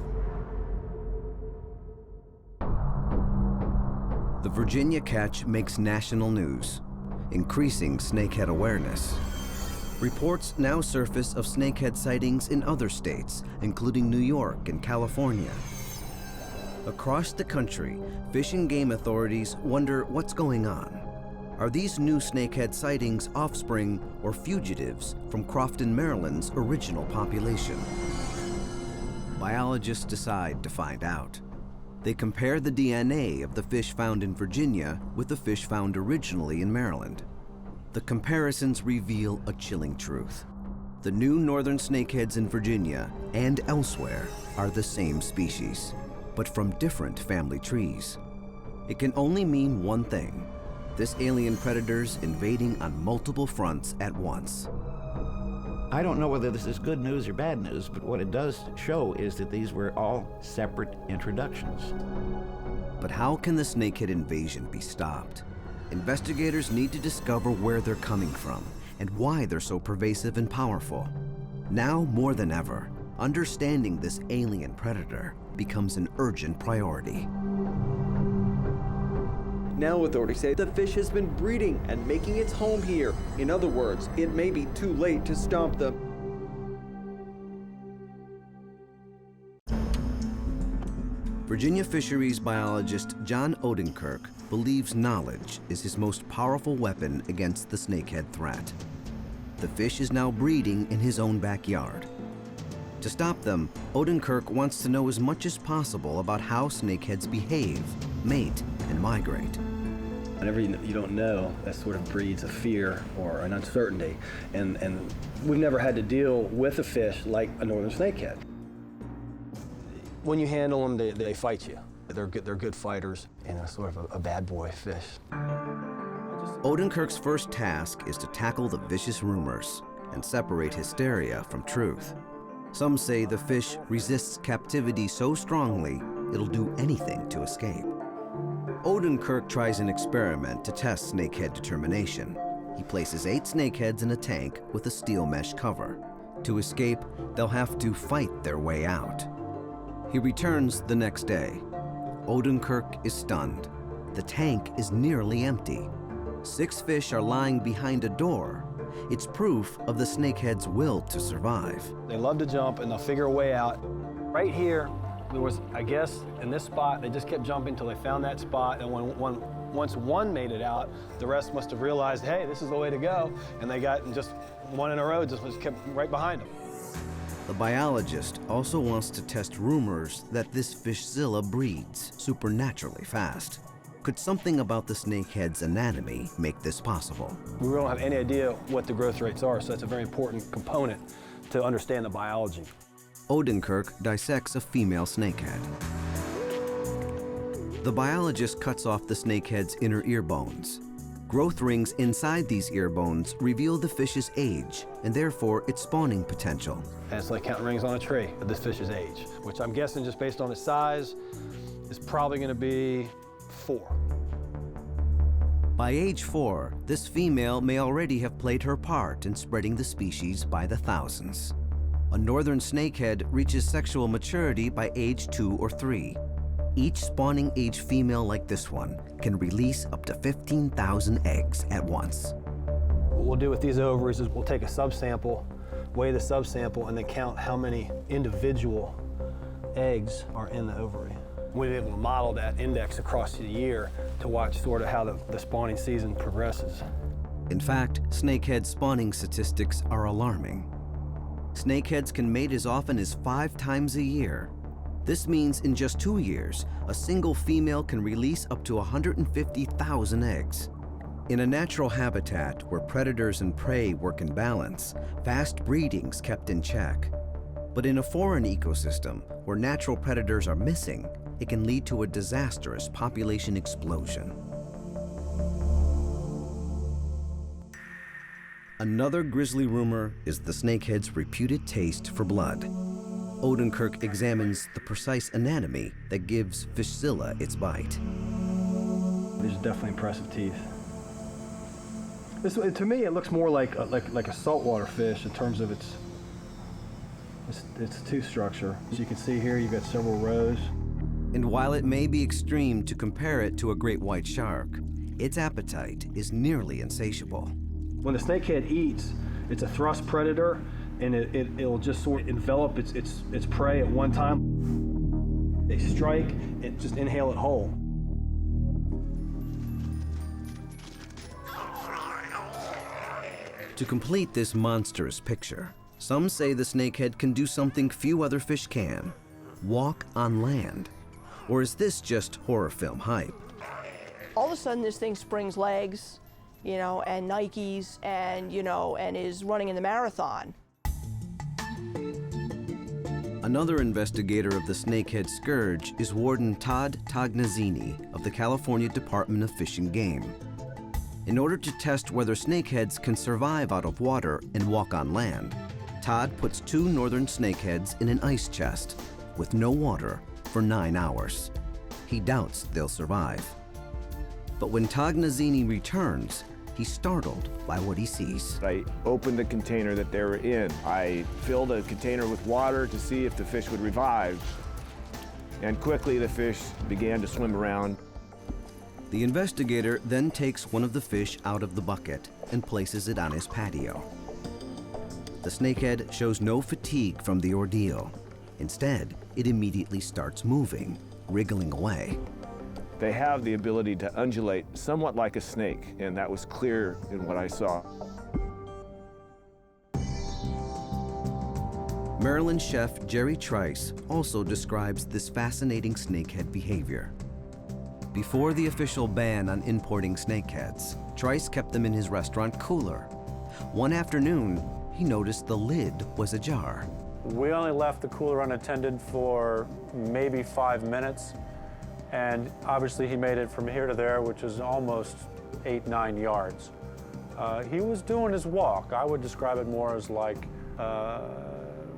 The Virginia catch makes national news, increasing snakehead awareness. Reports now surface of snakehead sightings in other states, including New York and California. Across the country, Fish and Game authorities wonder what's going on. Are these new snakehead sightings offspring or fugitives from Crofton, Maryland's original population? Biologists decide to find out. They compare the DNA of the fish found in Virginia with the fish found originally in Maryland. The comparisons reveal a chilling truth. The new northern snakeheads in Virginia and elsewhere are the same species, but from different family trees. It can only mean one thing: this alien predator's invading on multiple fronts at once. I don't know whether this is good news or bad news, but what it does show is that these were all separate introductions. But how can the snakehead invasion be stopped? Investigators need to discover where they're coming from and why they're so pervasive and powerful. Now more than ever, understanding this alien predator becomes an urgent priority. Now authorities say the fish has been breeding and making its home here. In other words, it may be too late to stop them. Virginia fisheries biologist John Odenkirk believes knowledge is his most powerful weapon against the snakehead threat. The fish is now breeding in his own backyard. To stop them, Odenkirk wants to know as much as possible about how snakeheads behave, mate, and migrate. Whenever you don't know, that sort of breeds a fear or an uncertainty. And we've never had to deal with a fish like a northern snakehead. When you handle them, they fight you. They're good fighters and a sort of a bad boy fish. Odenkirk's first task is to tackle the vicious rumors and separate hysteria from truth. Some say the fish resists captivity so strongly, it'll do anything to escape. Odenkirk tries an experiment to test snakehead determination. He places 8 snakeheads in a tank with a steel mesh cover. To escape, they'll have to fight their way out. He returns the next day. Odenkirk is stunned. The tank is nearly empty. 6 fish are lying behind a door. It's proof of the snakehead's will to survive. They love to jump and they'll figure a way out. Right here, there was, I guess, in this spot, they just kept jumping until they found that spot, and once one made it out, the rest must have realized, hey, this is the way to go, and they got just one in a row, just kept right behind them. The biologist also wants to test rumors that this fishzilla breeds supernaturally fast. Could something about the snakehead's anatomy make this possible? We don't have any idea what the growth rates are, so that's a very important component to understand the biology. Odenkirk dissects a female snakehead. The biologist cuts off the snakehead's inner ear bones. Growth rings inside these ear bones reveal the fish's age and therefore its spawning potential. And it's like counting rings on a tree of this fish's age, which I'm guessing just based on its size is probably going to be 4. By age 4, this female may already have played her part in spreading the species by the thousands. A northern snakehead reaches sexual maturity by age 2 or 3. Each spawning age female like this one can release up to 15,000 eggs at once. What we'll do with these ovaries is we'll take a subsample, weigh the subsample, and then count how many individual eggs are in the ovary. We'll be able to model that index across the year to watch sort of how the spawning season progresses. In fact, snakehead spawning statistics are alarming. Snakeheads can mate as often as 5 times a year. This means in just 2 years, a single female can release up to 150,000 eggs. In a natural habitat where predators and prey work in balance, fast breeding's kept in check. But in a foreign ecosystem where natural predators are missing, it can lead to a disastrous population explosion. Another grisly rumor is the snakehead's reputed taste for blood. Odenkirk examines the precise anatomy that gives fishzilla its bite. These are definitely impressive teeth. To me, it looks more like a saltwater fish in terms of its tooth structure. As you can see here, you've got several rows. And while it may be extreme to compare it to a great white shark, its appetite is nearly insatiable. When the snakehead eats, it's a thrust predator, and it'll just sort of envelop its prey at one time. They strike and just inhale it whole. To complete this monstrous picture, some say the snakehead can do something few other fish can: walk on land. Or is this just horror film hype? All of a sudden this thing springs legs, and Nikes, and is running in the marathon. Another investigator of the snakehead scourge is Warden Todd Tognazzini of the California Department of Fish and Game. In order to test whether snakeheads can survive out of water and walk on land, Todd puts 2 northern snakeheads in an ice chest with no water for 9 hours. He doubts they'll survive. But when Tognazzini returns, he's startled by what he sees. I opened the container that they were in. I filled a container with water to see if the fish would revive. And quickly the fish began to swim around. The investigator then takes one of the fish out of the bucket and places it on his patio. The snakehead shows no fatigue from the ordeal. Instead, it immediately starts moving, wriggling away. They have the ability to undulate somewhat like a snake, and that was clear in what I saw. Maryland chef Jerry Trice also describes this fascinating snakehead behavior. Before the official ban on importing snakeheads, Trice kept them in his restaurant cooler. One afternoon, he noticed the lid was ajar. We only left the cooler unattended for maybe 5 minutes, and obviously he made it from here to there, which is almost 8-9 yards. He was doing his walk. I would describe it more as like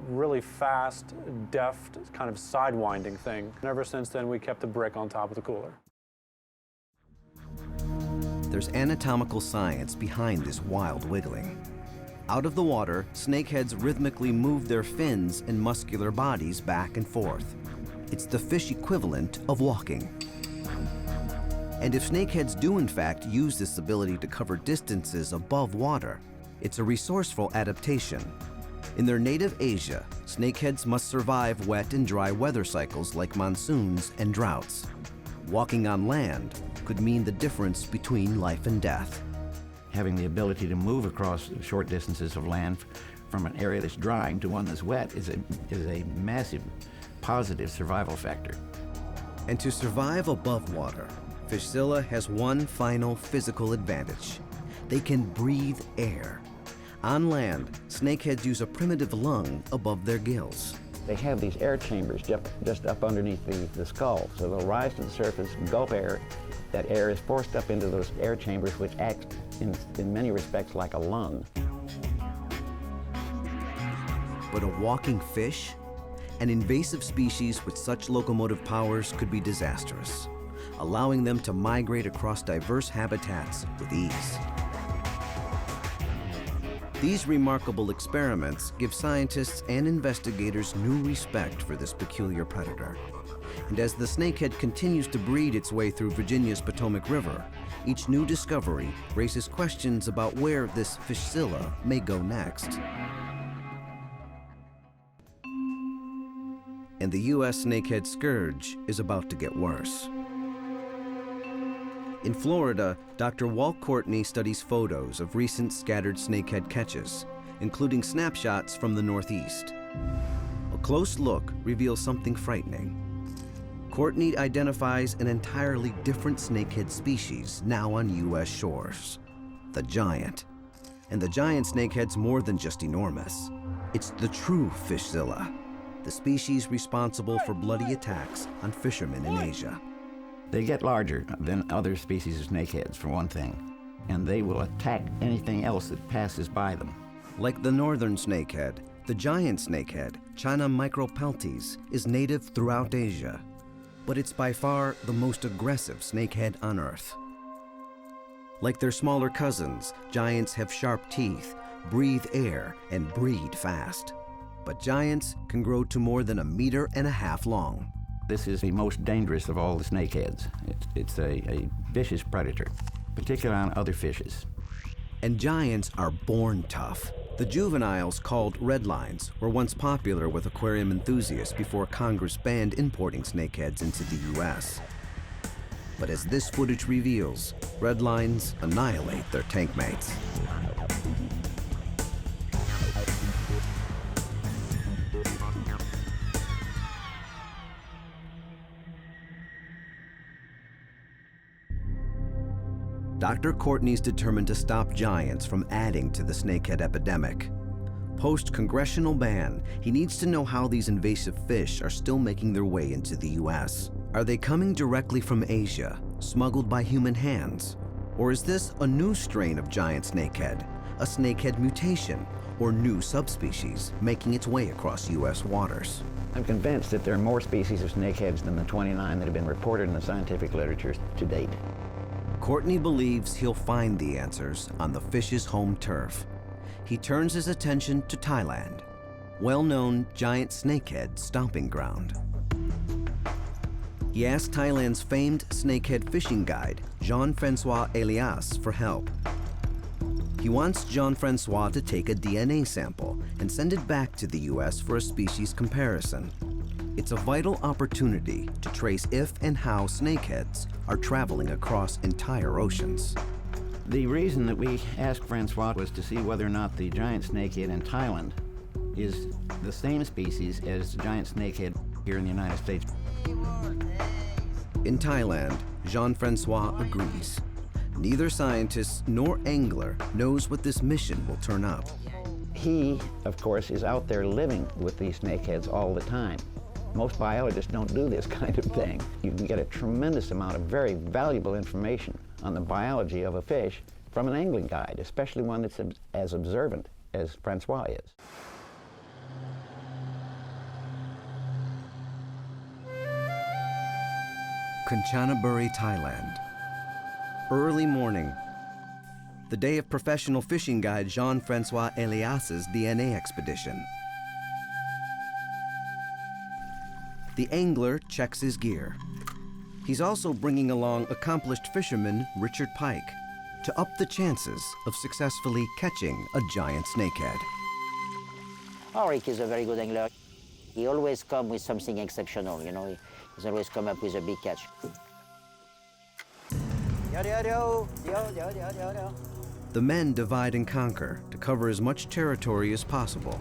really fast, deft, kind of sidewinding thing. And ever since then, we kept the brick on top of the cooler. There's anatomical science behind this wild wiggling. Out of the water, snakeheads rhythmically move their fins and muscular bodies back and forth. It's the fish equivalent of walking. And if snakeheads do in fact use this ability to cover distances above water, it's a resourceful adaptation. In their native Asia, snakeheads must survive wet and dry weather cycles like monsoons and droughts. Walking on land could mean the difference between life and death. Having the ability to move across short distances of land from an area that's drying to one that's wet is a massive positive survival factor. And to survive above water, Fishzilla has one final physical advantage. They can breathe air. On land, snakeheads use a primitive lung above their gills. They have these air chambers just up underneath the skull, so they'll rise to the surface, gulp air. That air is forced up into those air chambers, which act in many respects like a lung. But a walking fish? An invasive species with such locomotive powers could be disastrous, allowing them to migrate across diverse habitats with ease. These remarkable experiments give scientists and investigators new respect for this peculiar predator. And as the snakehead continues to breed its way through Virginia's Potomac River, each new discovery raises questions about where this Fishzilla may go next. And the U.S. snakehead scourge is about to get worse. In Florida, Dr. Walt Courtney studies photos of recent scattered snakehead catches, including snapshots from the Northeast. A close look reveals something frightening. Courtney identifies an entirely different snakehead species now on U.S. shores, the giant. And the giant snakehead's more than just enormous. It's the true Fishzilla, the species responsible for bloody attacks on fishermen in Asia. They get larger than other species of snakeheads, for one thing, and they will attack anything else that passes by them. Like the northern snakehead, the giant snakehead, China micropeltes, is native throughout Asia, but it's by far the most aggressive snakehead on Earth. Like their smaller cousins, giants have sharp teeth, breathe air, and breed fast. But giants can grow to more than 1.5 meters long. This is the most dangerous of all the snakeheads. It's a vicious predator, particularly on other fishes. And giants are born tough. The juveniles, called redlines, were once popular with aquarium enthusiasts before Congress banned importing snakeheads into the U.S. But as this footage reveals, redlines annihilate their tank mates. Dr. Courtney's determined to stop giants from adding to the snakehead epidemic. Post-congressional ban, he needs to know how these invasive fish are still making their way into the US. Are they coming directly from Asia, smuggled by human hands? Or is this a new strain of giant snakehead, a snakehead mutation, or new subspecies making its way across US waters? I'm convinced that there are more species of snakeheads than the 29 that have been reported in the scientific literature to date. Courtney believes he'll find the answers on the fish's home turf. He turns his attention to Thailand, well-known giant snakehead stomping ground. He asked Thailand's famed snakehead fishing guide, Jean-Francois Elias, for help. He wants Jean-Francois to take a DNA sample and send it back to the US for a species comparison. It's a vital opportunity to trace if and how snakeheads are traveling across entire oceans. The reason that we asked Francois was to see whether or not the giant snakehead in Thailand is the same species as the giant snakehead here in the United States. In Thailand, Jean-Francois agrees. Neither scientist nor angler knows what this mission will turn up. He, of course, is out there living with these snakeheads all the time. Most biologists don't do this kind of thing. You can get a tremendous amount of very valuable information on the biology of a fish from an angling guide, especially one that's as observant as Francois is. Kanchanaburi, Thailand. Early morning. The day of professional fishing guide Jean-Francois Elias's DNA expedition. The angler checks his gear. He's also bringing along accomplished fisherman Richard Pike to up the chances of successfully catching a giant snakehead. Rick is a very good angler. He always comes with something exceptional, you know. He's always come up with a big catch. The men divide and conquer to cover as much territory as possible.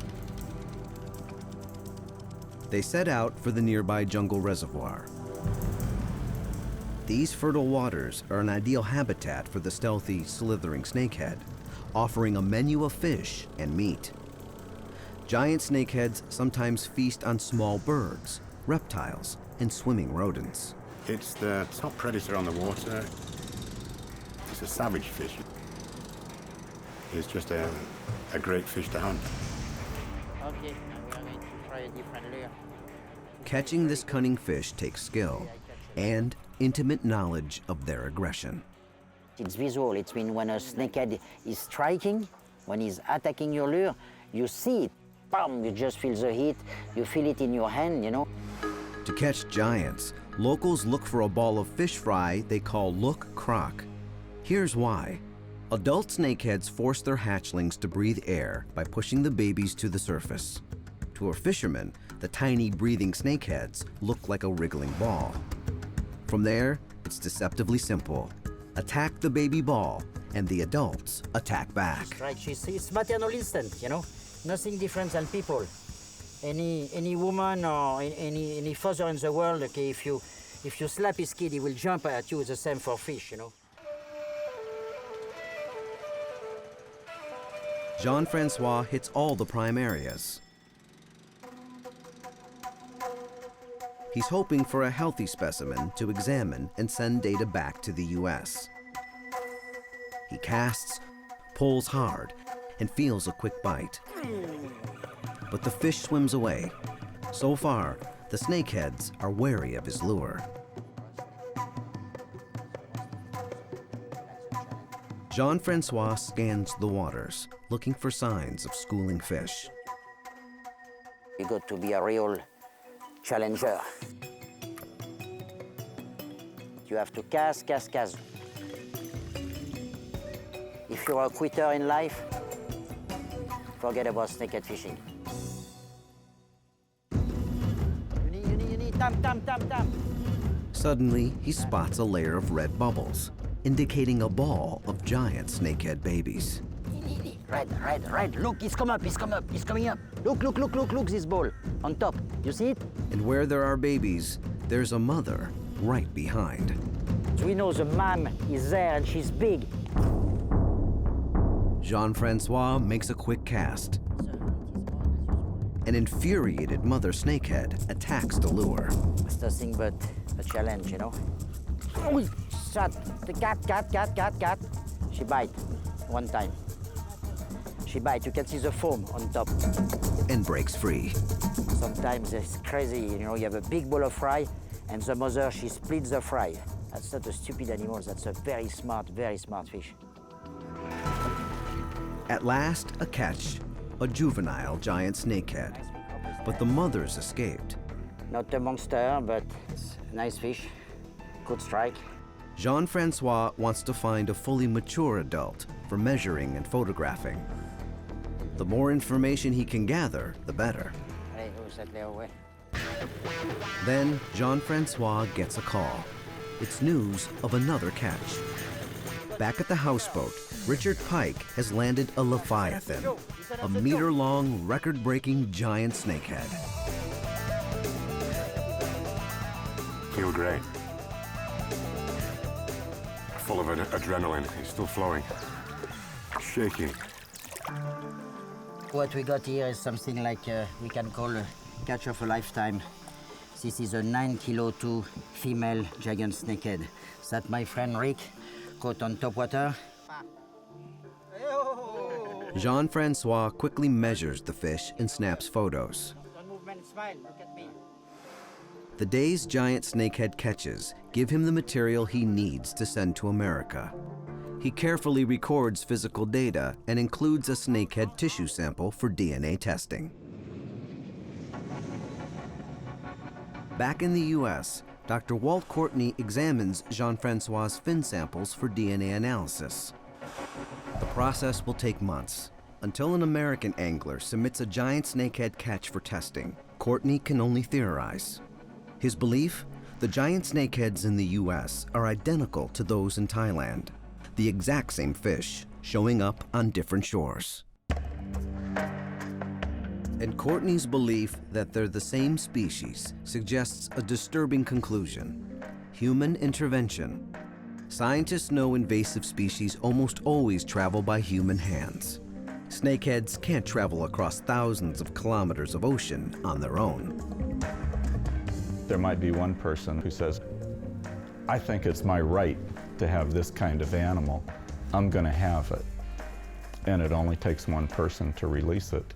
They set out for the nearby jungle reservoir. These fertile waters are an ideal habitat for the stealthy, slithering snakehead, offering a menu of fish and meat. Giant snakeheads sometimes feast on small birds, reptiles, and swimming rodents. It's the top predator on the water. It's a savage fish. It's just a great fish to hunt. Okay, now we are going to try a different lure. Catching this cunning fish takes skill and intimate knowledge of their aggression. It's visual. It's when a snakehead is striking, when he's attacking your lure, you see it. Bam! You just feel the heat. You feel it in your hand, you know. To catch giants, locals look for a ball of fish fry they call look croc. Here's why. Adult snakeheads force their hatchlings to breathe air by pushing the babies to the surface. To a fisherman, the tiny breathing snakeheads look like a wriggling ball. From there, it's deceptively simple. Attack the baby ball, and the adults attack back. Right, it's maternal instinct, you know. Nothing different than people. Any woman or any father in the world, okay, if you slap his kid, he will jump at you. It's the same for fish, you know. Jean-Francois hits all the prime areas. He's hoping for a healthy specimen to examine and send data back to the US. He casts, pulls hard, and feels a quick bite. But the fish swims away. So far, the snakeheads are wary of his lure. Jean-Francois scans the waters, looking for signs of schooling fish. You got to be a real challenger. You have to cast. If you're a quitter in life, forget about snakehead fishing. You need tam. Suddenly, he spots a layer of red bubbles, indicating a ball of giant snakehead babies. Right. Look, he's coming up. Look, this ball on top. You see it? And where there are babies, there's a mother right behind. We know the mom is there and she's big. Jean-Francois makes a quick cast. An infuriated mother snakehead attacks the lure. It's nothing but a challenge, you know. Oh, shot! The cat. She bite one time. She bite. You can see the foam on top. And breaks free. Sometimes it's crazy, you know. You have a big ball of fry, and the mother, she splits the fry. That's not a stupid animal. That's a very smart fish. At last, a catch. A juvenile giant snakehead. But the mothers escaped. Not a monster, but it's a nice fish. Good strike. Jean-Francois wants to find a fully mature adult for measuring and photographing. The more information he can gather, the better. Then Jean-Francois gets a call. It's news of another catch. Back at the houseboat, Richard Pike has landed a Leviathan, a meter-long, record-breaking giant snakehead. Feel great. Full of adrenaline. It's still flowing. Shaking. What we got here is something like we can call a catch of a lifetime. This is a 9 kilo 2 female giant snakehead that my friend Rick caught on top water. Jean-Francois quickly measures the fish and snaps photos. Don't move, man. Smile. Look at me. The day's giant snakehead catches give him the material he needs to send to America. He carefully records physical data and includes a snakehead tissue sample for DNA testing. Back in the US, Dr. Walt Courtney examines Jean-Francois' fin samples for DNA analysis. The process will take months. Until an American angler submits a giant snakehead catch for testing, Courtney can only theorize. His belief? The giant snakeheads in the US are identical to those in Thailand. The exact same fish, showing up on different shores. And Courtney's belief that they're the same species suggests a disturbing conclusion: human intervention. Scientists know invasive species almost always travel by human hands. Snakeheads can't travel across thousands of kilometers of ocean on their own. There might be one person who says, I think it's my right to have this kind of animal. I'm going to have it. And it only takes one person to release it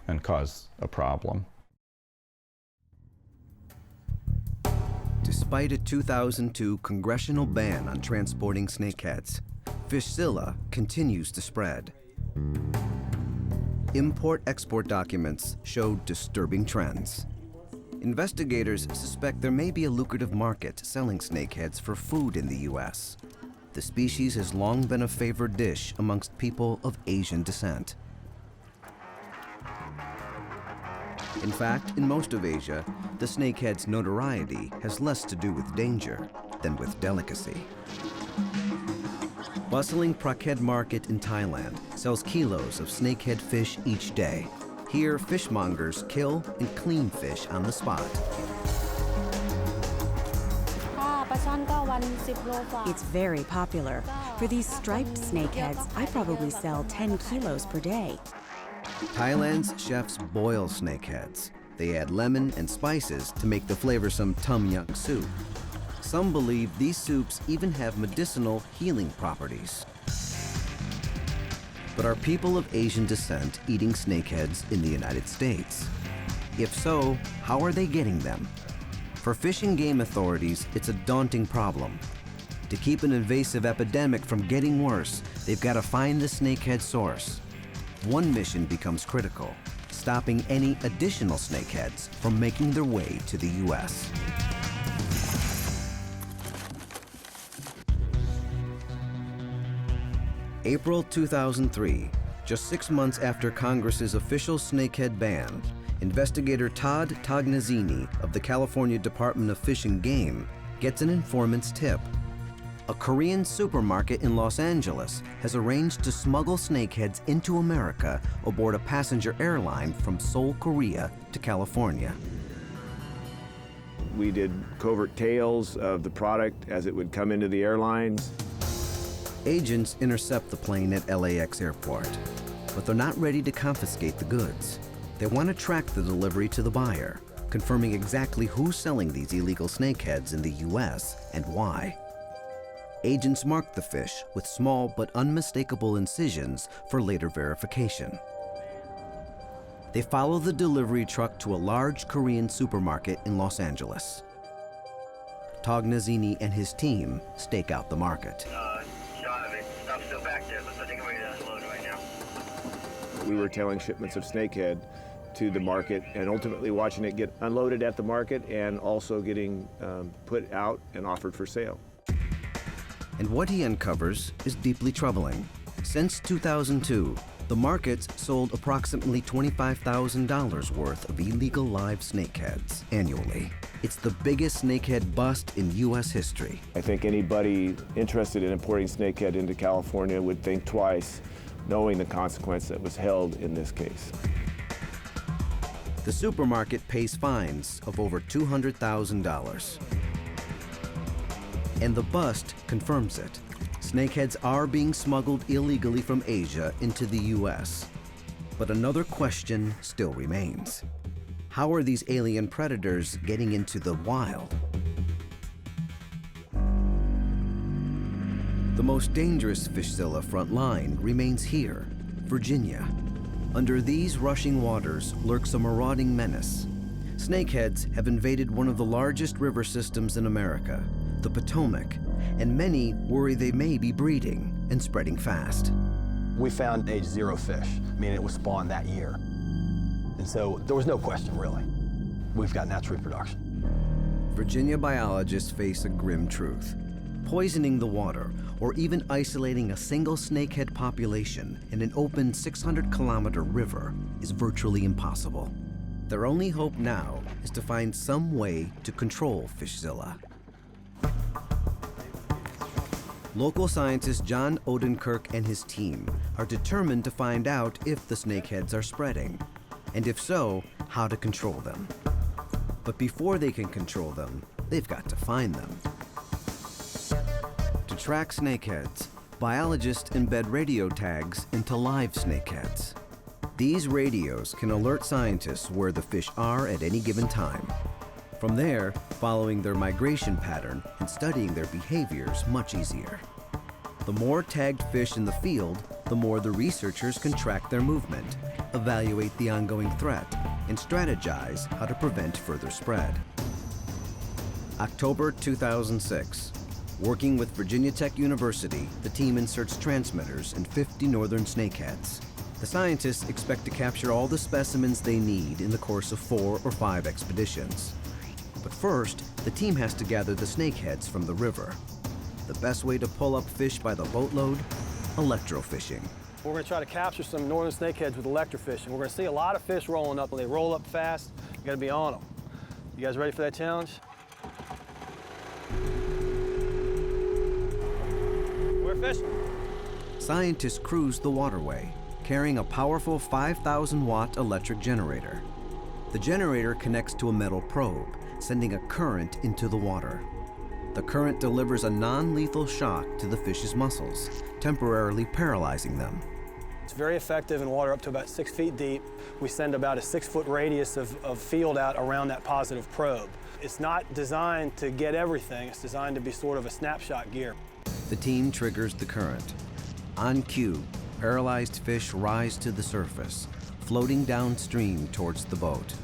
and cause a problem. Despite a 2002 congressional ban on transporting snakeheads, Fishzilla continues to spread. Import-export documents showed disturbing trends. Investigators suspect there may be a lucrative market selling snakeheads for food in the US. The species has long been a favored dish amongst people of Asian descent. In fact, in most of Asia, the snakehead's notoriety has less to do with danger than with delicacy. Bustling Prakhet Market in Thailand sells kilos of snakehead fish each day. Here, fishmongers kill and clean fish on the spot. It's very popular. For these striped snakeheads, I probably sell 10 kilos per day. Thailand's chefs boil snakeheads. They add lemon and spices to make the flavorsome tom yum soup. Some believe these soups even have medicinal healing properties. But are people of Asian descent eating snakeheads in the United States? If so, how are they getting them? For fish and game authorities, it's a daunting problem. To keep an invasive epidemic from getting worse, they've got to find the snakehead source. One mission becomes critical: stopping any additional snakeheads from making their way to the US. April 2003, just 6 months after Congress's official snakehead ban, investigator Todd Tognazzini of the California Department of Fish and Game gets an informant's tip. A Korean supermarket in Los Angeles has arranged to smuggle snakeheads into America aboard a passenger airline from Seoul, Korea to California. We did covert tails of the product as it would come into the airlines. Agents intercept the plane at LAX airport, but they're not ready to confiscate the goods. They want to track the delivery to the buyer, confirming exactly who's selling these illegal snakeheads in the U.S. and why. Agents mark the fish with small but unmistakable incisions for later verification. They follow the delivery truck to a large Korean supermarket in Los Angeles. Tognazini and his team stake out the market. Stuff's still back there. Looks like they're ready to unload right now. We were tailing shipments of snakehead to the market and ultimately watching it get unloaded at the market and also getting put out and offered for sale. And what he uncovers is deeply troubling. Since 2002, the markets sold approximately $25,000 worth of illegal live snakeheads annually. It's the biggest snakehead bust in U.S. history. I think anybody interested in importing snakehead into California would think twice, knowing the consequence that was held in this case. The supermarket pays fines of over $200,000. And the bust confirms it. Snakeheads are being smuggled illegally from Asia into the U.S. But another question still remains. How are these alien predators getting into the wild? The most dangerous Fishzilla front line remains here, Virginia. Under these rushing waters lurks a marauding menace. Snakeheads have invaded one of the largest river systems in America, the Potomac, and many worry they may be breeding and spreading fast. We found age 0 fish, meaning it was spawned that year. And so there was no question, really. We've got natural reproduction. Virginia biologists face a grim truth. Poisoning the water, or even isolating a single snakehead population in an open 600-kilometer river is virtually impossible. Their only hope now is to find some way to control Fishzilla. Local scientist John Odenkirk and his team are determined to find out if the snakeheads are spreading, and if so, how to control them. But before they can control them, they've got to find them. To track snakeheads, biologists embed radio tags into live snakeheads. These radios can alert scientists where the fish are at any given time. From there, following their migration pattern and studying their behavior is much easier. The more tagged fish in the field, the more the researchers can track their movement, evaluate the ongoing threat, and strategize how to prevent further spread. October 2006. Working with Virginia Tech University, the team inserts transmitters in 50 northern snakeheads. The scientists expect to capture all the specimens they need in the course of 4 or 5 expeditions. But first, the team has to gather the snakeheads from the river. The best way to pull up fish by the boatload? Electrofishing. We're going to try to capture some northern snakeheads with electrofishing. We're going to see a lot of fish rolling up. When they roll up fast, you got to be on them. You guys ready for that challenge? We're fishing. Scientists cruise the waterway, carrying a powerful 5,000-watt electric generator. The generator connects to a metal probe, sending a current into the water. The current delivers a non-lethal shock to the fish's muscles, temporarily paralyzing them. It's very effective in water up to about 6 feet deep. We send about a 6-foot radius of field out around that positive probe. It's not designed to get everything. It's designed to be sort of a snapshot gear. The team triggers the current. On cue, paralyzed fish rise to the surface, floating downstream towards the boat.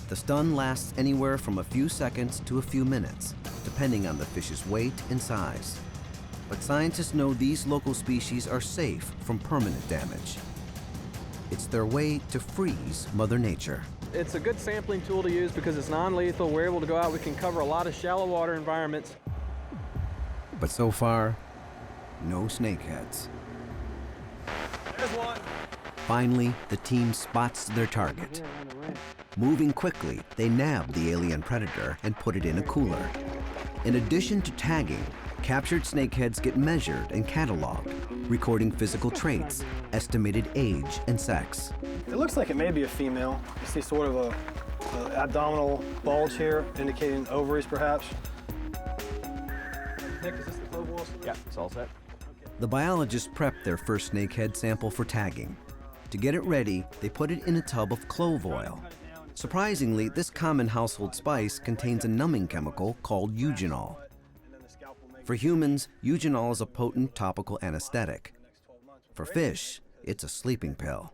The stun lasts anywhere from a few seconds to a few minutes, depending on the fish's weight and size. But scientists know these local species are safe from permanent damage. It's their way to freeze Mother Nature. It's a good sampling tool to use because it's non-lethal. We're able to go out, we can cover a lot of shallow water environments. But so far, no snakeheads. There's one. Finally, the team spots their target. Moving quickly, they nab the alien predator and put it in a cooler. In addition to tagging, captured snakeheads get measured and cataloged, recording physical traits, estimated age and sex. It looks like it may be a female. You see sort of a abdominal bulge here, indicating ovaries perhaps. Nick, is this the flow balls? Yeah, it's all set. The biologists prep their first snakehead sample for tagging. To get it ready, they put it in a tub of clove oil. Surprisingly, this common household spice contains a numbing chemical called eugenol. For humans, eugenol is a potent topical anesthetic. For fish, it's a sleeping pill.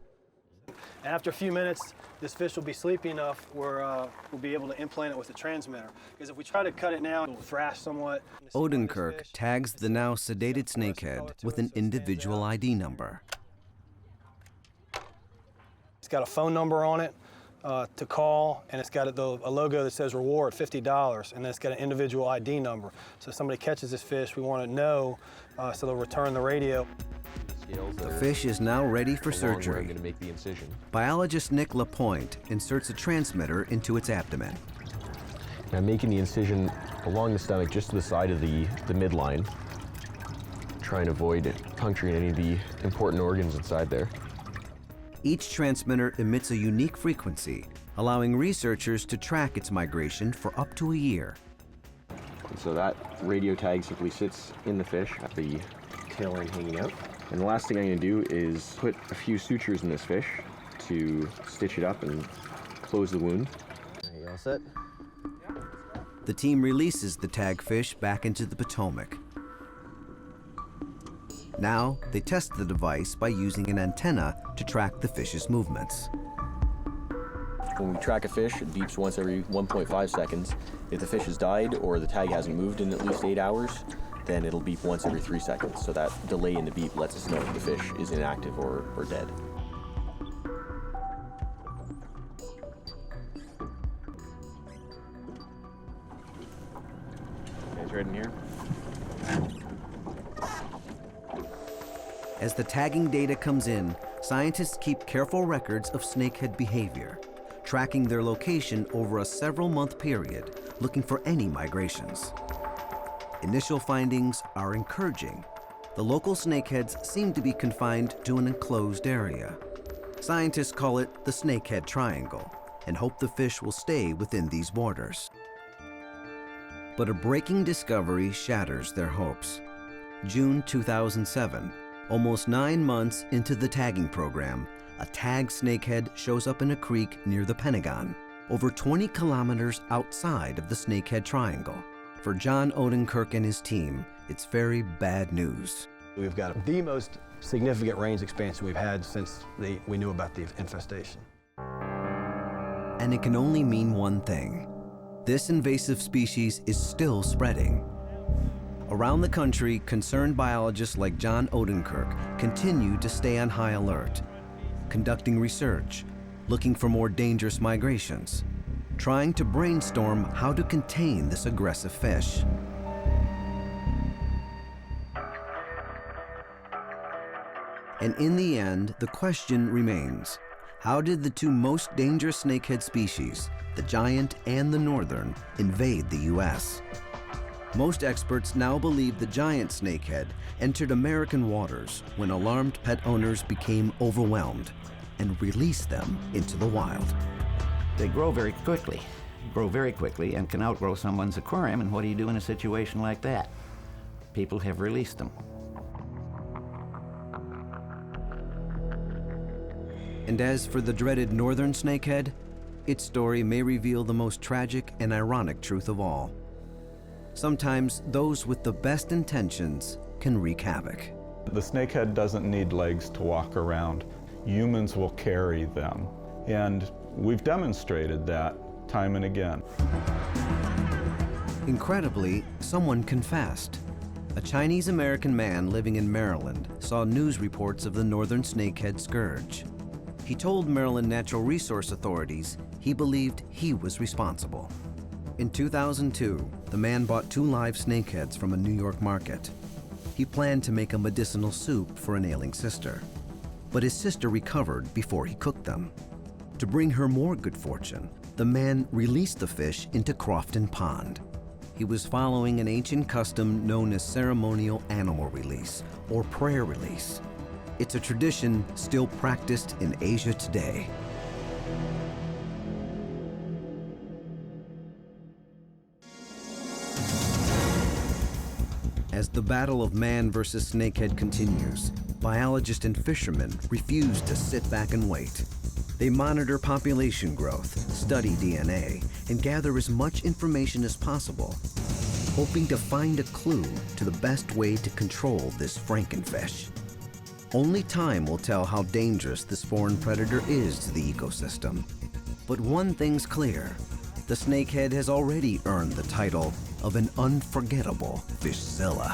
After a few minutes, this fish will be sleepy enough where we'll be able to implant it with a transmitter. Because if we try to cut it now, it'll thrash somewhat. Odenkirk tags the now sedated snakehead with an individual ID number. It's got a phone number on it to call, and it's got a logo that says reward, $50, and then it's got an individual ID number. So if somebody catches this fish, we want to know, so they'll return the radio. The fish is now ready for surgery. I'm going to make the incision. Biologist Nick LaPointe inserts a transmitter into its abdomen. I'm making the incision along the stomach, just to the side of the midline. Try and avoid it puncturing any of the important organs inside there. Each transmitter emits a unique frequency, allowing researchers to track its migration for up to a year. And so that radio tag simply sits in the fish at the tail end hanging out. And the last thing I'm going to do is put a few sutures in this fish to stitch it up and close the wound. Are you all set? The team releases the tag fish back into the Potomac. Now, they test the device by using an antenna to track the fish's movements. When we track a fish, it beeps once every 1.5 seconds. If the fish has died or the tag hasn't moved in at least 8 hours, then it'll beep once every 3 seconds. So that delay in the beep lets us know if the fish is inactive or dead. Guys right in here? As the tagging data comes in, scientists keep careful records of snakehead behavior, tracking their location over a several-month period, looking for any migrations. Initial findings are encouraging. The local snakeheads seem to be confined to an enclosed area. Scientists call it the Snakehead Triangle and hope the fish will stay within these borders. But a breaking discovery shatters their hopes. June 2007, almost 9 months into the tagging program, a tagged snakehead shows up in a creek near the Pentagon, over 20 kilometers outside of the Snakehead Triangle. For John Odenkirk and his team, it's very bad news. We've got the most significant range expansion we've had since we knew about the infestation. And it can only mean one thing. This invasive species is still spreading. Around the country, concerned biologists like John Odenkirk continue to stay on high alert, conducting research, looking for more dangerous migrations, trying to brainstorm how to contain this aggressive fish. And in the end, the question remains, how did the two most dangerous snakehead species, the giant and the northern, invade the U.S.? Most experts now believe the giant snakehead entered American waters when alarmed pet owners became overwhelmed and released them into the wild. They grow very quickly, and can outgrow someone's aquarium, and what do you do in a situation like that? People have released them. And as for the dreaded northern snakehead, its story may reveal the most tragic and ironic truth of all. Sometimes those with the best intentions can wreak havoc. The snakehead doesn't need legs to walk around. Humans will carry them. And we've demonstrated that time and again. Incredibly, someone confessed. A Chinese-American man living in Maryland saw news reports of the northern snakehead scourge. He told Maryland Natural Resource authorities he believed he was responsible. In 2002, the man bought 2 live snakeheads from a New York market. He planned to make a medicinal soup for an ailing sister, but his sister recovered before he cooked them. To bring her more good fortune, the man released the fish into Crofton Pond. He was following an ancient custom known as ceremonial animal release, or prayer release. It's a tradition still practiced in Asia today. As the battle of man versus snakehead continues, biologists and fishermen refuse to sit back and wait. They monitor population growth, study DNA, and gather as much information as possible, hoping to find a clue to the best way to control this frankenfish. Only time will tell how dangerous this foreign predator is to the ecosystem. But one thing's clear, the snakehead has already earned the title of an unforgettable fishzilla.